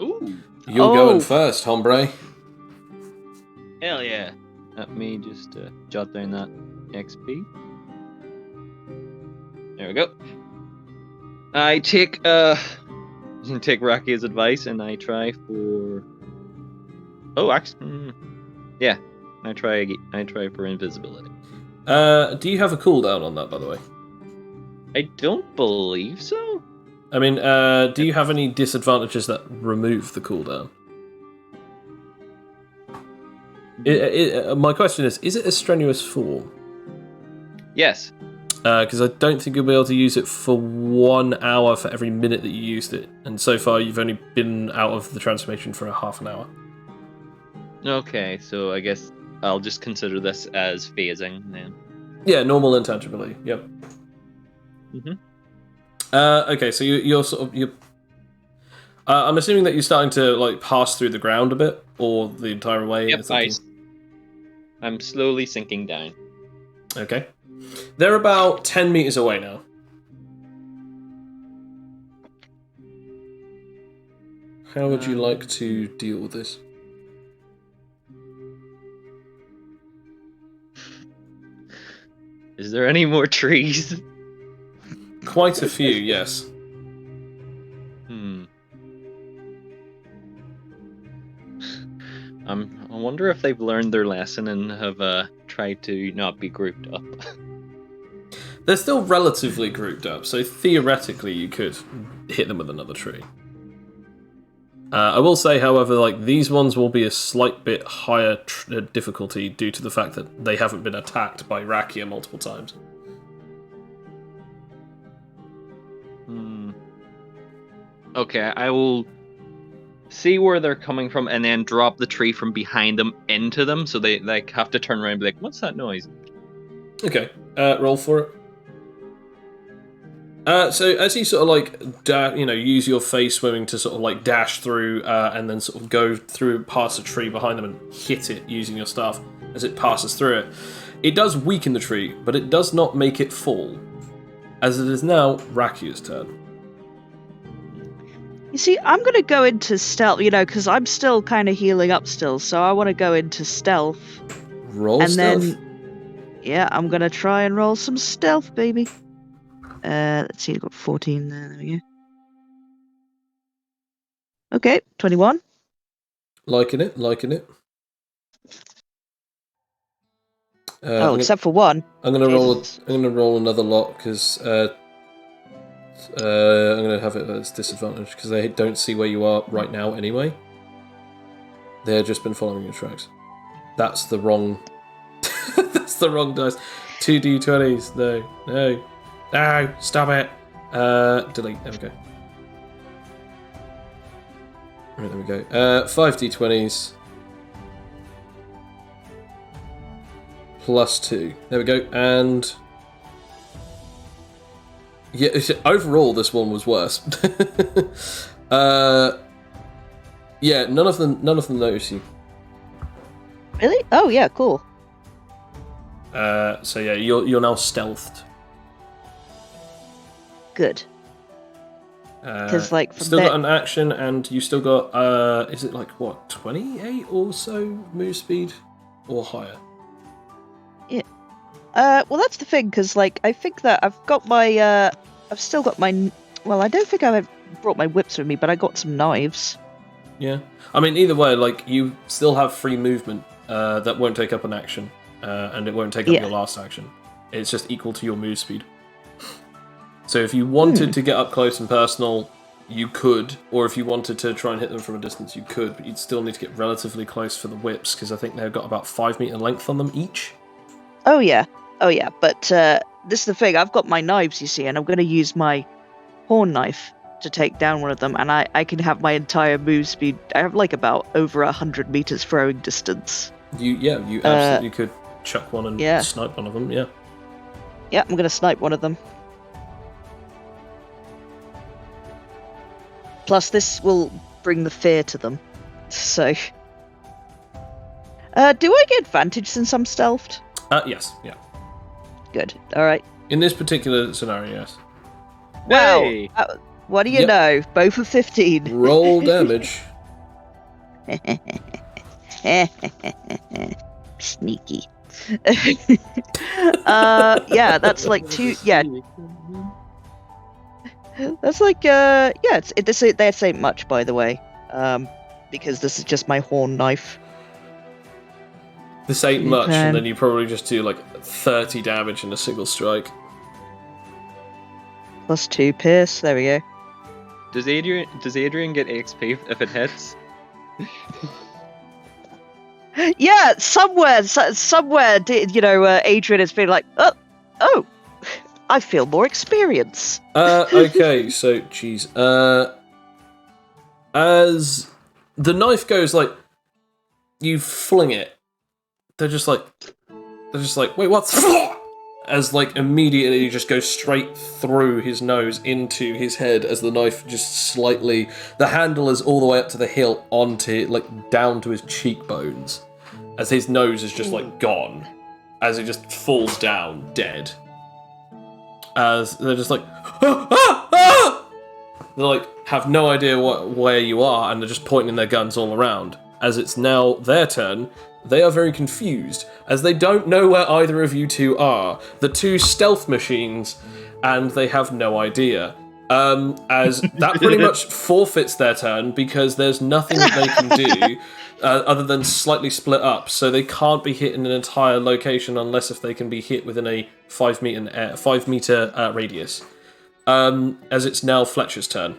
Ooh. You're going first, hombre. Hell yeah. Let me just jot down that XP. There we go. I take Rakia's advice and I try for... Oh, actually... yeah. I try for invisibility. Do you have a cooldown on that, by the way? I don't believe so. I mean, do you have any disadvantages that remove the cooldown? My question is it a strenuous form? Yes. Because I don't think you'll be able to use it for 1 hour for every minute that you used it. And so far, you've only been out of the transformation for a half an hour. Okay, so I guess I'll just consider this as phasing then. Yeah, normal intangibility. Yep. Mm-hmm. Okay, so you're sort of I'm assuming that you're starting to like pass through the ground a bit, or the entire way. Yep, I'm slowly sinking down. Okay, they're about 10 meters away now. How would you like to deal with this? Is there any more trees? Quite a few, yes. I wonder if they've learned their lesson and have tried to not be grouped up. They're still relatively grouped up, so theoretically you could hit them with another tree. I will say, however, like these ones will be a slight bit higher difficulty due to the fact that they haven't been attacked by Rakia multiple times. Okay, I will see where they're coming from and then drop the tree from behind them into them, so they like have to turn around and be like, "What's that noise?" Okay, roll for it. So as you sort of like, use your face swimming to sort of like dash through and then sort of go through past a tree behind them and hit it using your staff as it passes through it. It does weaken the tree, but it does not make it fall. As it is now Rakia's turn. You see, I'm going to go into stealth, because I'm still kind of healing up still, so I want to go into stealth. Roll and stealth? Then, yeah, I'm going to try and roll some stealth, baby. Let's see, I've got 14 there we go. Okay, 21. Liking it. Except for one. I'm gonna roll another lot because I'm going to have it as disadvantage because they don't see where you are right now anyway. They've just been following your tracks. That's the wrong... That's the wrong dice. 2d20s. No. No, stop it. Delete. There we go. Right, there we go. 5d20s. Plus 2. There we go. And... yeah, overall, this one was worse. Yeah, none of them notice you. Really? Oh yeah, cool. So yeah, you're now stealthed. Good. Because like from still there... got an action, and you still got is it like what 28 or so move speed, or higher? Yeah. Well, that's the thing, because like I think that I've got my I've still got my... well, I don't think I've brought my whips with me, but I got some knives. Yeah. I mean, either way, like you still have free movement that won't take up an action, and it won't take up your last action. It's just equal to your move speed. So if you wanted to get up close and personal, you could, or if you wanted to try and hit them from a distance, you could, but you'd still need to get relatively close for the whips, because I think they've got about 5 meter length on them each. Oh yeah, but this is the thing, I've got my knives, you see, and I'm going to use my horn knife to take down one of them, and I can have my entire move speed. I have like about over 100 meters throwing distance. You absolutely could chuck one and snipe one of them, yeah. Yeah, I'm going to snipe one of them. Plus, this will bring the fear to them. So, do I get advantage since I'm stealthed? Yes, yeah. Good. All right. In this particular scenario, yes. Wow. Hey! What do you know? Both are 15. Roll damage. Sneaky. Yeah, that's like 2. Yeah. That's like this ain't much, by the way, because this is just my horn knife. This ain't much, and then you probably just do like 30 damage in a single strike. Plus 2 pierce. There we go. Does Adrian get XP if it hits? Yeah, somewhere, Adrian has been like, oh, I feel more experience. Okay, so, geez. As the knife goes, like, you fling it, they're just like, wait, what's... As, like, immediately you just go straight through his nose into his head as the knife just slightly... The handle is all the way up to the hilt onto, like, down to his cheekbones. As his nose is just, like, gone. As he just falls down, dead. As they're just like, ah, ah, ah! They like have no idea where you are, and they're just pointing their guns all around. As it's now their turn, they are very confused, as they don't know where either of you two are. The two stealth machines, and they have no idea. As that pretty much forfeits their turn, because there's nothing that they can do other than slightly split up, so they can't be hit in an entire location unless if they can be hit within a 5 meter radius. As it's now Fletcher's turn.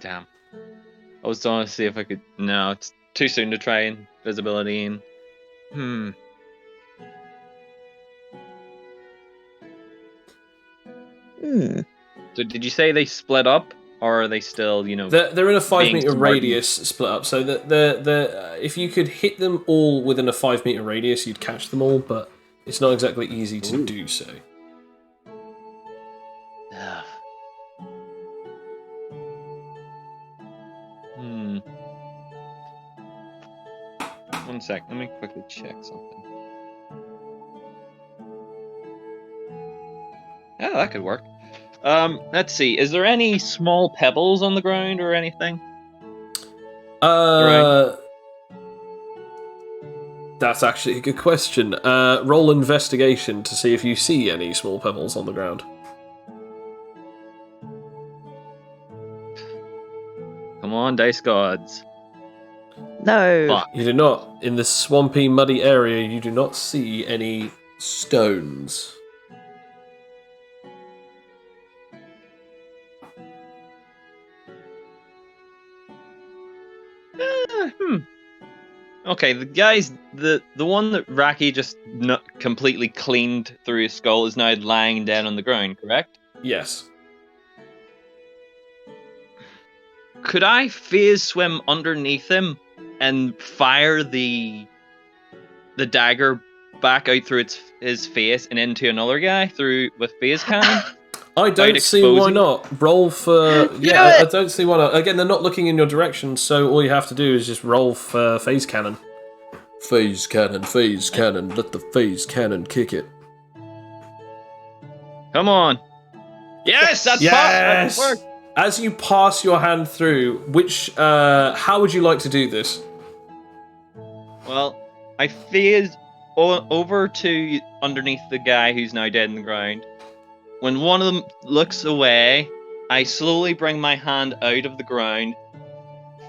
Damn. I was trying to see if I could... No, it's too soon to try invisibility in. So did you say they split up, or are they still, They're in a 5 meter radius split up, so that if you could hit them all within a 5 meter radius, you'd catch them all, but it's not exactly easy to do so. One sec, let me quickly check something. Yeah, that could work. Let's see. Is there any small pebbles on the ground or anything? That's actually a good question. Roll investigation to see if you see any small pebbles on the ground. Come on, dice gods. No. Fuck. You do not. In this swampy, muddy area, you do not see any stones. Okay, the one that Raki just completely cleaned through his skull is now lying down on the ground, correct? Yes. Could I phase swim underneath him and fire the dagger back out through his face and into another guy with phase cannon? I don't see why not. Roll for... Yeah, I don't see why not. Again, they're not looking in your direction, so all you have to do is just roll for phase cannon. Phase cannon, let the phase cannon kick it. Come on. Yes, that's yes! perfect. As you pass your hand through, how would you like to do this? Well, I phased over to underneath the guy who's now dead in the ground. When one of them looks away, I slowly bring my hand out of the ground,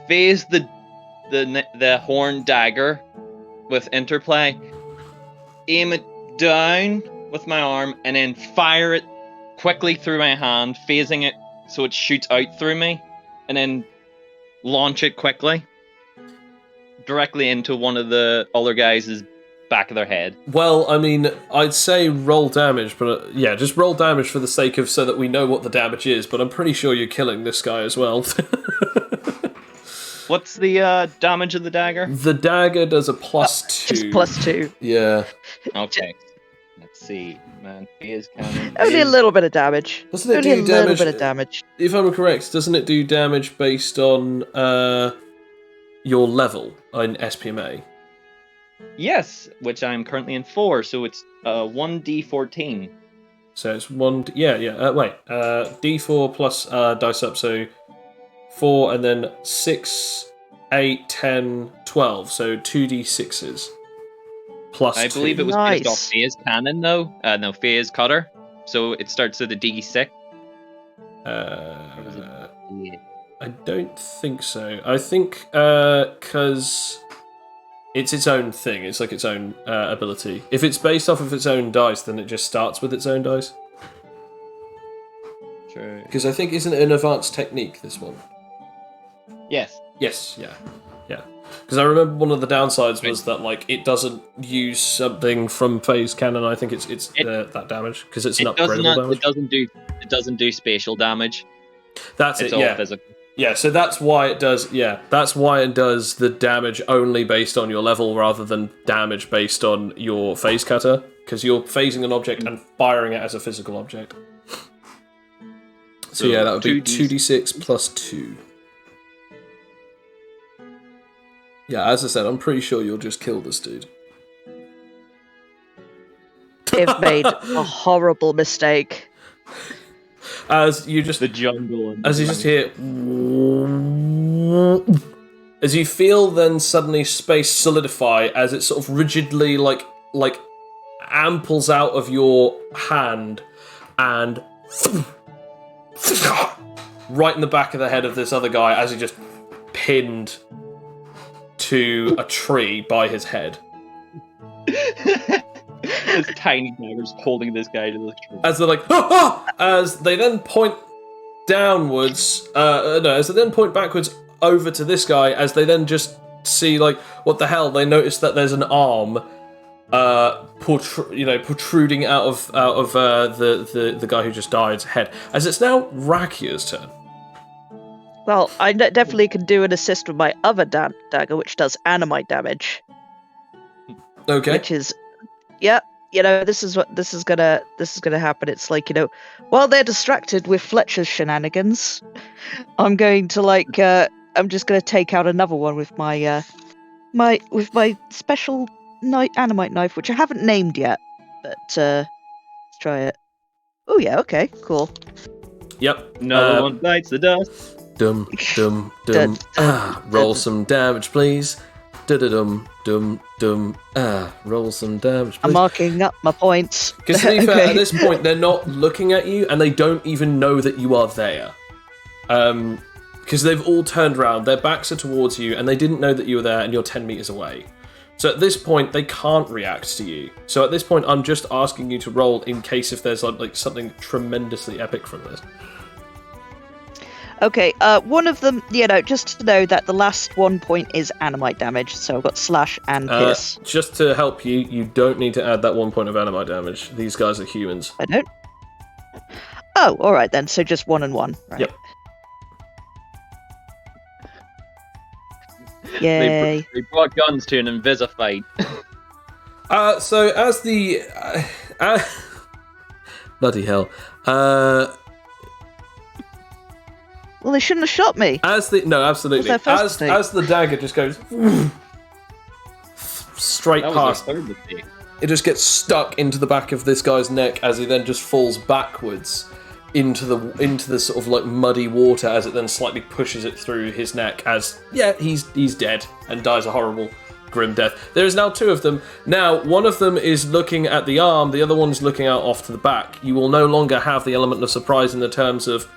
phase the horn dagger with interplay, aim it down with my arm, and then fire it quickly through my hand, phasing it so it shoots out through me, and then launch it quickly directly into one of the other guys' back of their head. Well, I mean, I'd say roll damage, but yeah, just roll damage for the sake of so that we know what the damage is, but I'm pretty sure you're killing this guy as well. What's the damage of the dagger? The dagger does a +2. Just +2. Yeah. Okay. Let's see. Man, phase cannon. Only a little bit of damage. Doesn't it Only do a little damage? bit of damage. If I'm correct, doesn't it do damage based on your level in SPMA? Yes, which I'm currently in 4, so it's 1d14. So it's 1... Yeah. Wait. D4 plus dice up, so 4 and then 6, 8, 10, 12. So 2d6s. Plus I believe 2. it was Nice. based off phase cannon, though. No, phase cutter. So it starts with a d6. I don't think so. I think because it's its own thing. It's like its own ability. If it's based off of its own dice, then it just starts with its own dice. True. Because I think isn't it an advanced technique, this one? Yes. Yes. Yeah. Because I remember one of the downsides was that like it doesn't use something from phase cannon. I think it's that damage because it's an upgradable damage. It doesn't do spatial damage. That's It's it. all Yeah. physical. Yeah, so that's why it does. Yeah, that's why it does the damage only based on your level rather than damage based on your phase cutter, because you're phasing an object and firing it as a physical object. So yeah, that would be 2d6 plus 2. Yeah, as I said, I'm pretty sure you'll just kill this dude. They've made a horrible mistake. As you just The jungle. As you just hear, as you feel then suddenly space solidify as it sort of rigidly like amples out of your hand and right in the back of the head of this other guy as he just pinned to a tree by his head. This tiny daggers holding this guy to the tree. As they're like, as they then point downwards, as they then point backwards over to this guy, as they then just see, like, what the hell? They notice that there's an arm, protruding out of the guy who just died's head. As it's now Rakia's turn. Well, I definitely can do an assist with my other dagger, which does animite damage. Okay. Which is, yeah, this is gonna happen. It's like, while they're distracted with Fletcher's shenanigans, I'm going to I'm just gonna take out another one with my my special animite knife, which I haven't named yet, but let's try it. Oh yeah, okay, cool. Yep. No one bites the dust. Dum. Roll some damage, please. Dum. Roll some damage, please. I'm marking up my points. Because to be fair, at this point, they're not looking at you, and they don't even know that you are there. Because they've all turned around, their backs are towards you, and they didn't know that you were there, and you're 10 meters away. So at this point, they can't react to you. So at this point, I'm just asking you to roll in case if there's like something tremendously epic from this. Okay, one of them, just to know that the last 1 point is animite damage, so I've got slash and pierce. Just to help you, you don't need to add that 1 point of animite damage. These guys are humans. I don't? Oh, alright then, so just 1 and 1. Right. Yep. Yay. They brought guns to an invisifight. So as the... bloody hell. Well, they shouldn't have shot me. No, absolutely. What's their first As the dagger just goes straight That past, was their third mistake. it just gets stuck into the back of this guy's neck as he then just falls backwards into the sort of like muddy water as it then slightly pushes it through his neck as he's dead and dies a horrible grim death. There is now 2 of them. Now one of them is looking at the arm, the other one's looking out off to the back. You will no longer have the element of surprise in the terms of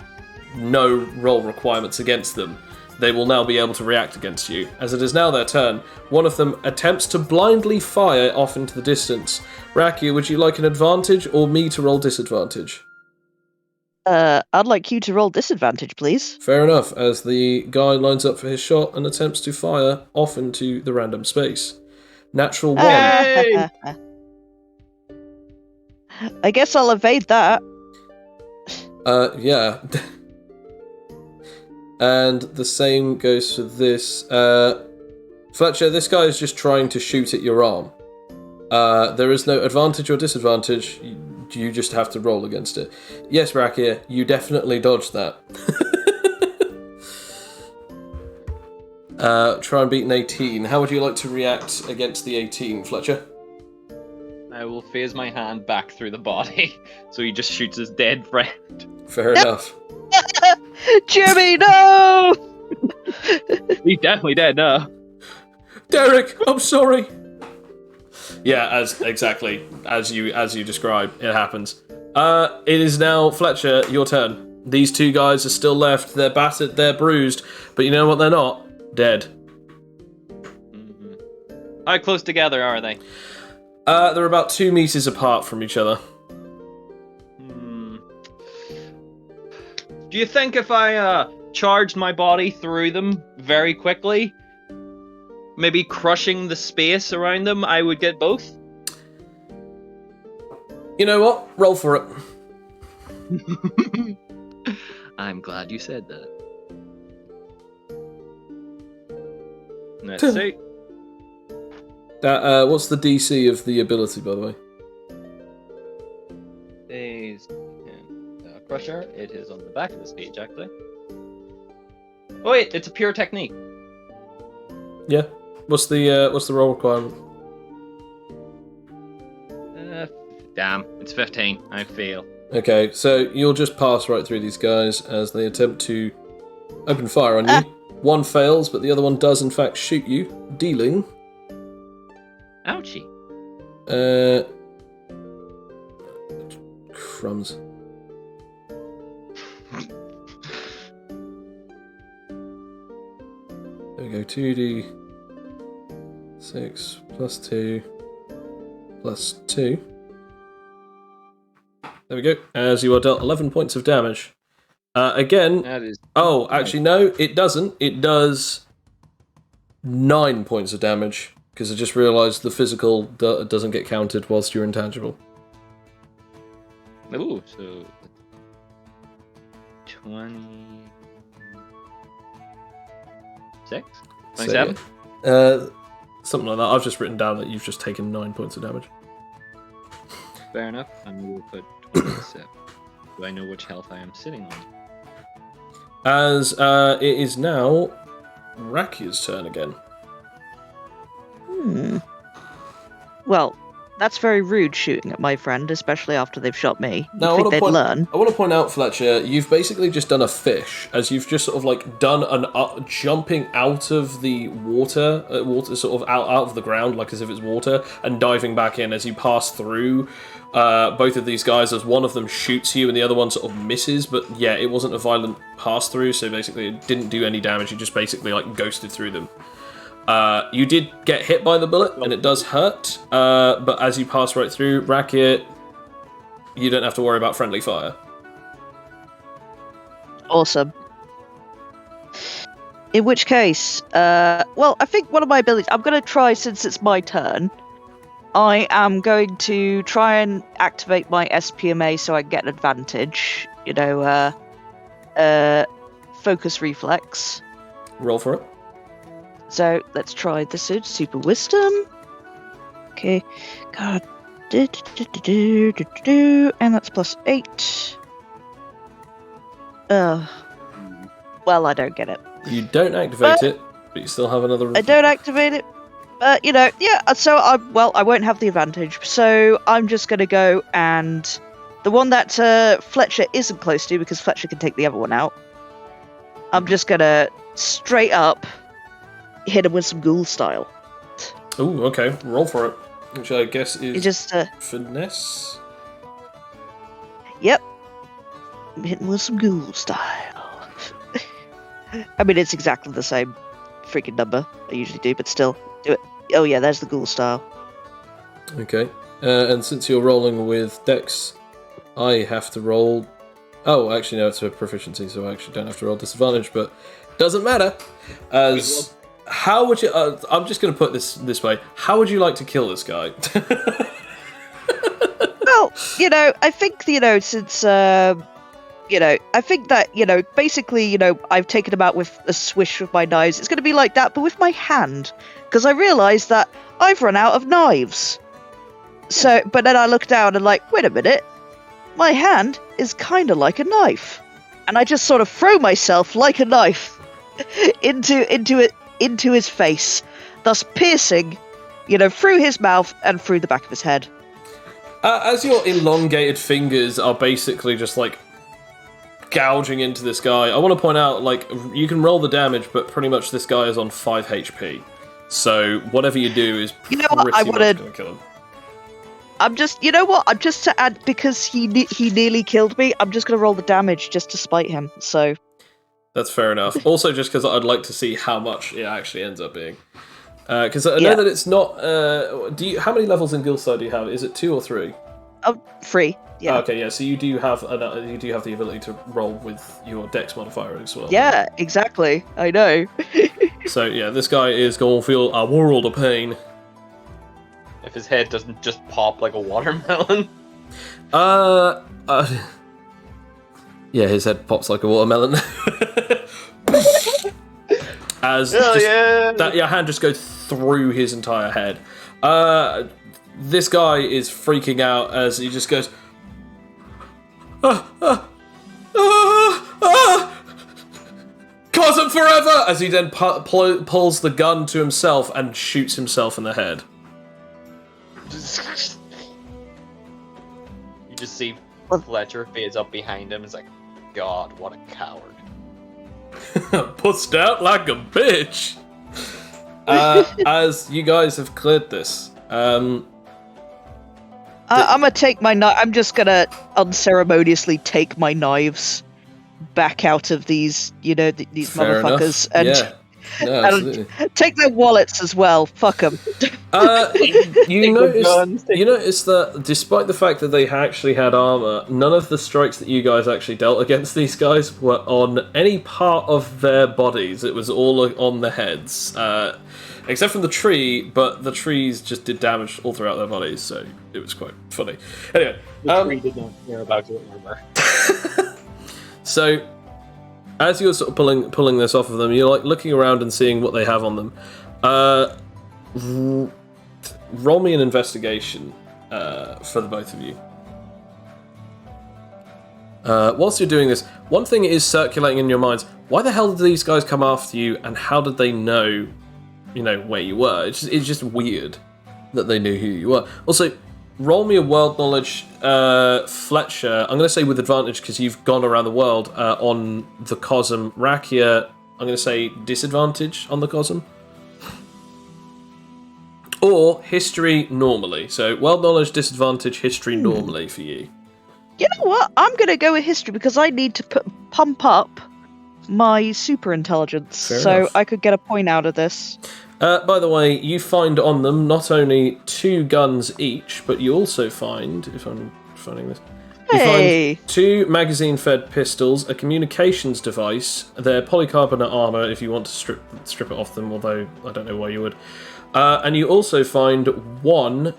no roll requirements against them. They will now be able to react against you. As it is now their turn, one of them attempts to blindly fire off into the distance. Rakia, would you like an advantage or me to roll disadvantage? I'd like you to roll disadvantage, please. Fair enough, as the guy lines up for his shot and attempts to fire off into the random space. Natural 1. Hey! I guess I'll evade that. Yeah. And the same goes for this. Fletcher, this guy is just trying to shoot at your arm. There is no advantage or disadvantage. You just have to roll against it. Yes, Rakia, you definitely dodged that. Try and beat an 18. How would you like to react against the 18, Fletcher? I will phase my hand back through the body, so he just shoots his dead friend. Fair enough. Jimmy, no! He's definitely dead now. Derek, I'm sorry. Yeah, exactly as you describe, it happens. It is now Fletcher, your turn. These 2 guys are still left. They're battered, they're bruised, but you know what? They're not dead. Mm-hmm. How close together are they? They're about 2 meters apart from each other. Do you think if I charged my body through them very quickly, maybe crushing the space around them, I would get both? You know what? Roll for it. I'm glad you said that. Let's see. What's the DC of the ability, by the way? Crusher. It is on the back of this page, actually. Oh wait, it's a pure technique. Yeah. What's the roll requirement? Damn, it's 15. I fail. Okay, so you'll just pass right through these guys as they attempt to open fire on you. One fails, but the other one does in fact shoot you, dealing... Ouchie. Crumbs. There we go, 2d6 plus 2 plus 2. There we go, as you are dealt 11 points of damage. Again... That is... Oh, actually no, it doesn't. It does 9 points of damage, because I just realised the physical doesn't get counted whilst you're intangible. Ooh, so... 26? 27? Something like that. I've just written down that you've just taken 9 points of damage. Fair enough. And we will put 27. Do I know which health I am sitting on? As it is now Rakia's turn again. Well, that's very rude shooting at my friend, especially after they've shot me. Now, You'd think they'd learn. I want to point out, Fletcher, you've basically just done a fish, as you've just sort of like done an jumping out of the water sort of out of the ground, like as if it's water, and diving back in as you pass through both of these guys, as one of them shoots you and the other one sort of misses, but yeah, it wasn't a violent pass through, so basically it didn't do any damage, you just basically like ghosted through them. You did get hit by the bullet, and it does hurt. But as you pass right through, Rakia, you don't have to worry about friendly fire. Awesome. In which case, well, I think one of my abilities, I'm going to try, since it's my turn, I am going to try and activate my SPMA so I can get an advantage. You know, focus reflex. Roll for it. So let's try this out. Super wisdom. Okay. God. And that's +8. Well, I don't get it. You don't activate it, but you still have another. I don't activate it. You know, yeah, so I won't have the advantage. So I'm just going to go and the one that Fletcher isn't close to, because Fletcher can take the other one out. I'm just going to straight up hit him with some ghoul style. Oh, okay. Roll for it. Which I guess is just finesse. Yep. I'm hitting with some ghoul style. I mean, it's exactly the same freaking number I usually do, but still, do it. Oh yeah, there's the ghoul style. Okay. And since you're rolling with Dex, I have to roll. Oh, actually, no, it's a proficiency, so I actually don't have to roll disadvantage, but doesn't matter. As how would you? I'm just going to put this way. How would you like to kill this guy? Well, you know, I think, you know, since you know, I think that, you know, basically, you know, I've taken him out with a swish with my knives. It's going to be like that, but with my hand, because I realised that I've run out of knives. So, but then I look down and like, wait a minute, my hand is kind of like a knife, and I just sort of throw myself like a knife into his face, thus piercing, you know, through his mouth and through the back of his head. As your elongated fingers are basically just like gouging into this guy, I want to point out, like, you can roll the damage, but pretty much this guy is on 5 HP. So whatever you do is pretty much going to kill him. I'm just, you know what? I'm just to add, because he nearly killed me. I'm just going to roll the damage just to spite him. So that's fair enough. Also, just because I'd like to see how much it actually ends up being. Because I know that it's not. How many levels in Guildside do you have? Is it 2 or 3? Oh, 3. Yeah. Okay, yeah. So you do have the ability to roll with your Dex modifier as well. Yeah, exactly. I know. So yeah, this guy is going to feel a world of pain. If his head doesn't just pop like a watermelon. Yeah, his head pops like a watermelon. As your hand just goes through his entire head. This guy is freaking out as he just goes, Cosm forever! As he then pulls the gun to himself and shoots himself in the head. You just see Fletcher fades up behind him. It's like, God, what a coward. Pussed out like a bitch. As you guys have cleared this, I'm gonna take my knife. I'm just gonna unceremoniously take my knives back out of these, you know, these fair motherfuckers, enough. No, absolutely. And take their wallets as well. Fuck them. You notice that despite the fact that they actually had armor, none of the strikes that you guys actually dealt against these guys were on any part of their bodies. It was all on the heads, except from the tree. But the trees just did damage all throughout their bodies, so it was quite funny. Anyway, the tree did not care about your armor. So, as you're sort of pulling this off of them, you're like looking around and seeing what they have on them. Roll me an investigation for the both of you. Whilst you're doing this, one thing is circulating in your minds: why the hell did these guys come after you, and how did they know, where you were? It's just weird that they knew who you were. Also, roll me a world knowledge, Fletcher. I'm going to say with advantage because you've gone around the world on the Cosm. Rakia, I'm going to say disadvantage on the Cosm. Or history normally. So world knowledge, disadvantage, history normally for you. You know what? I'm going to go with history because I need to pump up my super intelligence. Fair so enough. I could get a point out of this. By the way, you find on them not only 2 guns each, but you also find, if I'm finding this, you Hey! find 2 magazine-fed pistols, a communications device, their polycarbonate armor if you want to strip it off them, although I don't know why you would. And you also find 1.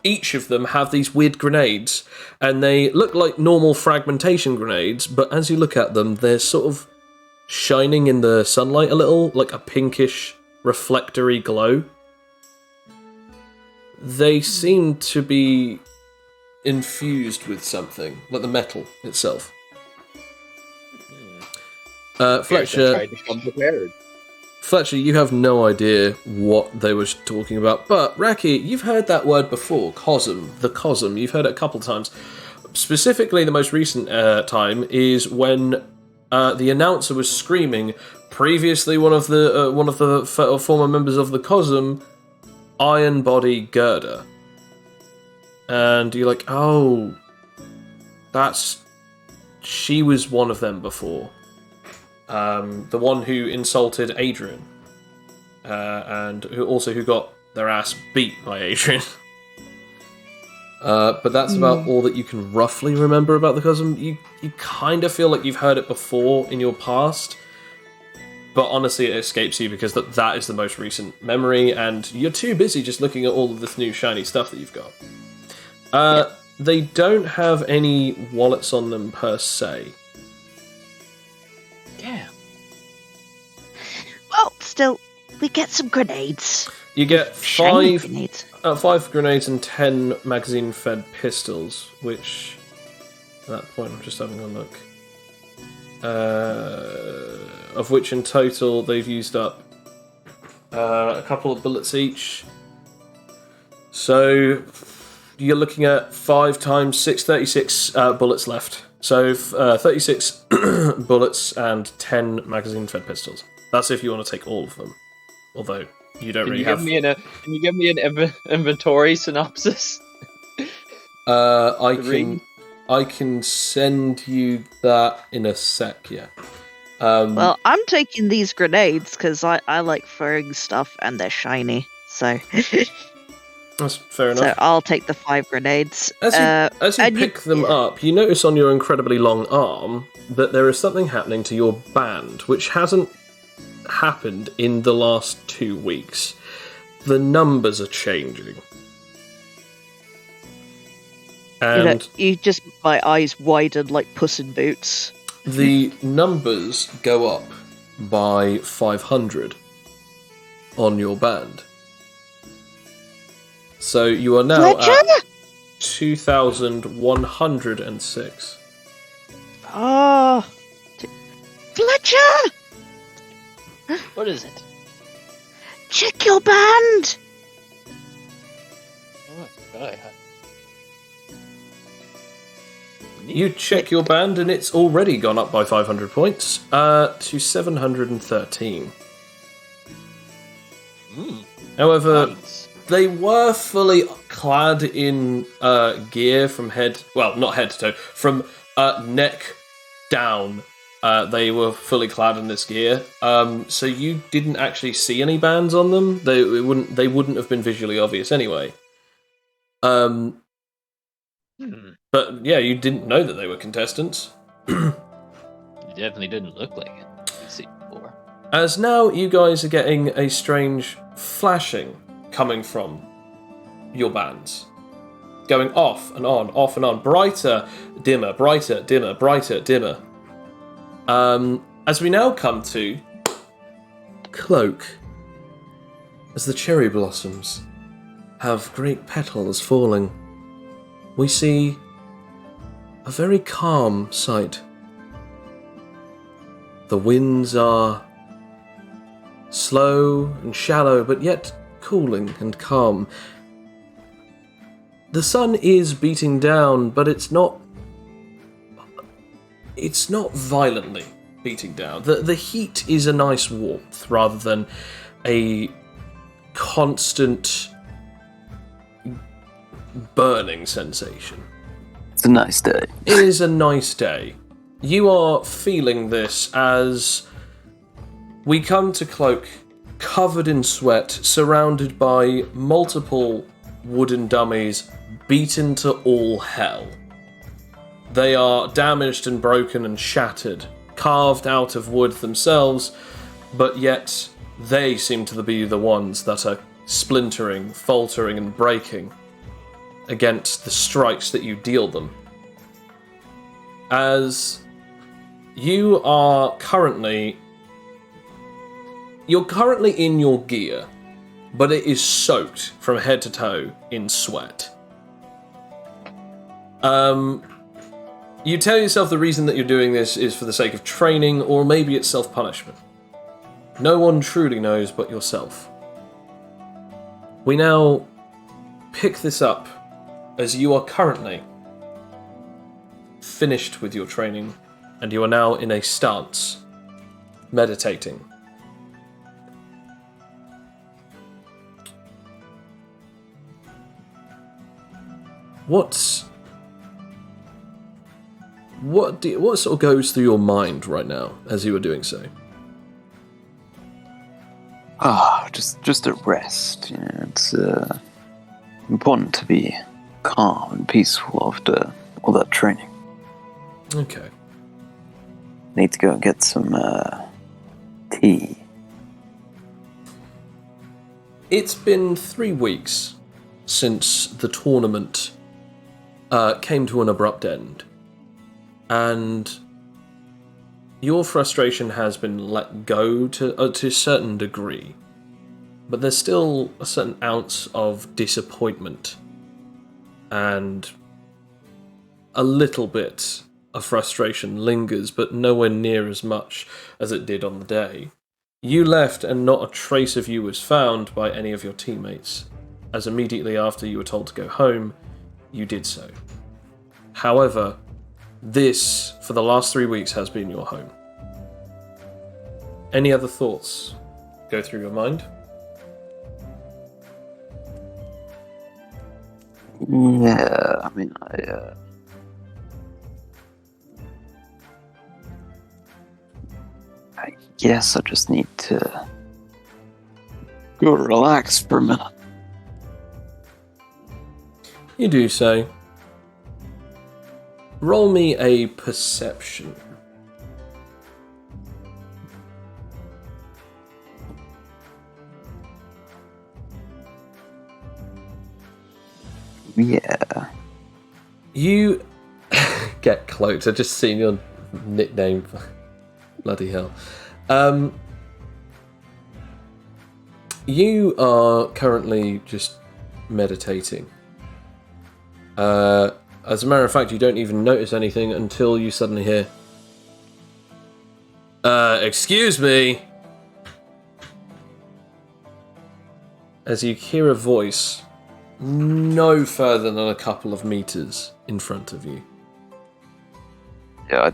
Each of them have these weird grenades, and they look like normal fragmentation grenades, but as you look at them, they're sort of shining in the sunlight a little, like a pinkish, reflectory glow. They seem to be infused with something, like the metal itself. Fletcher, Tried to come prepared. Fletcher, you have no idea what they were talking about, but Raki, you've heard that word before, cosm, the cosm. You've heard it a couple times. Specifically, the most recent time is when the announcer was screaming. Previously, one of the former members of the cosm, Iron Body Girder, and you're like, oh, she was one of them before. The one who insulted Adrian, and who got their ass beat by Adrian. But that's about all that you can roughly remember about the cosm. You kind of feel like you've heard it before in your past, but honestly it escapes you because that is the most recent memory, and you're too busy just looking at all of this new shiny stuff that you've got. They don't have any wallets on them per se. Damn. Well, still, we get some grenades. You get Shiny 5 grenades. 5 grenades and 10 magazine-fed pistols, which, at that point, I'm just having a look. Of which, in total, they've used up a couple of bullets each. So, you're looking at 5 times 6, 36 bullets left. So, 36 bullets and 10 magazine-fed pistols. That's if you want to take all of them. Although, you don't really have... Can you give me an inventory synopsis? I can send you that in a sec, yeah. Well, I'm taking these grenades because I like throwing stuff and they're shiny. So That's fair enough. so I'll take the 5 grenades. As you and pick them up, you notice on your incredibly long arm that there is something happening to your band, which hasn't happened in the last 2 weeks. The numbers are changing. And my eyes widen like Puss in Boots. the numbers go up by 500 on your band. So you are now Fletcher? at 2,106. Oh, Fletcher, What is it? check your band. Oh my god. You check your band and it's already gone up by 500 points to 713. However, Nice. they were fully clad in gear from not head to toe, from neck down. They were fully clad in this gear, so you didn't actually see any bands on them. They wouldn't have been visually obvious anyway. But yeah, you didn't know that they were contestants. It definitely didn't look like it. We've seen before. As now you guys are getting a strange flashing coming from your bands. Going off and on, brighter, dimmer, brighter, dimmer, brighter, dimmer. As we now come to Cloak. As the cherry blossoms have great petals falling, we see a very calm sight. The winds are slow and shallow, but yet cooling and calm. The sun is beating down, but it's not violently beating down. The heat is a nice warmth rather than a constant burning sensation. It's a nice day. It is a nice day. You are feeling this as We come to Cloak, covered in sweat, surrounded by multiple wooden dummies, beaten to all hell. They are damaged and broken and shattered, carved out of wood themselves, but yet they seem to be the ones that are splintering, faltering, and breaking against the strikes that you deal them. As you are currently in your gear, but it is soaked from head to toe in sweat. You tell yourself the reason that you're doing this is for the sake of training, or maybe it's self-punishment. No one truly knows but yourself. We now pick this up as you are currently finished with your training, and you are now in a stance, meditating. What sort of goes through your mind right now as you are doing so? Just a rest. You know, it's important to be calm and peaceful after all that training. Okay. Need to go and get some tea. It's been 3 weeks since the tournament came to an abrupt end, and your frustration has been let go to a certain degree, but there's still a certain ounce of disappointment and a little bit of frustration lingers, but nowhere near as much as it did on the day. You left and not a trace of you was found by any of your teammates, as immediately after you were told to go home, you did so. However, this, for the last 3 weeks, has been your home. Any other thoughts go through your mind? Yeah, I mean, I guess I just need to go relax for a minute. You do so. Roll me a perception. Yeah. You get cloaked. I just seen your nickname. Bloody hell. You are currently just meditating. As a matter of fact, you don't even notice anything until you suddenly hear, excuse me. As you hear a voice no further than a couple of meters in front of you. Yeah, I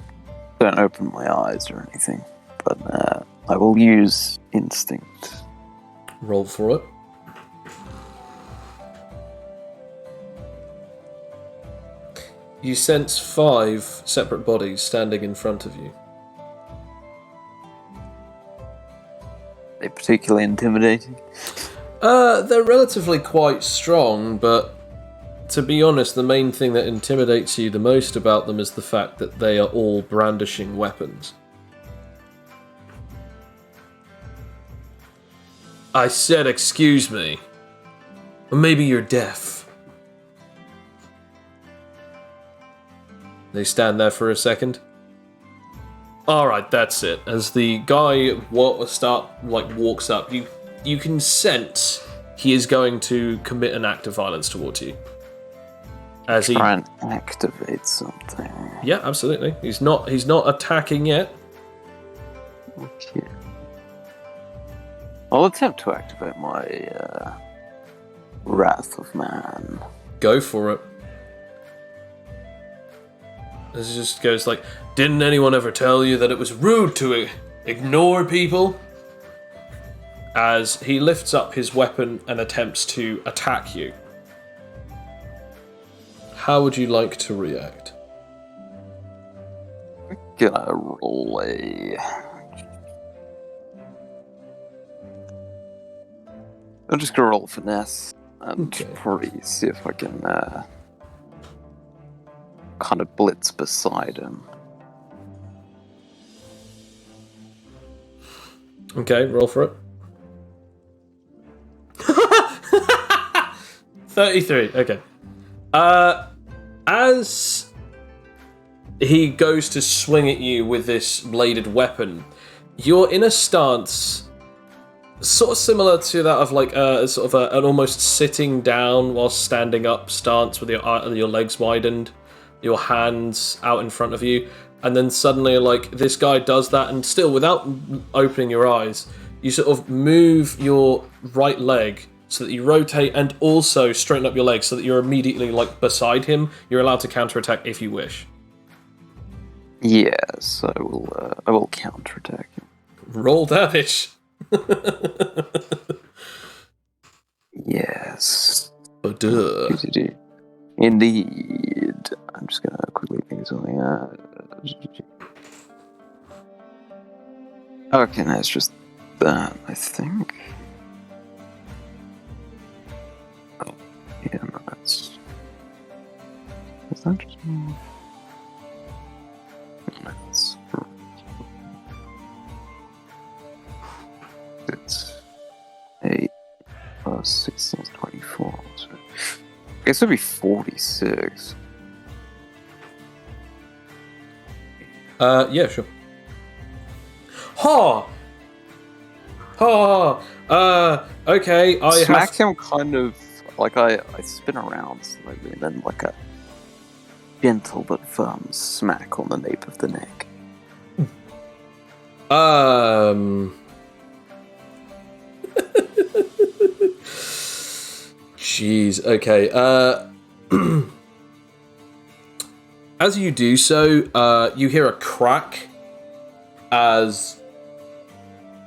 don't open my eyes or anything, but I will use instinct. Roll for it. You sense 5 separate bodies standing in front of you. They particularly intimidating? They're relatively quite strong, but to be honest, the main thing that intimidates you the most about them is the fact that they are all brandishing weapons. I said excuse me. Or maybe you're deaf. They stand there for a second. Alright, that's it. As the guy walks up, you can sense he is going to commit an act of violence towards you. As Try and activate something. Yeah, absolutely. He's not attacking yet. Okay. I'll attempt to activate my Wrath of Man. Go for it. This just goes like, didn't anyone ever tell you that it was rude to ignore people? As he lifts up his weapon and attempts to attack you. How would you like to react? Gonna roll a I'm just gonna roll finesse and Okay. probably see if I can kind of blitz beside him. Okay, roll for it. 33. Okay. As he goes to swing at you with this bladed weapon, you're in a stance sort of similar to that of like an almost sitting down while standing up stance with your legs widened, your hands out in front of you, and then suddenly like this guy does that, and still without opening your eyes, you sort of move your right leg so that you rotate and also straighten up your legs so that you're immediately like beside him. You're allowed to counterattack if you wish. Yes, I will counterattack him. Roll damage. Yes. Duh. Indeed. I'm just gonna quickly think of something. Okay, that's just that, I think. Oh, yeah, no, that's... Is that just... No, that's... It's 8 plus 16 is 24. So I guess it'd be 46. Yeah, sure. Ha! Ha! Okay, I Smack have... him kind of like I spin around slightly and then like a gentle but firm smack on the nape of the neck. Jeez, okay. As you do so, you hear a crack as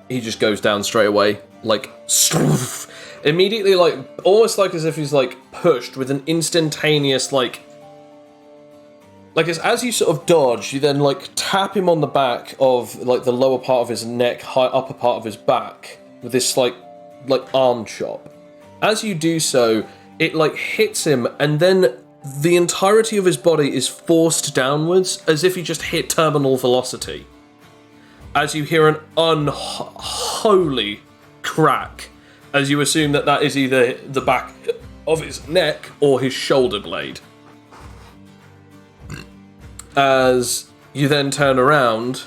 he just goes down straight away. Like, immediately, like, almost like as if he's, like, pushed with an instantaneous, like as you sort of dodge, you then, like, tap him on the back of, like, the lower part of his neck, upper part of his back, with this, like arm chop. As you do so, it, like, hits him, and then the entirety of his body is forced downwards, as if he just hit terminal velocity. As you hear an unholy crack, as you assume that is either the back of his neck or his shoulder blade. As you then turn around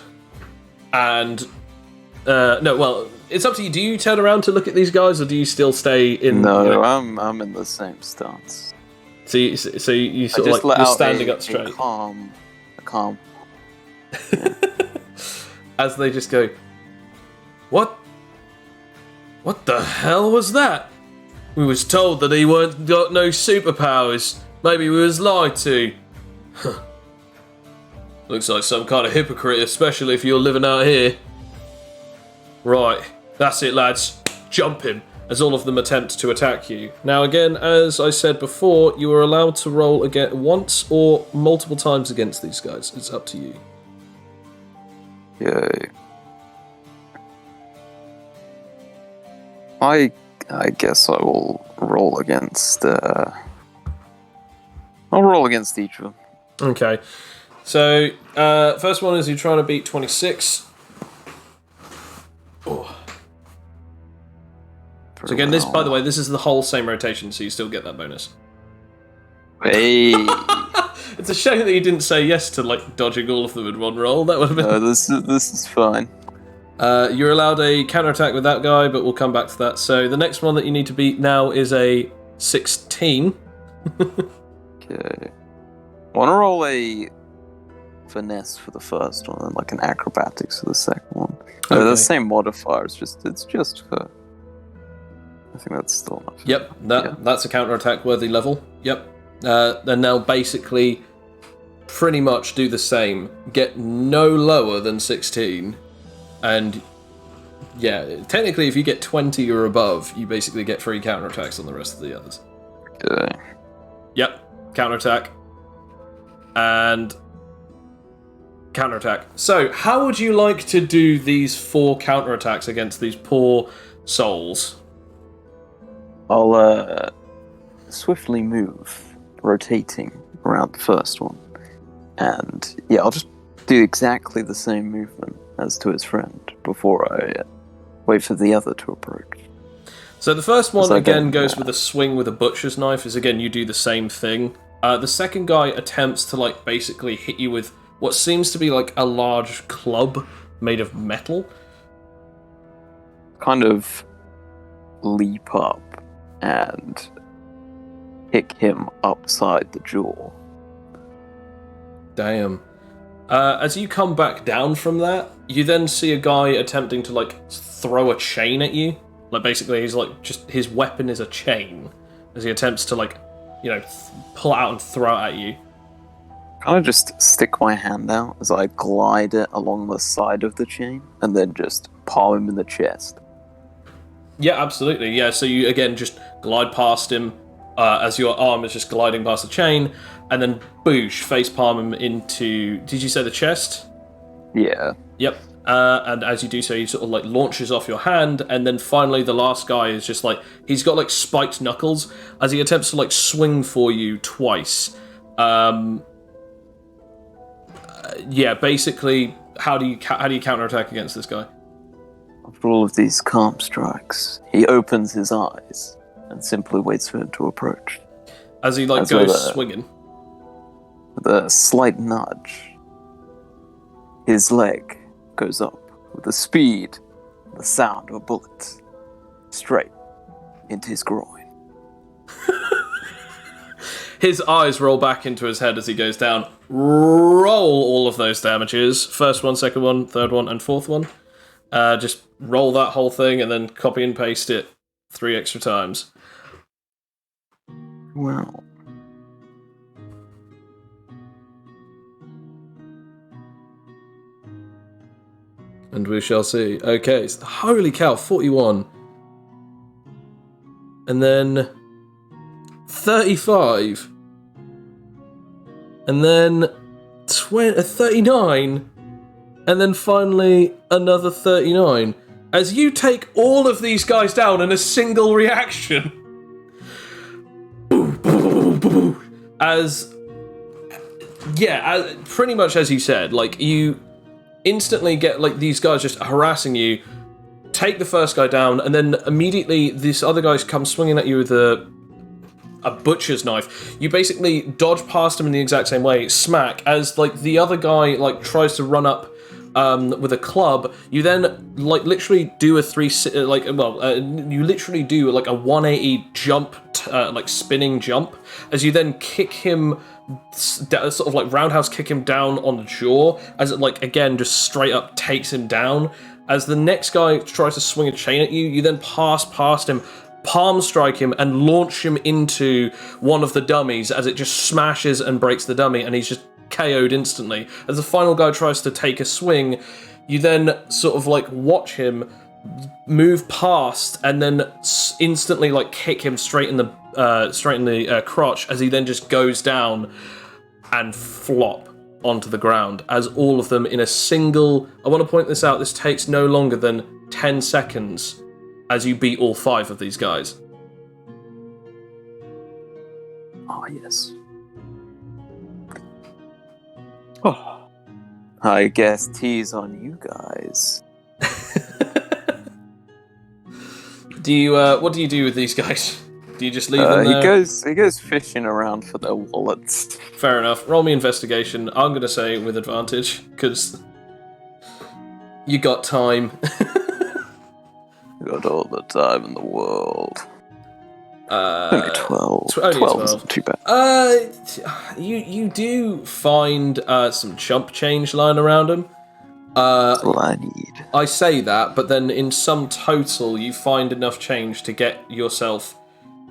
and... no, well, it's up to you. Do you turn around to look at these guys, or do you still stay in... No, you know, I'm in the same stance. So you sort of just like, let you're out standing a up straight. A calm. As they just go, What the hell was that? We was told that he weren't got no superpowers. Maybe we was lied to. Looks like some kind of hypocrite, especially if you're living out here. Right, that's it, lads. Jump him, as all of them attempt to attack you. Now again, as I said before, you are allowed to roll again once or multiple times against these guys. It's up to you. Yay. I guess I will roll against. I'll roll against each of them. Okay. So, first one is you're trying to beat 26. Oh. So again, this, by the way, this is the whole same rotation, so you still get that bonus. Hey. It's a shame that you didn't say yes to like dodging all of them in one roll. That would have been. No, this is fine. You're allowed a counterattack with that guy, but we'll come back to that. So the next one that you need to beat now is a 16. Okay. I want to roll a finesse for the first one and like an acrobatics for the second one. Okay. The same modifier. It's just for. I think that's still enough. Yep, that's a counterattack worthy level. Yep. And now basically pretty much do the same. Get no lower than 16. And yeah, technically if you get 20 or above, you basically get 3 counterattacks on the rest of the others. Okay. Yep, counterattack. And counterattack. So, how would you like to do these 4 counterattacks against these poor souls? I'll swiftly move, rotating around the first one. And yeah, I'll just do exactly the same movement as to his friend before I wait for the other to approach. So the first one, So again, then, goes with a swing with a butcher's knife, is again, you do the same thing. The second guy attempts to, like, basically hit you with what seems to be, like, a large club made of metal. Kind of leap up and kick him upside the jaw. Damn. As you come back down from that, you then see a guy attempting to, like, throw a chain at you. Like, basically, he's, like, just, his weapon is a chain. As he attempts to, like, you know, pull it out and throw it at you. Kind of just stick my hand out as I glide it along the side of the chain, and then just palm him in the chest. Yeah, absolutely. Yeah, so you, again, just glide past him as your arm is just gliding past the chain, and then boosh, face palm him into, did you say the chest? Yeah. Yep. And as you do so, he sort of, like, launches off your hand, and then finally the last guy is just, like, he's got, like, spiked knuckles as he attempts to, like, swing for you twice. Yeah, basically, how do you counterattack against this guy? After all of these calm strikes, he opens his eyes and simply waits for him to approach. As he, like, goes swinging. With a slight nudge, his leg goes up with the speed, the sound of a bullet, straight into his groin. His eyes roll back into his head as he goes down. Roll all of those damages. First one, second one, third one, and fourth one. Just roll that whole thing and then copy and paste it 3 extra times. Well. And we shall see. Okay, so holy cow, 41. And then 35. And then 39. And then finally another 39. As you take all of these guys down in a single reaction. Pretty much as you said, like, you instantly get, like, these guys just harassing you, take the first guy down, and then immediately this other guy comes swinging at you with a butcher's knife. You basically dodge past him in the exact same way, smack, as, like, the other guy, like, tries to run up with a club. You then, like, literally do you literally do, like, a 180 jump, like, spinning jump, as you then kick him, sort of, like, roundhouse kick him down on the jaw, as it, like, again, just straight up takes him down. As the next guy tries to swing a chain at you, you then pass past him, palm strike him, and launch him into one of the dummies, as it just smashes and breaks the dummy, and he's just KO'd instantly. As the final guy tries to take a swing, you then sort of, like, watch him move past and then instantly, like, kick him straight in the crotch, as he then just goes down and flop onto the ground, as all of them in a single... I want to point this out, this takes no longer than 10 seconds as you beat all 5 of these guys. Oh, yes. Oh, I guess tea's on you guys. What do you do with these guys? Do you just leave them there? He goes fishing around for their wallets. Fair enough. Roll me investigation. I'm going to say with advantage, because you got time. Got all the time in the world. Only 12. Only 12 isn't too bad. You do find some chump change lying around them. That's all I need. I say that, but then in sum total, you find enough change to get yourself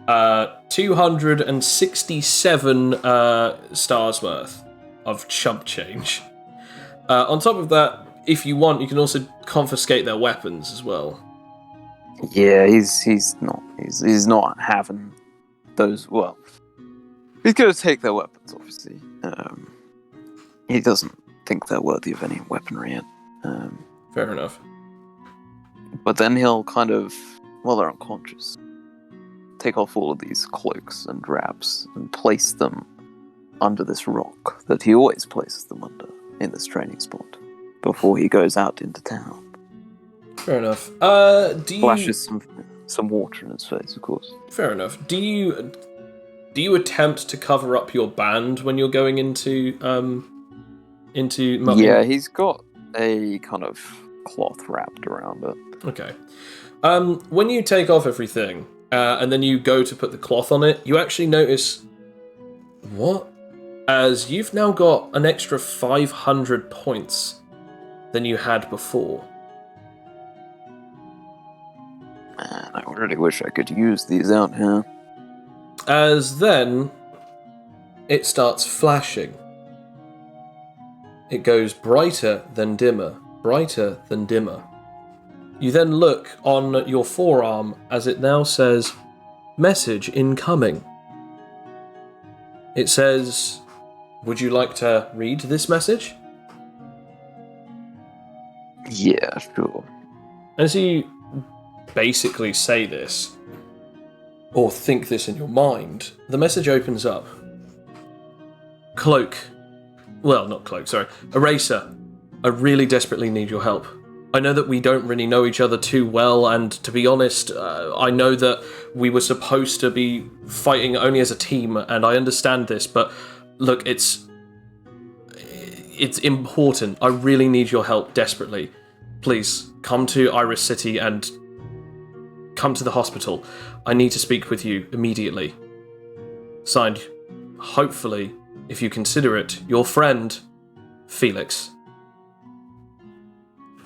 267 stars worth of chump change. On top of that, if you want, you can also confiscate their weapons as well. Yeah, he's not having those. Well, he's going to take their weapons, obviously. He doesn't think they're worthy of any weaponry yet. Fair enough. But then he'll kind of, while they're unconscious, take off all of these cloaks and wraps and place them under this rock that he always places them under in this training spot before he goes out into town. Fair enough. Do you... Splashes some water in his face, of course. Fair enough. Do you attempt to cover up your band when you're going into Yeah, he's got a kind of cloth wrapped around it. Okay. When you take off everything, and then you go to put the cloth on it, you actually notice... What? As you've now got an extra 500 points than you had before. Man, I really wish I could use these out here. As then, it starts flashing. It goes brighter than dimmer, brighter than dimmer. You then look on your forearm as it now says, "Message incoming." It says, "Would you like to read this message?" Yeah, sure. As you basically say this, or think this in your mind, the message opens up. Eraser, I really desperately need your help. I know that we don't really know each other too well, and to be honest, I know that we were supposed to be fighting only as a team, and I understand this, but look, it's important. I really need your help desperately. Please, come to Iris City and come to the hospital. I need to speak with you immediately. Signed, hopefully, if you consider it, your friend, Felix.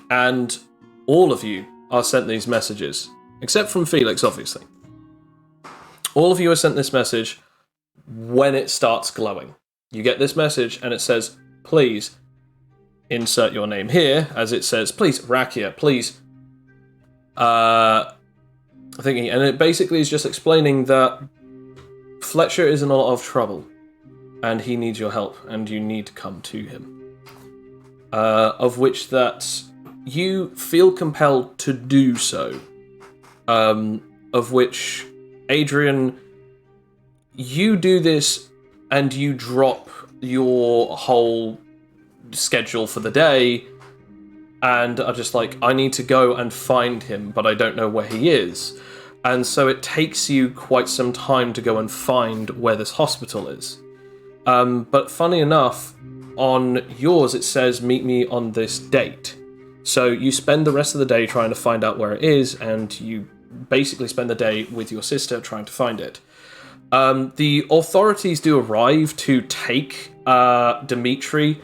And all of you are sent these messages, except from Felix, obviously. All of you are sent this message when it starts glowing. You get this message and it says, please insert your name here, as it says, please, Rakia, please. Thinking, and it basically is just explaining that Fletcher is in a lot of trouble and he needs your help and you need to come to him. Of which that you feel compelled to do so. Of which, Adrian, you do this and you drop your whole schedule for the day and are just like, I need to go and find him, but I don't know where he is. And so it takes you quite some time to go and find where this hospital is. But funny enough, on yours it says, meet me on this date. So you spend the rest of the day trying to find out where it is, and you basically spend the day with your sister trying to find it. The authorities do arrive to take Dimitri,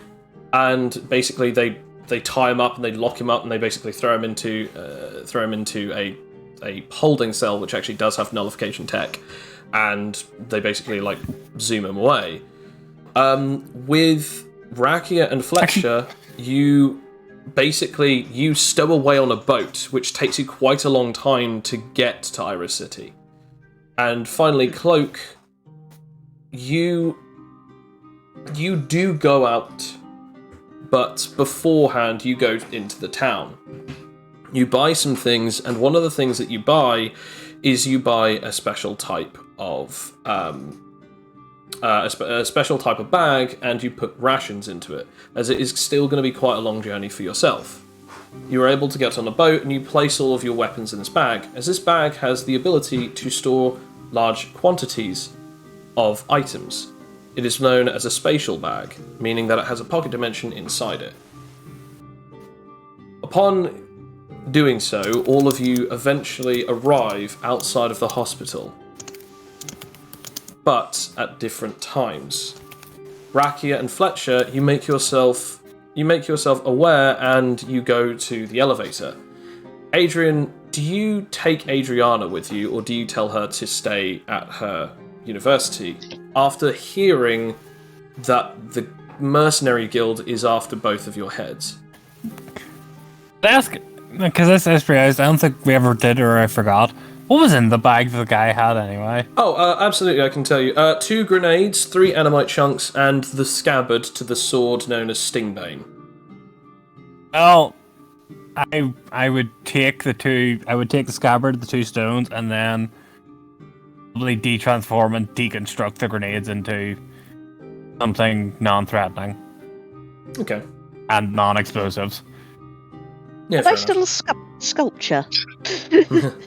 and basically they tie him up and they lock him up and they basically throw him into a holding cell, which actually does have nullification tech, and they basically like zoom him away. With Rakia and Fletcher, you stow away on a boat, which takes you quite a long time to get to Iris City. And finally, Cloak, you do go out, but beforehand you go into the town. You buy some things, and one of the things that you buy is you buy a special type of a special type of bag, and you put rations into it, as it is still going to be quite a long journey for yourself. You are able to get on a boat, and you place all of your weapons in this bag, as this bag has the ability to store large quantities of items. It is known as a spatial bag, meaning that it has a pocket dimension inside it. Upon doing so, all of you eventually arrive outside of the hospital, but at different times. Rakia and Fletcher, you make yourself aware, and you go to the elevator. Adrian, do you take Adriana with you, or do you tell her to stay at her university after hearing that the mercenary guild is after both of your heads? Ask, because I just realized I don't think we ever did, or I forgot. What was in the bag the guy had anyway? Oh, absolutely, I can tell you. 2 grenades, 3 animite chunks, and the scabbard to the sword known as Stingbane. Well, I would take the 2. I would take the scabbard, the 2 stones, and then probably de-transform and deconstruct the grenades into something non-threatening Okay. and non-explosives. Yeah, fair Nice enough. little sculpture.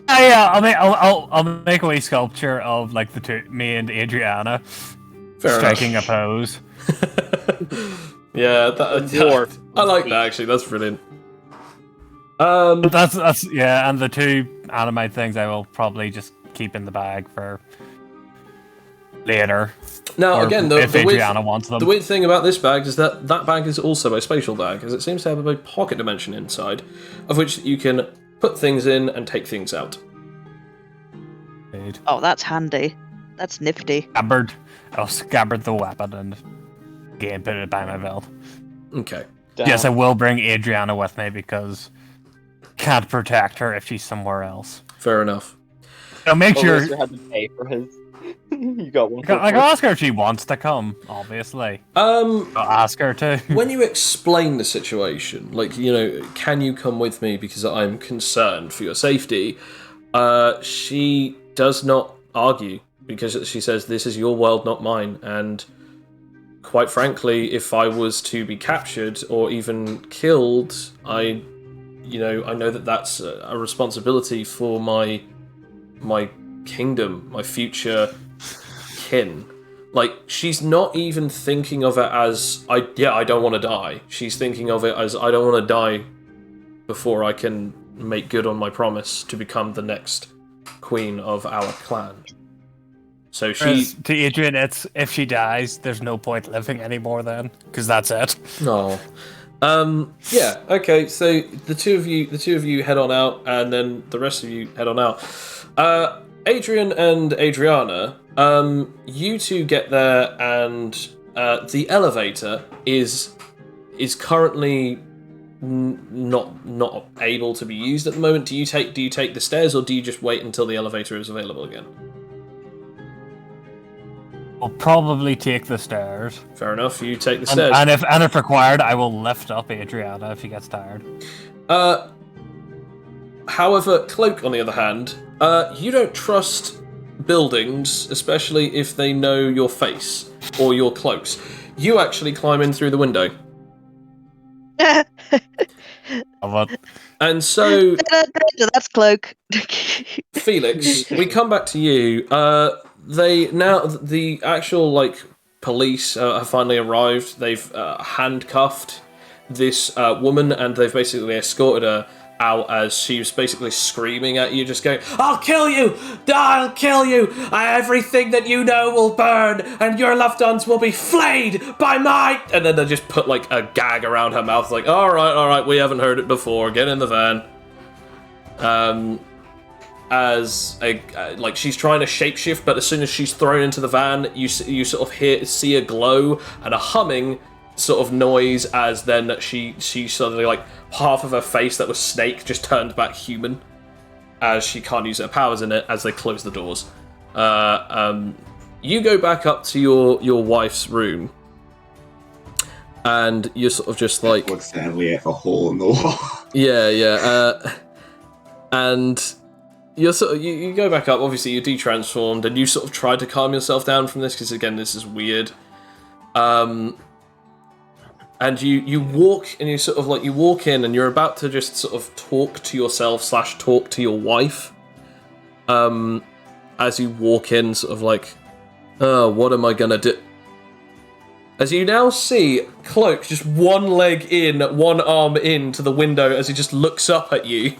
Yeah, I'll make a wee sculpture of like the two, me and Adriana, Fair striking enough. a pose. Yeah, Dwarf. I like that actually. That's brilliant. But that's yeah, and the two animite things I will probably just keep in the bag for later. Now or again, if Adriana wants them. the weird thing about this bag is that bag is also a spatial bag, as it seems to have a pocket dimension inside, of which you can put things in and take things out. Oh, that's handy. That's nifty. Scabbard. I'll scabbard the weapon and again put it by my belt. Okay. Yes, I will bring Adriana with me because can't protect her if she's somewhere else. Fair enough. So make sure. Lister had to pay for his. You got one. I can ask her if she wants to come. Obviously, I'll ask her to. When you explain the situation, like, can you come with me because I'm concerned for your safety? She does not argue because she says this is your world, not mine, and quite frankly, if I was to be captured or even killed, I know that that's a responsibility for my kingdom, my future kin. Like, she's not even thinking of it as I don't want to die. She's thinking of it as I don't want to die before I can make good on my promise to become the next queen of our clan. So To Adrian, it's if she dies, there's no point living anymore then, because that's it. No. Yeah, okay, so the two of you head on out, and then the rest of you head on out. Adrian and Adriana, you two get there, and the elevator is currently not able to be used at the moment. Do you take the stairs, or do you just wait until the elevator is available again? I'll probably take the stairs. Fair enough, you take the stairs. And if required, I will lift up Adriana if she gets tired. However, Cloak, on the other hand, you don't trust buildings, especially if they know your face or your cloaks. You actually climb in through the window. And so... That's Cloak. Felix, we come back to you. The actual, police have finally arrived. They've handcuffed this woman, and they've basically escorted her out as she was basically screaming at you, just going, "I'll kill you! I'll kill you! Everything that you know will burn, and your loved ones will be flayed by my..." And then they just put, a gag around her mouth, like, all right, we haven't heard it before, get in the van. She's trying to shapeshift, but as soon as she's thrown into the van, you sort of see a glow and a humming sort of noise, as then she suddenly, half of her face that was snake just turned back human, as she can't use her powers in it as they close the doors. You go back up to your wife's room, and you're sort of just like... Look sadly at the hole in the wall. Yeah. And you're you go back up. Obviously, you're de-transformed, and you sort of try to calm yourself down from this because, again, this is weird. And you walk, and you walk in, and you're about to just sort of talk to yourself / talk to your wife. As you walk in, sort of what am I gonna do? As you now see Cloak just one leg in, one arm in to the window as he just looks up at you.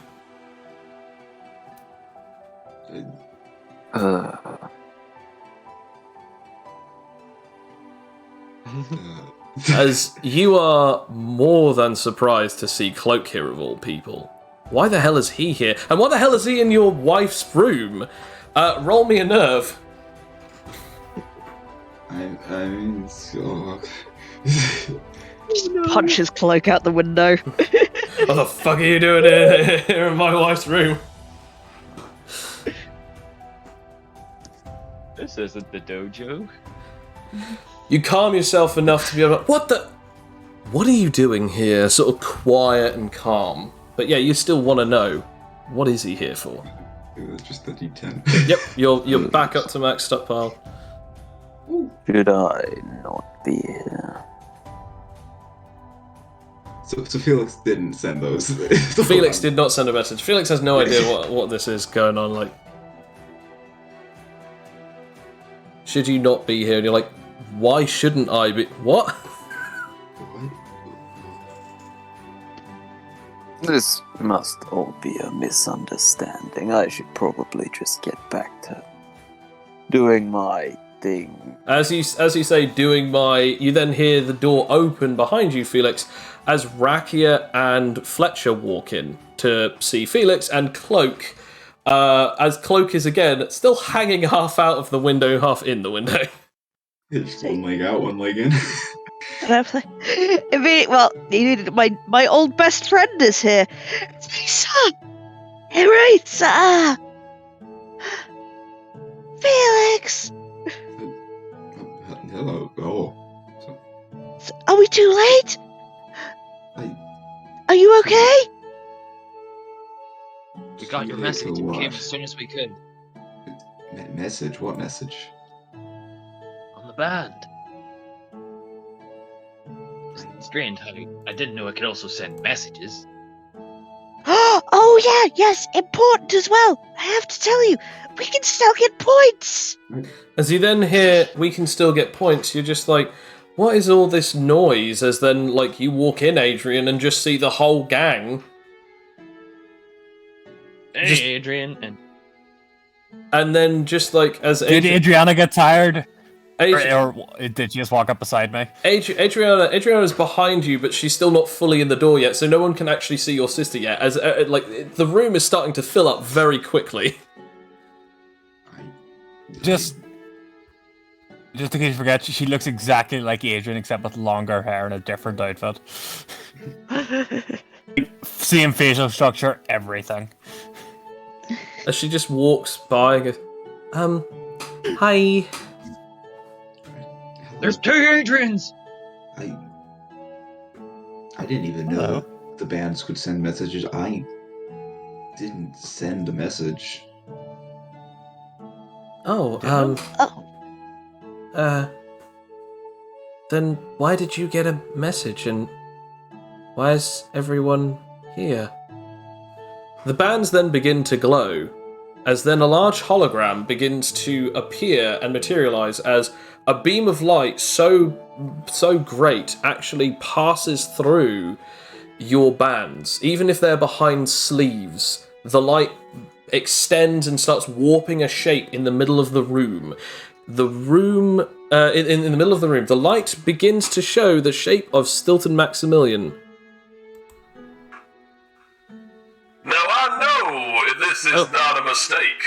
As you are more than surprised to see Cloak here of all people. Why the hell is he here? And why the hell is he in your wife's room? Roll me a nerve. I'm so... Punches Cloak out the window. What the fuck are you doing here in my wife's room? This isn't the dojo. You calm yourself enough to be able to... What are you doing here? Sort of quiet and calm. But yeah, you still want to know. What is he here for? It was just the D10. Yep, you're back up to max stockpile. Should I not be here? So Felix didn't send those. Felix did not send a message. Felix has no idea what this is going on. Like, should you not be here? And you're like, why shouldn't I be? What? This must all be a misunderstanding. I should probably just get back to doing my thing. As you say, doing my, you then hear the door open behind you, Felix, as Rakia and Fletcher walk in to see Felix, and Cloak, as Cloak is again still hanging half out of the window, half in the window. It's one leg out, one leg in. Well, my old best friend is here. It's my son, Avarice. Felix. Hello. Oh. Are we too late? Are you okay? We got your message and came as soon as we could. Message? What message? On the band. It's strange how I didn't know I could also send messages. Oh yeah, yes, important as well. I have to tell you, we can still get points. As you then hear, we can still get points, you're just like, what is all this noise? As then, like, you walk in, Adrian, and just see the whole gang. Hey, Adrian. And then just like, as Did Adriana get tired? Or did she just walk up beside me? Adriana's behind you, but she's still not fully in the door yet, so no one can actually see your sister yet. As the room is starting to fill up very quickly. Just in case you forget, she looks exactly like Adrian, except with longer hair and a different outfit. Same facial structure, everything. As she just walks by and goes, hi. There's 2 Adrians! I didn't even know the bands could send messages. I didn't send a message. Then why did you get a message, and why is everyone here? The bands then begin to glow, as then a large hologram begins to appear and materialize as a beam of light so great actually passes through your bands. Even if they're behind sleeves, the light extends and starts warping a shape in the middle of the room. In the middle of the room, the light begins to show the shape of Stilton Maximilian. Now I know this is not a mistake.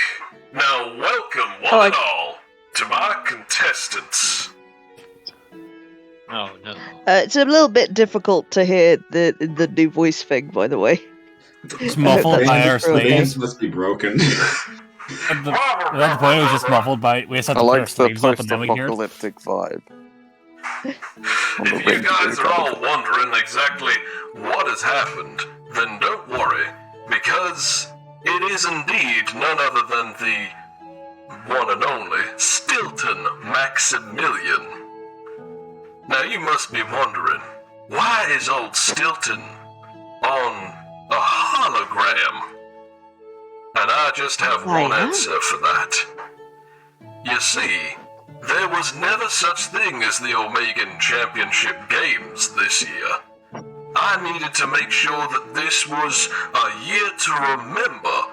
Now welcome one and all to my contestants. Oh no. It's a little bit difficult to hear the new voice thing, by the way. It's muffled by our sleeves. Must be broken. At the point, it was just muffled by. We just had I to put our like the sleeves up and then we hear it. post-apocalyptic vibe. If you guys are all wondering exactly what has happened, then don't worry, because it is indeed none other than the one and only Stilton Maximilian. Now you must be wondering, why is old Stilton on a hologram? And I just have one answer for that. You see, there was never such thing as the Omegan Championship Games this year. I needed to make sure that this was a year to remember,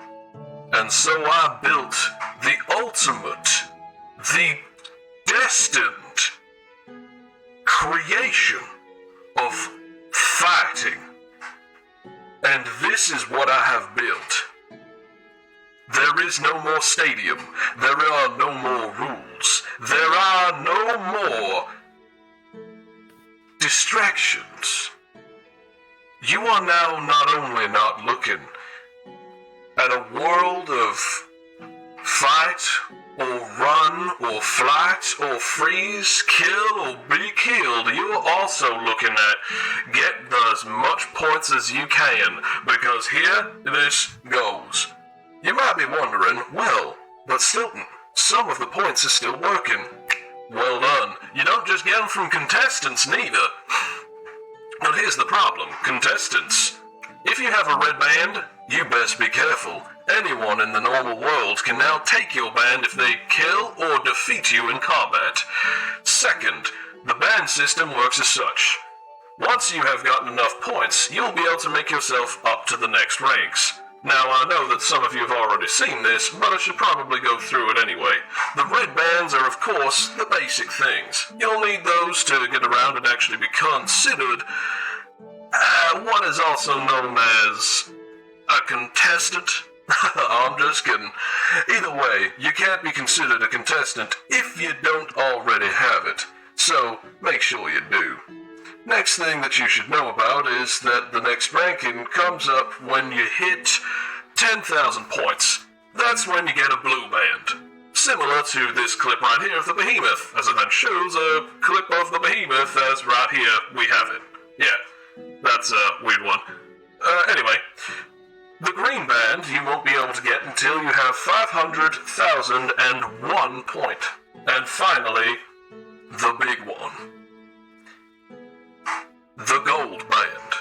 and so I built the ultimate, the destined creation of fighting. And this is what I have built. There is no more stadium. There are no more rules. There are no more distractions. You are now not only not looking at a world of fight or run or flight or freeze, kill or be killed, you are also looking at get as much points as you can, because here this goes. You might be wondering, well, but Stilton, some of the points are still working. Well done. You don't just get them from contestants, neither. But here's the problem, contestants. If you have a red band, you best be careful. Anyone in the normal world can now take your band if they kill or defeat you in combat. Second, the band system works as such. Once you have gotten enough points, you'll be able to make yourself up to the next ranks. Now, I know that some of you have already seen this, but I should probably go through it anyway. The red bands are, of course, the basic things. You'll need those to get around and actually be considered what is also known as a contestant. I'm just kidding. Either way, you can't be considered a contestant if you don't already have it. So, make sure you do. Next thing that you should know about is that the next ranking comes up when you hit 10,000 points. That's when you get a blue band. Similar to this clip right here of the behemoth, as it then shows a clip of the behemoth as right here we have it. Yeah, that's a weird one. Anyway, the green band you won't be able to get until you have 500,001 point. And finally, the big one. The gold band,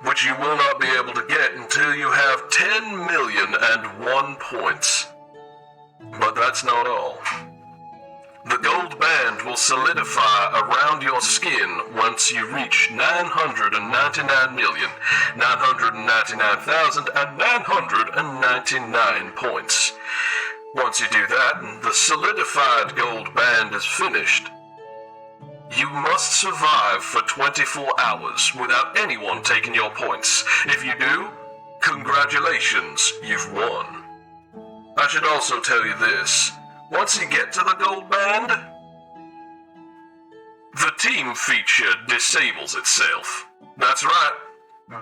which you will not be able to get until you have 10,000,001 points. But that's not all. The gold band will solidify around your skin once you reach 999,999,999 points. Once you do that, and the solidified gold band is finished, you must survive for 24 hours without anyone taking your points. If you do, congratulations, you've won. I should also tell you this. Once you get to the gold band, the team feature disables itself. That's right.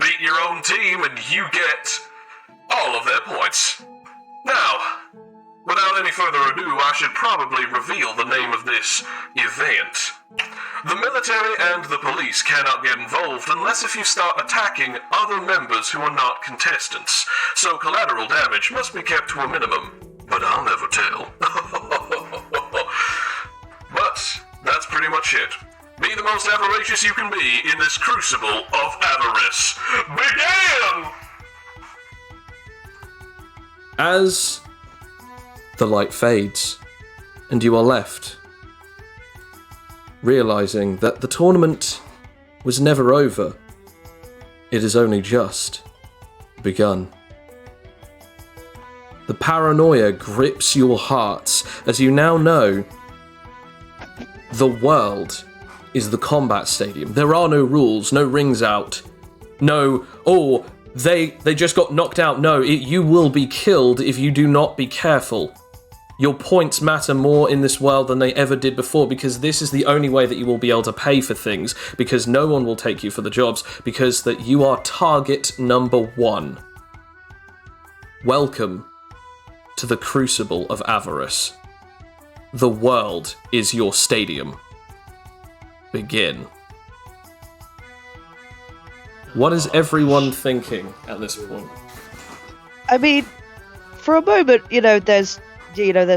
Beat your own team and you get all of their points. Now, without any further ado, I should probably reveal the name of this event. The military and the police cannot get involved unless if you start attacking other members who are not contestants, so collateral damage must be kept to a minimum, but I'll never tell. But that's pretty much it. Be the most avaricious you can be in this crucible of avarice. Begin! As the light fades, and you are left realizing that the tournament was never over. It has only just begun. The paranoia grips your hearts as you now know the world is the combat stadium. There are no rules, no rings out, no, they just got knocked out. No, you will be killed if you do not be careful. Your points matter more in this world than they ever did before, because this is the only way that you will be able to pay for things, because no one will take you for the jobs, because that you are target number one. Welcome to the Crucible of Avarice. The world is your stadium. Begin. What is everyone thinking at this point? I mean, for a moment, there's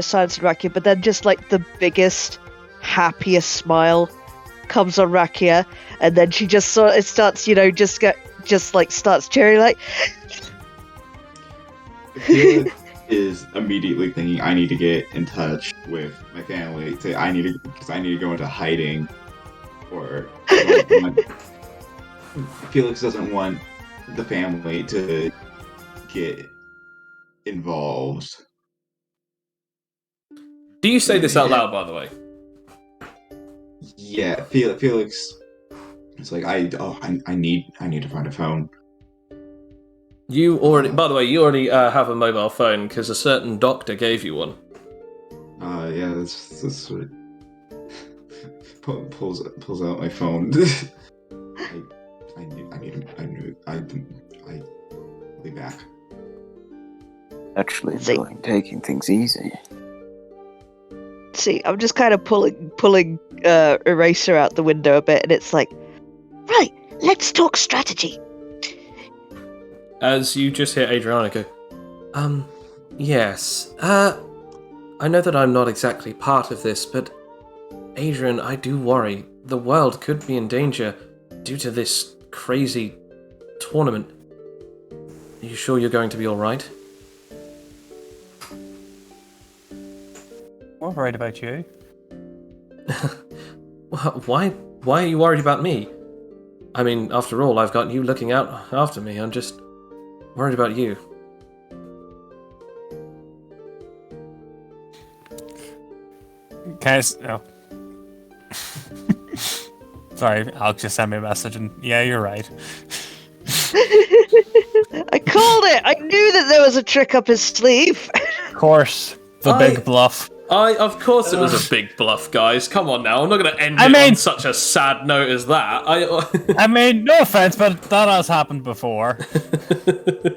silence in Rakia, but then just like the biggest, happiest smile comes on Rakia, and then she just sort of starts, starts cheering, like. Felix is immediately thinking, I need to get in touch with my family. Because I need to go into hiding, or Felix doesn't want the family to get involved. Do you say this out loud, by the way? Yeah, Felix. It's like I need to find a phone. You already have a mobile phone because a certain doctor gave you one. Yeah, that's what it pulls out my phone. I'll be back. Actually, taking things easy. See, I'm just kind of pulling Eraser out the window a bit, and it's like, right, let's talk strategy. As you just hear Adriana go, Yes. I know that I'm not exactly part of this, but Adrian, I do worry. The world could be in danger due to this crazy tournament. Are you sure you're going to be alright? I'm worried about you. Why are you worried about me? I mean, after all, I've got you looking out after me. I'm just worried about you. Oh. Sorry, Alex just sent me a message, and yeah, you're right. I called it! I knew that there was a trick up his sleeve! Of course, the big bluff. Of course it was a big bluff, guys. Come on now, I'm not going to end it on such a sad note as that. I mean, no offense, but that has happened before.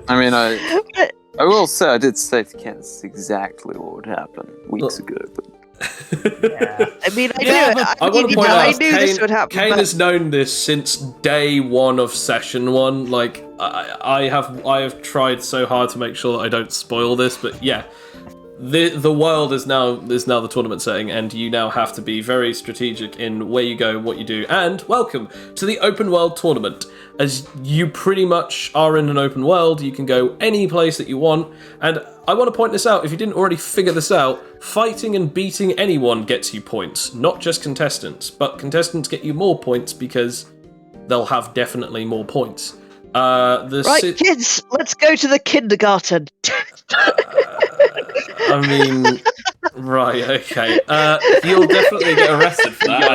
I mean, I will say, I did say to Candace exactly what would happen weeks ago, but... Yeah. I mean, I want to point out, I knew this would happen. Kane has known this since day one of session one. Like, I have tried so hard to make sure that I don't spoil this, but yeah. The world is now the tournament setting, and you now have to be very strategic in where you go, what you do, and welcome to the open world tournament. As you pretty much are in an open world, you can go any place that you want, and I want to point this out, if you didn't already figure this out, fighting and beating anyone gets you points, not just contestants, but contestants get you more points because they'll have definitely more points. Kids, let's go to the kindergarten. I mean, right, okay. You'll definitely get arrested for that,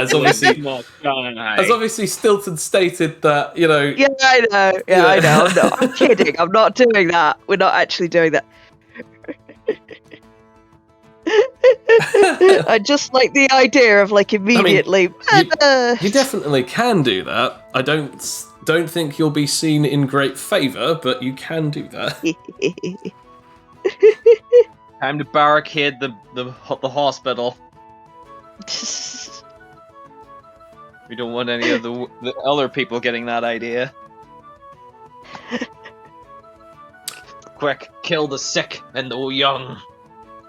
as obviously Stilton stated that, you know... Yeah, I know. Yeah, I know. I'm kidding. I'm not doing that. We're not actually doing that. I just like the idea of, like, immediately... I mean, you definitely can do that. I don't think you'll be seen in great favour, but you can do that. Time to barricade the hospital. We don't want any of the other people getting that idea. Quick, kill the sick and the young.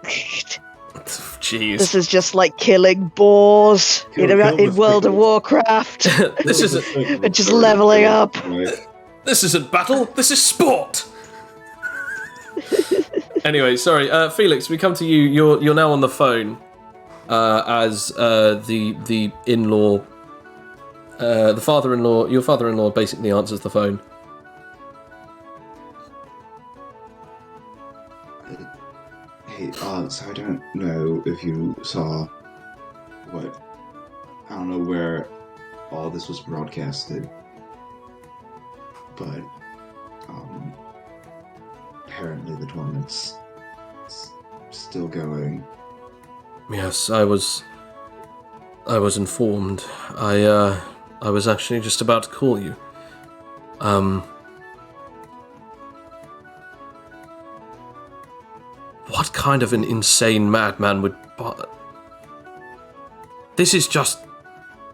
Jeez. This is just like killing boars in World of Warcraft. This isn't... We're just leveling up. This isn't battle, this is sport! Anyway, sorry, Felix, we come to you. You're now on the phone as the in-law, the father-in-law. Your father-in-law basically answers the phone. Hey, so I don't know if you saw I don't know where all this was broadcasted, but apparently the tournament's still going. Yes, I was informed. I was actually just about to call you. What kind of an insane madman would bother? This is just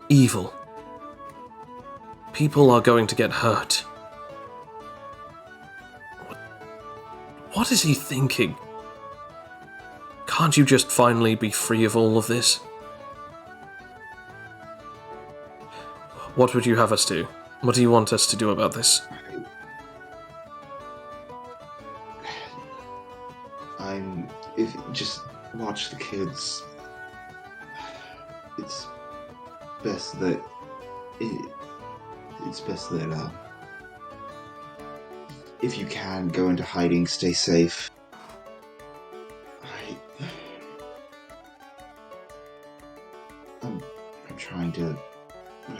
evil. People are going to get hurt. What is he thinking? Can't you just finally be free of all of this? What would you have us do? What do you want us to do about this? If just watch the kids. It's best that if you can, go into hiding, stay safe. I'm trying to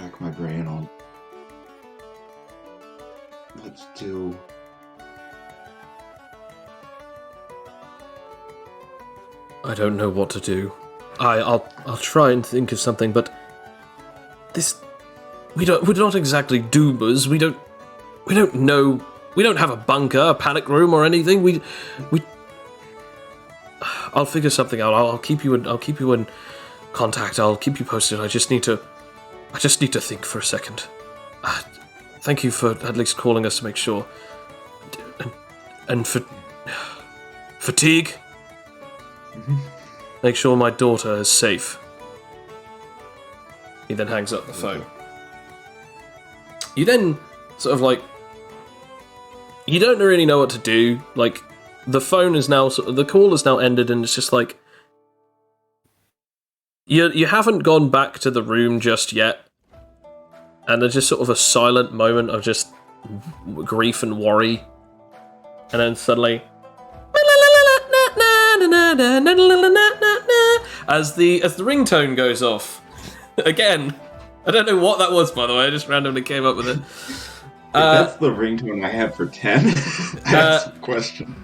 rack my brain on what to do. I don't know what to do. I'll try and think of something, but we're not exactly doomers. We don't know. We don't have a bunker, a panic room, or anything. I'll figure something out. I'll keep you in contact. I'll keep you posted. I just need to think for a second. Thank you for at least calling us to make sure, and for Fatigue? Make sure my daughter is safe. He then hangs up the phone. You then sort of like... You don't really know what to do. Like, the phone is now... The call is now ended, and it's just like... You haven't gone back to the room just yet. And there's just sort of a silent moment of just grief and worry. And then suddenly... As the ringtone goes off. Again. I don't know what that was, by the way. I just randomly came up with it. If that's the ringtone I have for 10, that's a question.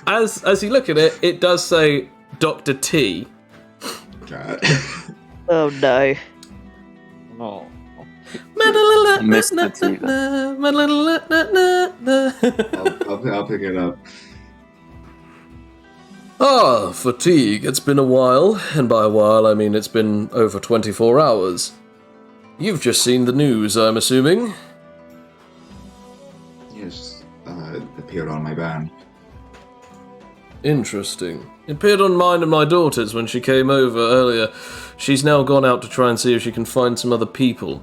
As you look at it, it does say Dr. T. God. Oh no. Oh. Mr. I'll pick it up. Ah, fatigue. It's been a while, and by a while I mean it's been over 24 hours. You've just seen the news, I'm assuming? Yes, it appeared on my band. Interesting. It appeared on mine and my daughter's when she came over earlier. She's now gone out to try and see if she can find some other people.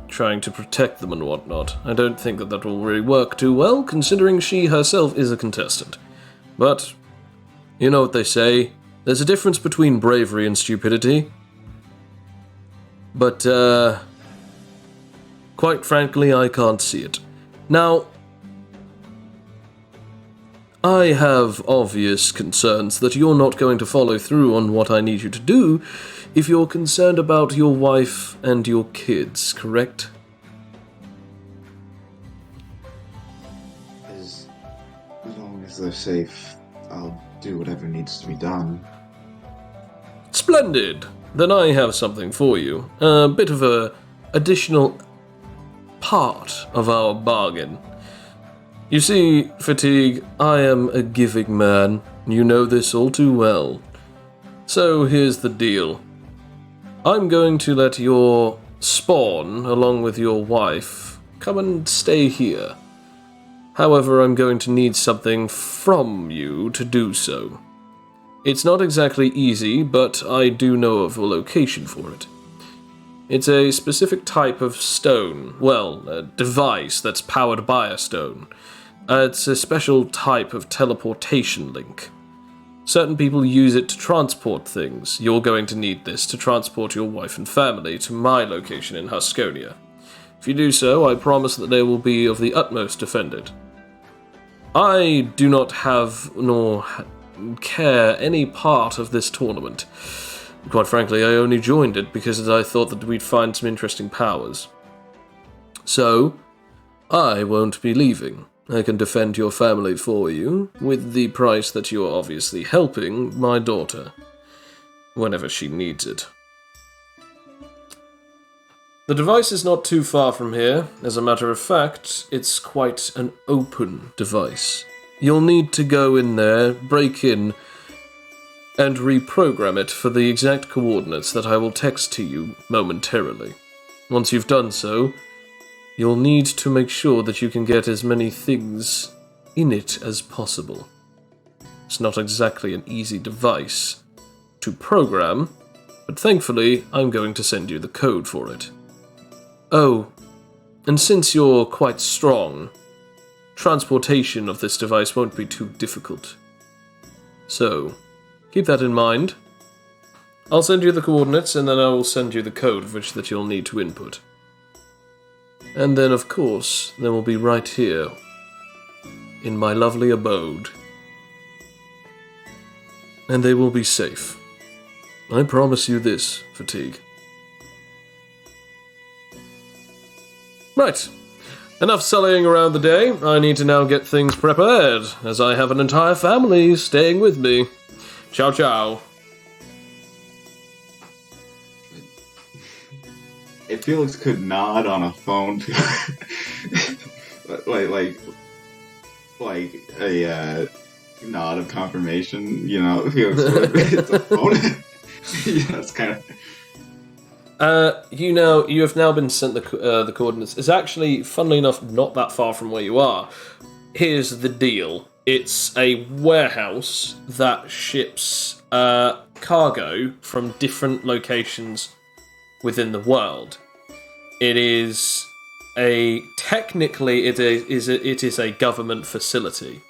Trying to protect them and whatnot. I don't think that will really work too well, considering she herself is a contestant. But, you know what they say, there's a difference between bravery and stupidity. But, quite frankly, I can't see it. Now, I have obvious concerns that you're not going to follow through on what I need you to do if you're concerned about your wife and your kids, correct? As long as they're safe, I'll do whatever needs to be done. Splendid! Then I have something for you. A bit of a additional part of our bargain. You see, Fatigue, I am a giving man. You know this all too well. So here's the deal. I'm going to let your spawn, along with your wife, come and stay here. However, I'm going to need something from you to do so. It's not exactly easy, but I do know of a location for it. It's a specific type of stone, well, a device that's powered by a stone. It's a special type of teleportation link. Certain people use it to transport things. You're going to need this to transport your wife and family to my location in Huskonia. If you do so, I promise that they will be of the utmost defended. I do not have nor care any part of this tournament. Quite frankly, I only joined it because I thought that we'd find some interesting powers. So, I won't be leaving. I can defend your family for you, with the price that you're obviously helping my daughter, whenever she needs it. The device is not too far from here. As a matter of fact, it's quite an open device. You'll need to go in there, break in, and reprogram it for the exact coordinates that I will text to you momentarily. Once you've done so, you'll need to make sure that you can get as many things in it as possible. It's not exactly an easy device to program, but thankfully I'm going to send you the code for it. Oh, and since you're quite strong, transportation of this device won't be too difficult. So, keep that in mind. I'll send you the coordinates, and then I will send you the code of which that you'll need to input. And then, of course, they will be right here, in my lovely abode. And they will be safe. I promise you this, Fatigue. Right. Enough sullying around the day. I need to now get things prepared, as I have an entire family staying with me. Ciao, ciao. If Felix could nod on a phone, like a nod of confirmation, Felix would hit the phone. It's kind of. You have now been sent the coordinates. It's actually, funnily enough, not that far from where you are. Here's the deal. It's a warehouse that ships cargo from different locations within the world. It is technically it is a government facility.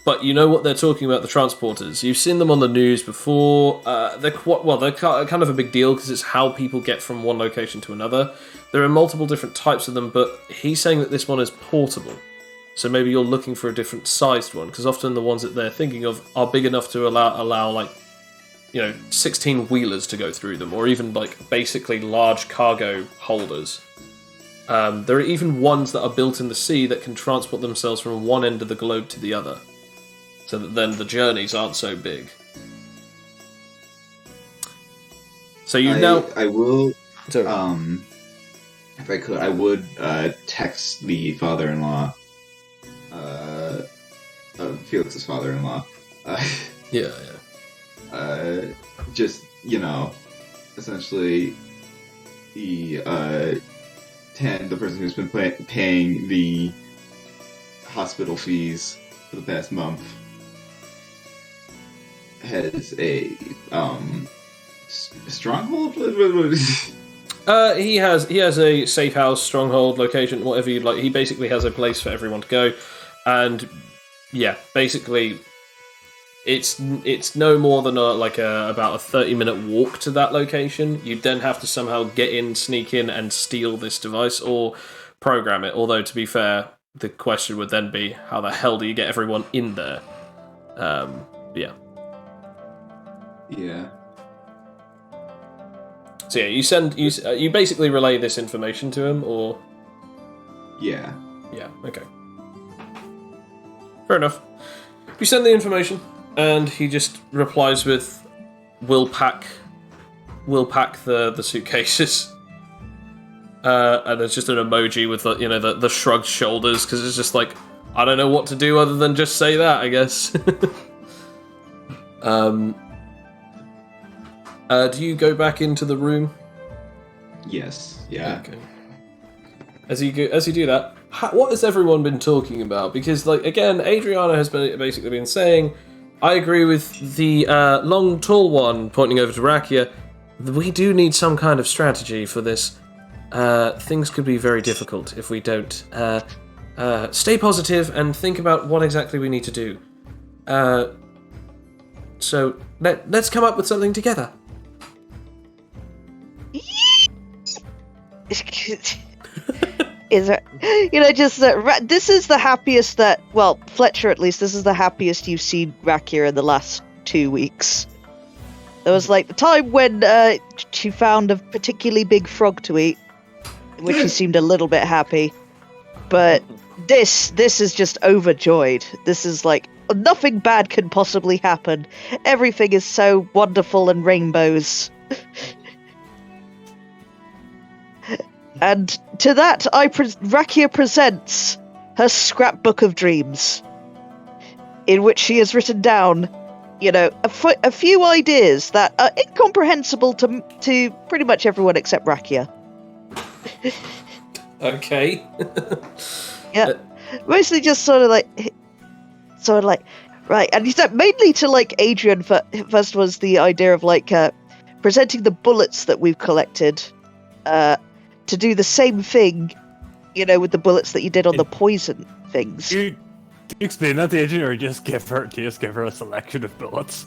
But you know what they're talking about, the transporters. You've seen them on the news before. They're kind of a big deal because it's how people get from one location to another. There are multiple different types of them, but he's saying that this one is portable. So maybe you're looking for a different sized one, because often the ones that they're thinking of are big enough to allow like, 16 wheelers to go through them, or even like basically large cargo holders. There are even ones that are built in the sea that can transport themselves from one end of the globe to the other, so that then the journeys aren't so big. So I will. Sorry. If I could, I would text the father-in-law, Felix's father-in-law. Yeah. Just, essentially, the person who's been paying the hospital fees for the past month has a stronghold. He has a safe house, stronghold, location, whatever you'd like. He basically has a place for everyone to go, and yeah, basically, it's no more than about a 30-minute walk to that location. You'd then have to somehow get in, sneak in, and steal this device or program it. Although, to be fair, the question would then be, how the hell do you get everyone in there? Yeah. Yeah. So yeah, you basically relay this information to him, or yeah, okay, fair enough. You send the information, and he just replies with, "We'll pack the suitcases," and there's just an emoji with the shrugged shoulders, because it's just like, I don't know what to do other than just say that, I guess. Do you go back into the room? Yes. Yeah. Okay. As you do that, what has everyone been talking about? Because, again, Adriana has basically been saying, I agree with the long, tall one, pointing over to Rakia. We do need some kind of strategy for this. Things could be very difficult if we don't stay positive and think about what exactly we need to do. So let's come up with something together. Is it, just that this is the happiest that, well, Fletcher at least, this is the happiest you've seen Rakia in the last 2 weeks. There was the time when she found a particularly big frog to eat, in which she seemed a little bit happy. But this is just overjoyed. This is nothing bad can possibly happen. Everything is so wonderful and rainbows. And to that, Rakia presents her scrapbook of dreams, in which she has written down, a few ideas that are incomprehensible to pretty much everyone except Rakia. Okay. Yeah, mostly just sort of right, and he said mainly to Adrian. First was the idea of presenting the bullets that we've collected, to do the same thing, with the bullets that you did on the poison things. Do you explain that to Adrian, or just give her a selection of bullets?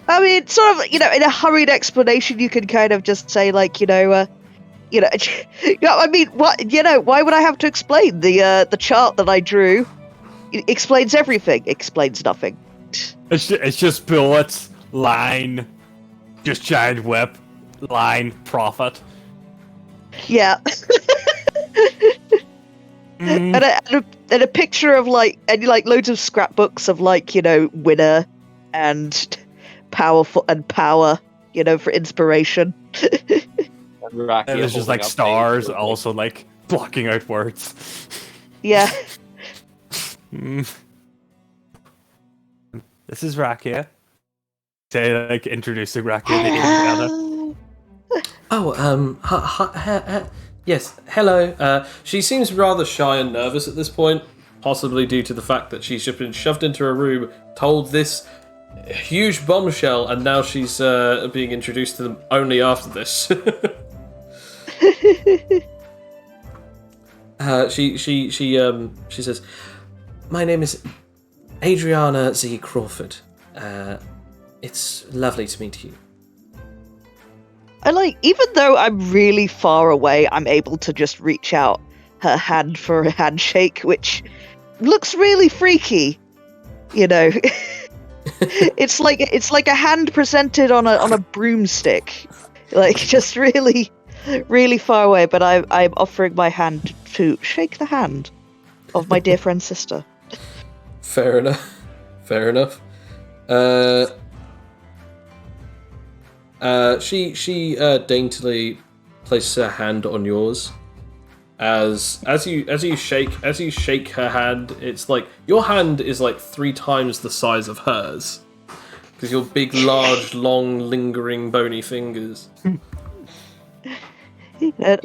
I mean, sort of, in a hurried explanation, you can kind of just say I mean, what, why would I have to explain the chart that I drew? It explains everything. Explains nothing. It's just bullets, line, just giant whip, line, profit. Yeah. And a picture of loads of scrapbooks of winner and powerful and power, for inspiration. And there's just stars also blocking out words. Yeah. This is Rakia. Say introducing Rakia to Adriana. Oh, yes, hello. She seems rather shy and nervous at this point, possibly due to the fact that she's just been shoved into a room, told this huge bombshell, and now she's being introduced to them only after this. She says, "My name is Adriana Z. Crawford. It's lovely to meet you." Even though I'm really far away, I'm able to just reach out her hand for a handshake, which looks really freaky. You know, it's like a hand presented on a broomstick, like just really, really far away. But I'm offering my hand to shake the hand of my dear friend's sister. Fair enough. Fair enough. She daintily places her hand on yours. As you shake her hand, it's like your hand is like 3 times the size of hers, because your big, large, long, lingering, bony fingers.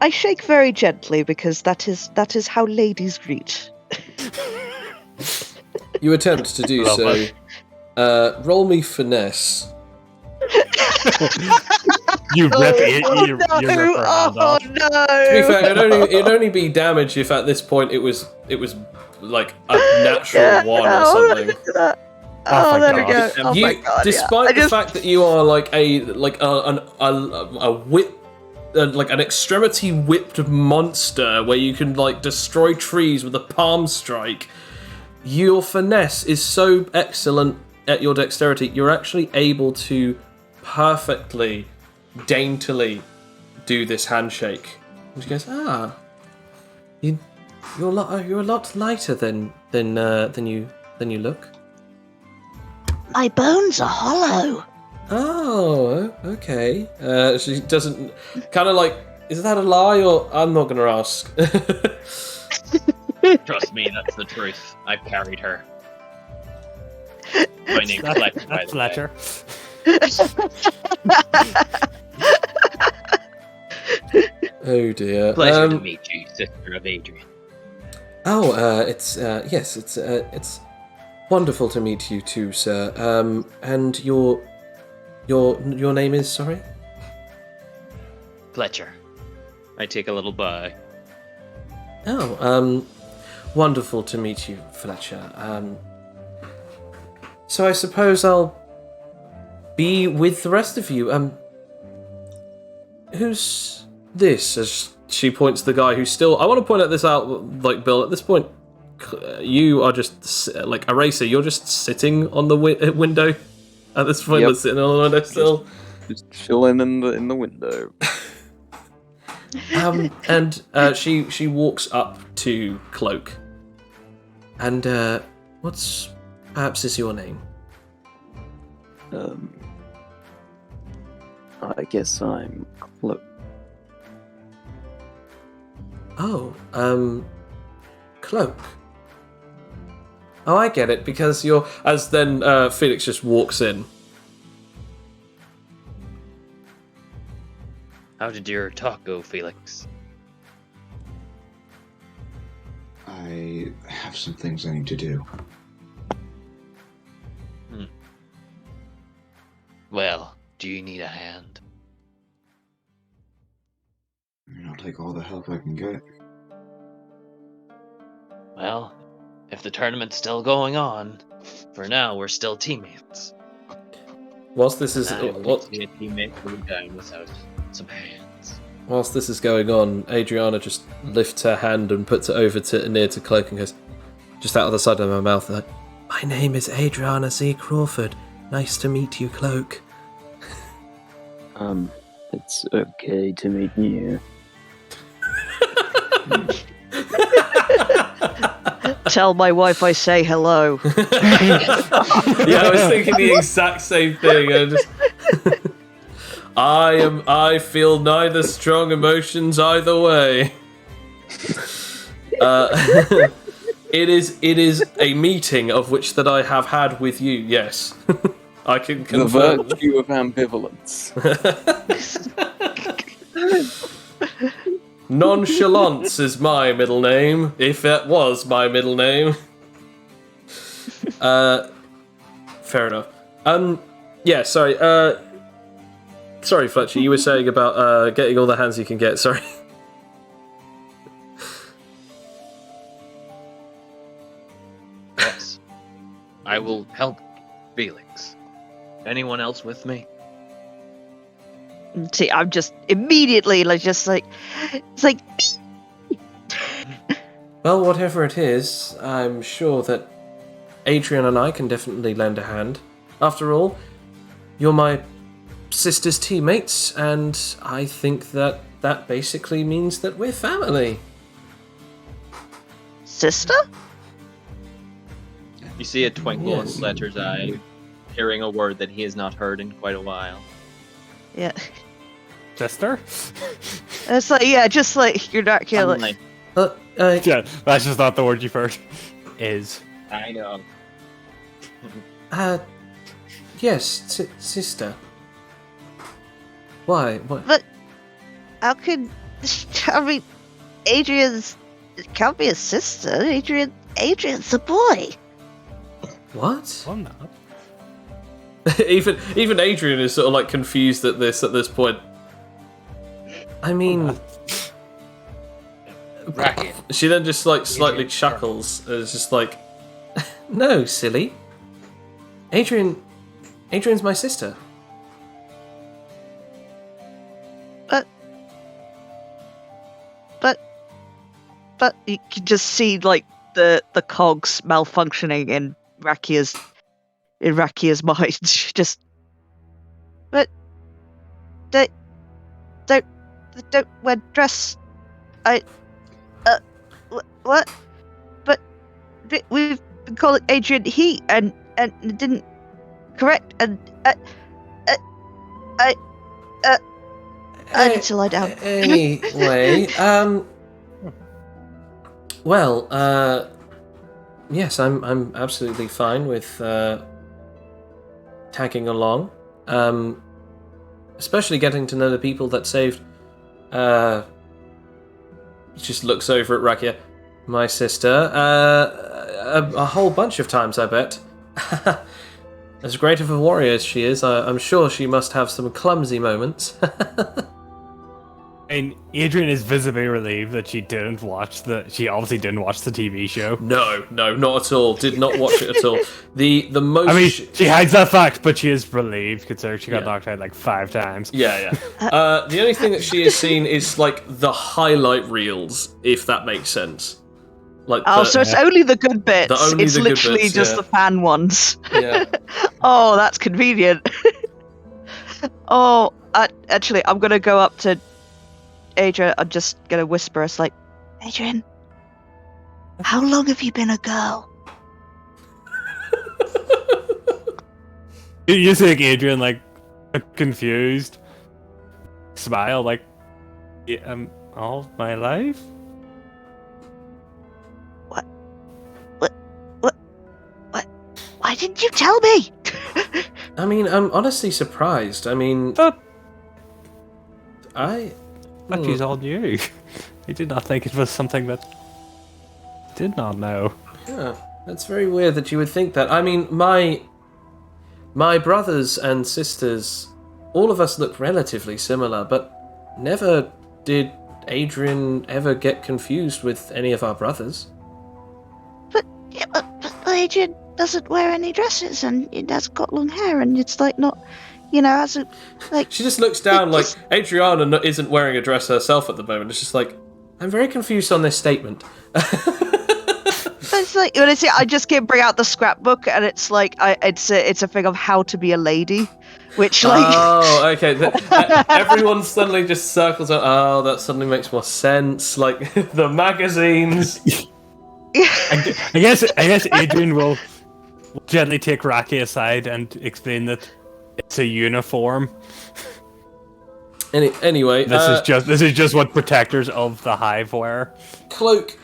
I shake very gently because that is how ladies greet. You attempt to do so. Roll me finesse. You rip it. You rip her hand off. No! To be fair, it'd only be damage if at this point it was like a natural 1 or something. Oh, there we go. gosh. Oh my god! Despite the fact that you are like a whip, like an extremity whipped monster where you can like destroy trees with a palm strike, your finesse is so excellent at your dexterity, you're actually able to perfectly, daintily do this handshake. And she goes, you're a lot lighter than you look. My bones are hollow. Oh, okay. She doesn't kind of like. Is that a lie, or I'm not going to ask? Trust me, that's the truth. I've carried her. My name's Fletcher, by the way. Fletcher. Oh dear. Pleasure to meet you, sister of Adrian. Oh, it's wonderful to meet you too, sir. And your name is, sorry? Fletcher. I take a little bow. Oh, wonderful to meet you, Fletcher. So I suppose I'll be with the rest of you. Who's this? As she points to the guy who's still... I want to point out this out, like, Bill, at this point, you are just, like, Eraser, you're just sitting on the window at this point. Yep. Sitting on the window still. Just chilling in the window. And she walks up to Cloak. And, what's perhaps is your name? I guess I'm Cloak. Oh, Cloak. Oh, I get it, because you're... As then Felix just walks in. How did your talk go, Felix? I have some things I need to do. Well, do you need a hand? I'll take all the help I can get. Well, if the tournament's still going on, for now we're still teammates. Whilst this is... I won't be a teammate go down without some hands. Whilst this is going on, Adriana just lifts her hand and puts it over near to Cloak and goes, just out of the side of her mouth, like, "My name is Adriana Z. Crawford. Nice to meet you, Cloak." It's okay to meet you. Tell my wife I say hello. Yeah, I was thinking the exact same thing. I feel neither strong emotions either way. It is a meeting of which that I have had with you. Yes, I can confirm. The virtue of ambivalence. Nonchalance is my middle name, if that was my middle name. Fair enough. Yeah, sorry. Sorry, Fletcher, you were saying about getting all the hands you can get, sorry. Yes. I will help Felix. Anyone else with me? See, I'm just immediately it's like, Well, whatever it is, I'm sure that Adrian and I can definitely lend a hand. After all, you're my sister's teammates, and I think that basically means that we're family. sister? You see a twinkle Yes. in Fletcher's eye, hearing a word that he has not heard in quite a while. Yeah. Sister? It's like, yeah, just like you're not killing. Like, Yeah, that's just not the word you've heard. Is. I know. Yes, sister. Why? What? But how could I mean, Adrian's it can't be a sister. Adrian's a boy. What? I'm not. even Adrian is sort of like confused at this point. I mean, Racket. she then just like slightly chuckles. And it's just like, no, silly. Adrian's my sister. But you can just see like the cogs malfunctioning in Rakia's mind. Just, but don't wear dress. What? But we've been calling Adrian he and it didn't correct and I need to lie down. Anyway, well, yes, I'm absolutely fine with tagging along. Especially getting to know the people that saved. Just looks over at Rakia, my sister. A whole bunch of times, I bet. As great of a warrior as she is, I'm sure she must have some clumsy moments. And Adrian is visibly relieved that she obviously didn't watch the TV show. No, not at all. Did not watch it at all. The most. I mean, she hides that fact, but she is relieved considering she got Yeah. knocked out like 5 times. Yeah. The only thing that she has seen is like the highlight reels, if that makes sense. Like So it's only the good bits. only It's the good literally bits, just yeah. the fan ones. Yeah. Oh, that's convenient. Actually, I'm gonna go up to Adrian. I'm just gonna whisper. It's like, Adrian, how long have you been a girl? You see like Adrian like confused, smile like, yeah, all my life. Why didn't you tell me? I mean, I'm honestly surprised. I mean, But I. that she's all new. I did not think it was something that did not know. Yeah, that's very weird that you would think that. I mean, my brothers and sisters, all of us look relatively similar, but never did Adrian ever get confused with any of our brothers. But Adrian doesn't wear any dresses, and he has got long hair, and it's like not, as a like. She just looks down like Adriana isn't wearing a dress herself at the moment. It's just like, I'm very confused on this statement. It's like when I just can't bring out the scrapbook, and it's like it's a thing of how to be a lady, which like. Oh, okay. Everyone suddenly just circles out. Oh, that suddenly makes more sense. Like the magazines. I guess Adrian will gently take Raki aside and explain that it's a uniform. Anyway, This is just what protectors of the hive wear. Cloak.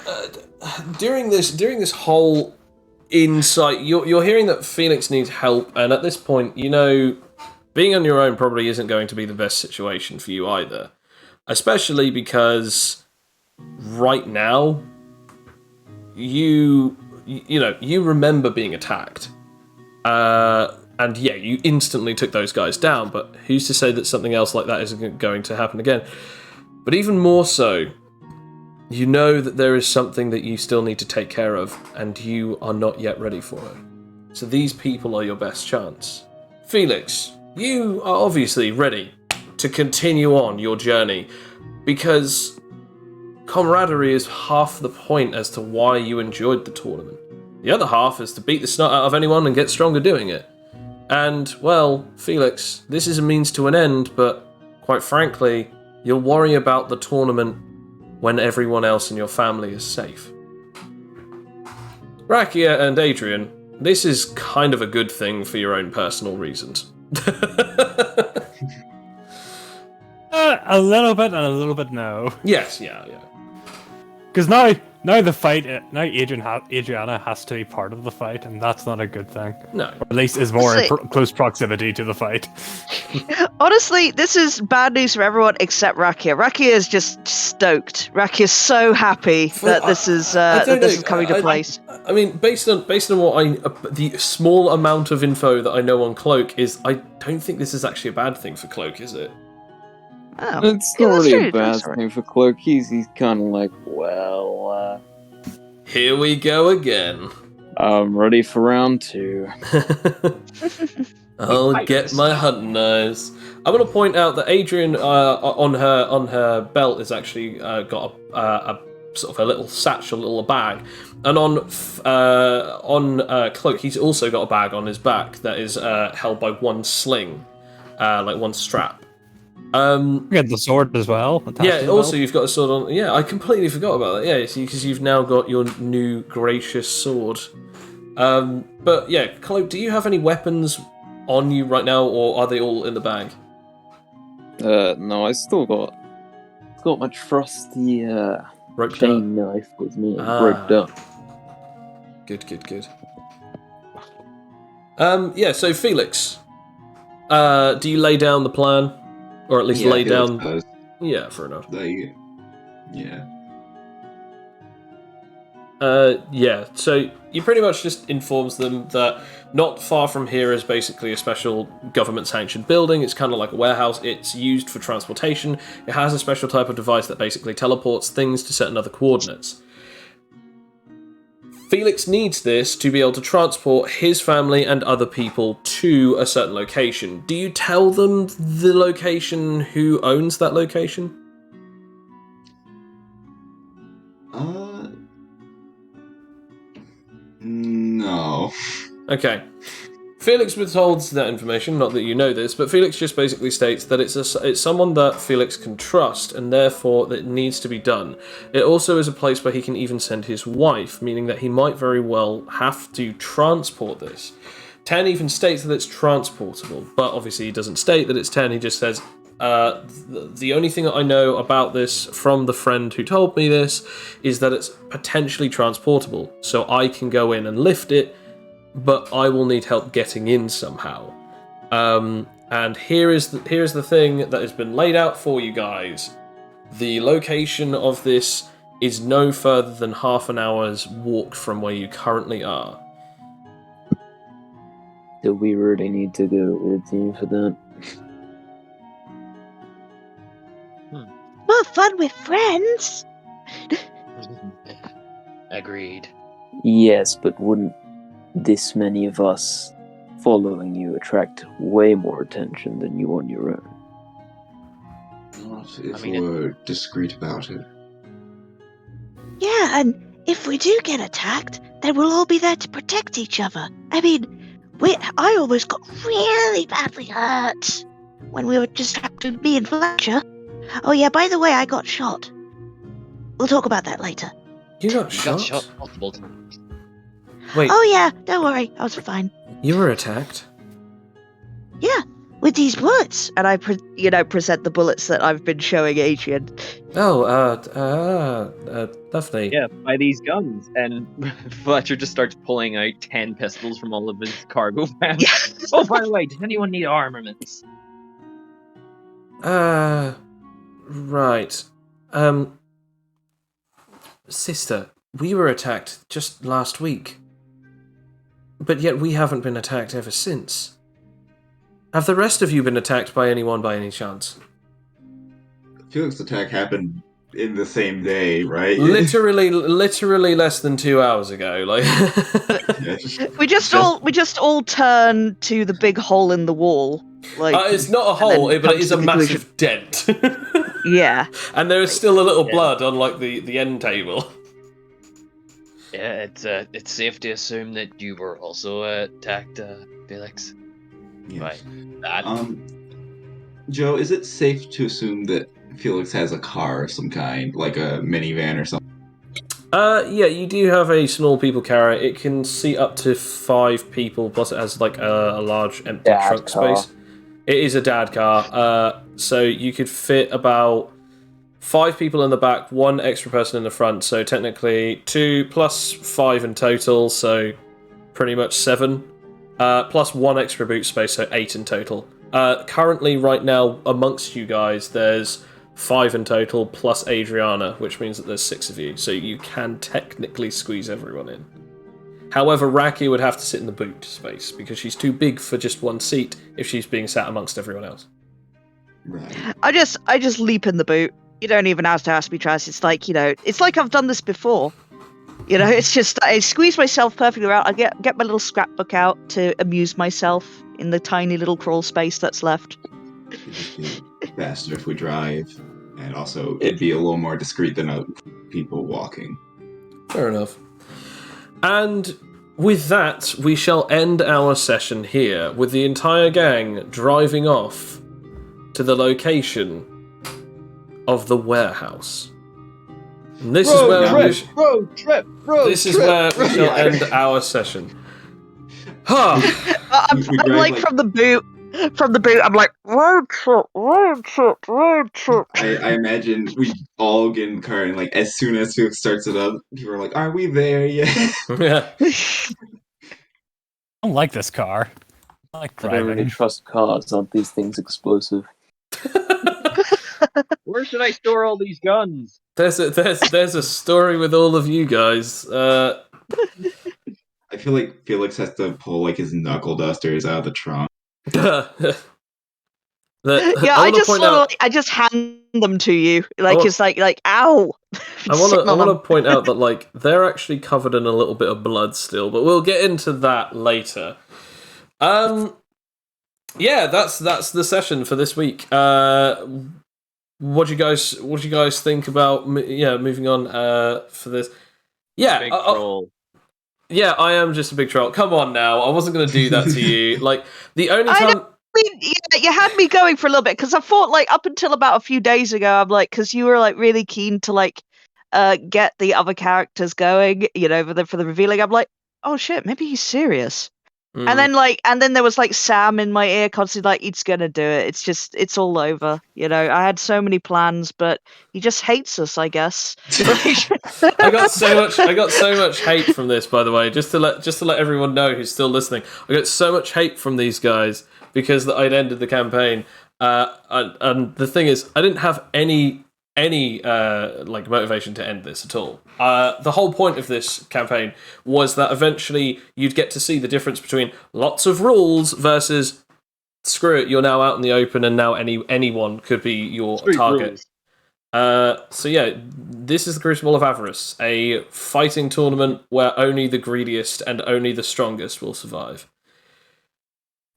During this whole insight, you're hearing that Phoenix needs help, and at this point, being on your own probably isn't going to be the best situation for you either. Especially because right now, you you remember being attacked. And yeah, you instantly took those guys down, but who's to say that something else like that isn't going to happen again? But even more so, you know that there is something that you still need to take care of, and you are not yet ready for it. So these people are your best chance. Felix, you are obviously ready to continue on your journey, because camaraderie is half the point as to why you enjoyed the tournament. The other half is to beat the snot out of anyone and get stronger doing it. And, well, Felix, this is a means to an end, but quite frankly, you'll worry about the tournament when everyone else in your family is safe. Rakia and Adrian, this is kind of a good thing for your own personal reasons. A little bit and a little bit no. Yes, yeah. Because now the fight, now Adriana has to be part of the fight, and that's not a good thing. No. Or at least is more in close proximity to the fight. Honestly, this is bad news for everyone except Rakia. Rakia is just stoked. Rakia is so happy that this is coming to place. I mean, based on what the small amount of info that I know on Cloak is, I don't think this is actually a bad thing for Cloak, is it? Oh. It's not really a bad thing for Cloak. He's kind of like, well, here we go again. I'm ready for round 2. I'll get my hunting knives. I'm going to point out that Adrian, on her belt, has actually got a sort of a little satchel, a little bag, and on Cloak, he's also got a bag on his back that is held by one sling, like one strap. You had the sword as well. Yeah, also you've got a sword on. Yeah, I completely forgot about that. Yeah, because you've now got your new gracious sword. But yeah, Cloak, do you have any weapons on you right now, or are they all in the bag? No, I still got my trusty rope chain knife with me, roped up. Good. Yeah, so Felix, do you lay down the plan? Or at least lay down... Yeah, fair enough. Yeah. Yeah, so you pretty much just informs them that not far from here is basically a special government-sanctioned building. It's kind of like a warehouse. It's used for transportation. It has a special type of device that basically teleports things to certain other coordinates. Felix needs this to be able to transport his family and other people to a certain location. Do you tell them the location, who owns that location? No. Okay. Felix withholds that information, not that you know this, but Felix just basically states that it's someone that Felix can trust, and therefore that it needs to be done. It also is a place where he can even send his wife, meaning that he might very well have to transport this. 10 even states that it's transportable, but obviously he doesn't state that it's 10, he just says, the only thing that I know about this from the friend who told me this is that it's potentially transportable, so I can go in and lift it, but I will need help getting in somehow. And here is the thing that has been laid out for you guys. The location of this is no further than half an hour's walk from where you currently are. Do we really need to go with you for that? More fun with friends. Agreed. Yes, but wouldn't this many of us following you attract way more attention than you on your own? Not if we're discreet about it. Yeah, and if we do get attacked, then we'll all be there to protect each other. I mean, I almost got really badly hurt when we were just trapped with me and Fletcher. Oh yeah, by the way, I got shot. We'll talk about that later. You got Got shot? shot multiple times. Wait, Oh yeah, don't worry, I was fine. you were attacked? Yeah, with these bullets. And I, present the bullets that I've been showing Adrian. Oh, lovely. Yeah, by these guns. And Fletcher just starts pulling out 10 pistols from all of his cargo pants. Yeah. Oh, by the way, does anyone need armaments? Right. Sister, We were attacked just last week. But yet we haven't been attacked ever since. Have the rest of you been attacked by anyone by any chance? Felix's attack happened in the same day, right? Literally less than 2 hours ago. Like, Yeah, We just all turn to the big hole in the wall. Like it's not a hole, then but it come is to a the massive dent. Yeah. And there is still a little blood on like the end table. Yeah, it's safe to assume that you were also attacked, Felix. Yes. Right. That. Joe, is it safe to assume that Felix has a car of some kind, like a minivan or something? Yeah, you do have a small people carrier. It can seat up to 5 people, plus it has like a large empty Dad trunk car. space. It is a dad car, so you could fit about 5 people in the back, 1 extra person in the front, so technically 2 plus 5 in total, so pretty much 7. Plus 1 extra boot space, so 8 in total. Currently, right now, amongst you guys, there's 5 in total, plus Adriana, which means that there's 6 of you, so you can technically squeeze everyone in. However, Raki would have to sit in the boot space, because she's too big for just 1 seat if she's being sat amongst everyone else. Right. I just leap in the boot. You don't even have to ask me twice. It's like, it's like I've done this before. It's just I squeeze myself perfectly around. I get my little scrapbook out to amuse myself in the tiny little crawl space that's left. It'd just be faster if we drive, and also it'd be a little more discreet than people walking. Fair enough. And with that, we shall end our session here, with the entire gang driving off to the location of the warehouse. And this is where we shall end our session. I'm like from the boot. I'm like road trip. I imagine we all get in the car, and like as soon as Felix starts it up, people are like, "Are we there yet?" Yeah. I don't like this car. I like I don't really driving. trust cars. Aren't these things explosive? Where should I store all these guns? There's a story with all of you guys. I feel like Felix has to pull like his knuckle dusters out of the trunk. I just hand them to you. It's like ow. I want to point out that like they're actually covered in a little bit of blood still, but we'll get into that later. Yeah, that's the session for this week. What do you guys think about moving on for this? Yeah, Big troll. Yeah, I am just a big troll. Come on now, I wasn't going to do that to you. Like the only time. You had me going for a little bit because I thought like up until about a few days ago, I'm like, because you were like really keen to like get the other characters going, for the revealing. I'm like, oh shit, maybe he's serious. And then there was like Sam in my ear constantly like, he's gonna do it. It's all over. I had so many plans, but he just hates us, I guess. I got so much hate from this, by the way. Just to let everyone know who's still listening, I got so much hate from these guys because I'd ended the campaign. And the thing is, I didn't have any like motivation to end this at all. The whole point of this campaign was that eventually you'd get to see the difference between lots of rules versus screw it, you're now out in the open and now anyone could be your target. So yeah, this is the Crucible of Avarice, a fighting tournament where only the greediest and only the strongest will survive.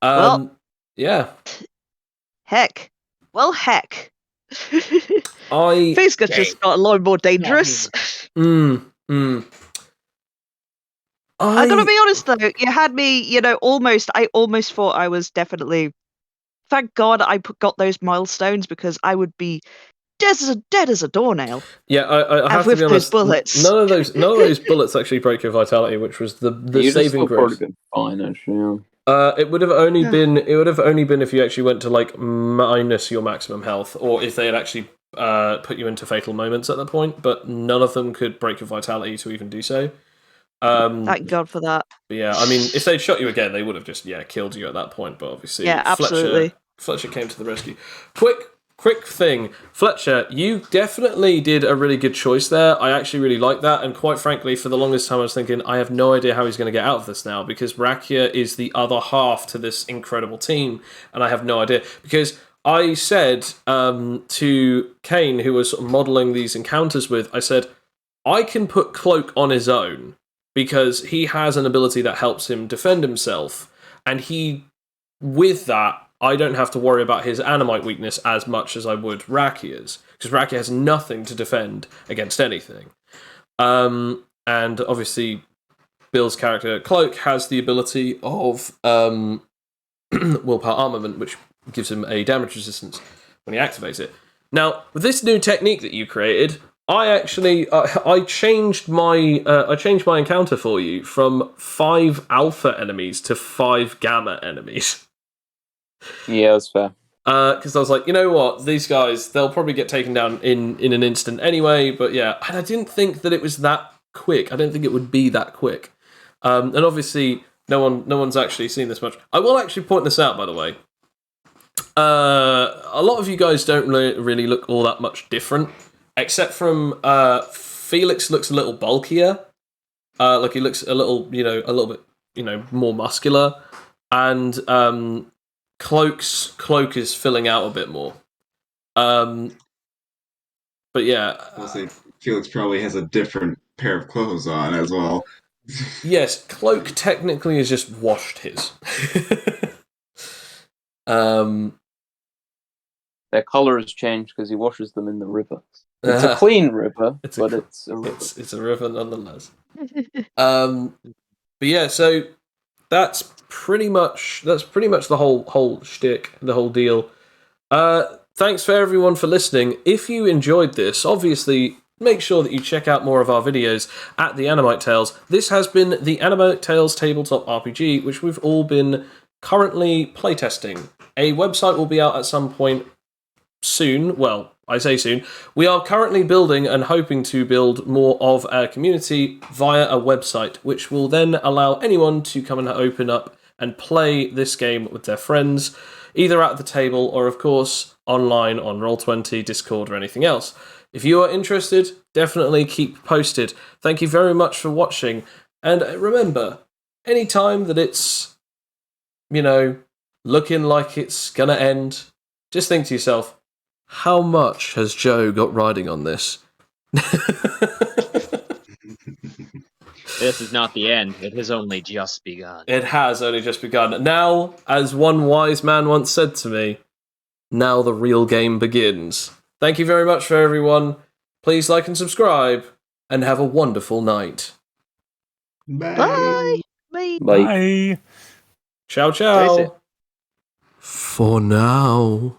Yeah. Heck. Things just got a lot more dangerous. I gotta be honest though, you had me, I almost thought I was definitely. Thank God I got those milestones because I would be dead as a doornail. Yeah, I have to be honest. Bullets. None of those bullets actually break your vitality, which was the saving grace. Been fine, actually. It would have only been if you actually went to like minus your maximum health, or if they had actually put you into fatal moments at that point. But none of them could break your vitality to even do so. Thank God for that. Yeah, I mean, if they'd shot you again, they would have just killed you at that point. But obviously, absolutely. Fletcher came to the rescue. Quick quick thing. Fletcher, you definitely did a really good choice there. I actually really like that, and quite frankly, for the longest time I was thinking, I have no idea how he's going to get out of this now, because Rakia is the other half to this incredible team, and I have no idea. Because I said to Kane, who was sort of modelling these encounters with, I said, I can put Cloak on his own, because he has an ability that helps him defend himself, and with that, I don't have to worry about his Animite weakness as much as I would Rakia's, because Rakia has nothing to defend against anything. And obviously, Bill's character, Cloak, has the ability of Willpower Armament, which gives him a damage resistance when he activates it. Now, with this new technique that you created, I changed my encounter for you from 5 alpha enemies to 5 gamma enemies. Yeah, that's fair. Because I was like, you know what, these guys, they'll probably get taken down in an instant anyway. But yeah, and I didn't think that it was that quick. I didn't think it would be that quick. And obviously, no one's actually seen this much. I will actually point this out, by the way. A lot of you guys don't really look all that much different. Except from Felix looks a little bulkier, like he looks a little bit, more muscular, and Cloak is filling out a bit more. But yeah, I'll say Felix probably has a different pair of clothes on as well. Yes, Cloak technically has just washed his. Their colour has changed because he washes them in the river. It's a clean river, it's a river. It's a river nonetheless. But yeah, so that's pretty much the whole shtick, the whole deal. Thanks for everyone for listening. If you enjoyed this, obviously make sure that you check out more of our videos at the Animite Tales. This has been the Animite Tales Tabletop RPG, which we've all been currently playtesting. A website will be out at some point soon. Well, I say soon. We are currently building and hoping to build more of our community via a website, which will then allow anyone to come and open up and play this game with their friends, either at the table or, of course, online on Roll20, Discord, or anything else. If you are interested, definitely keep posted. Thank you very much for watching. And remember, anytime that it's, looking like it's gonna end, just think to yourself, how much has Joe got riding on this? This is not the end. It has only just begun. It has only just begun. Now, as one wise man once said to me, now the real game begins. Thank you very much for everyone. Please like and subscribe, and have a wonderful night. Bye. Bye. Bye. Bye. Ciao, ciao. Tracy. For now.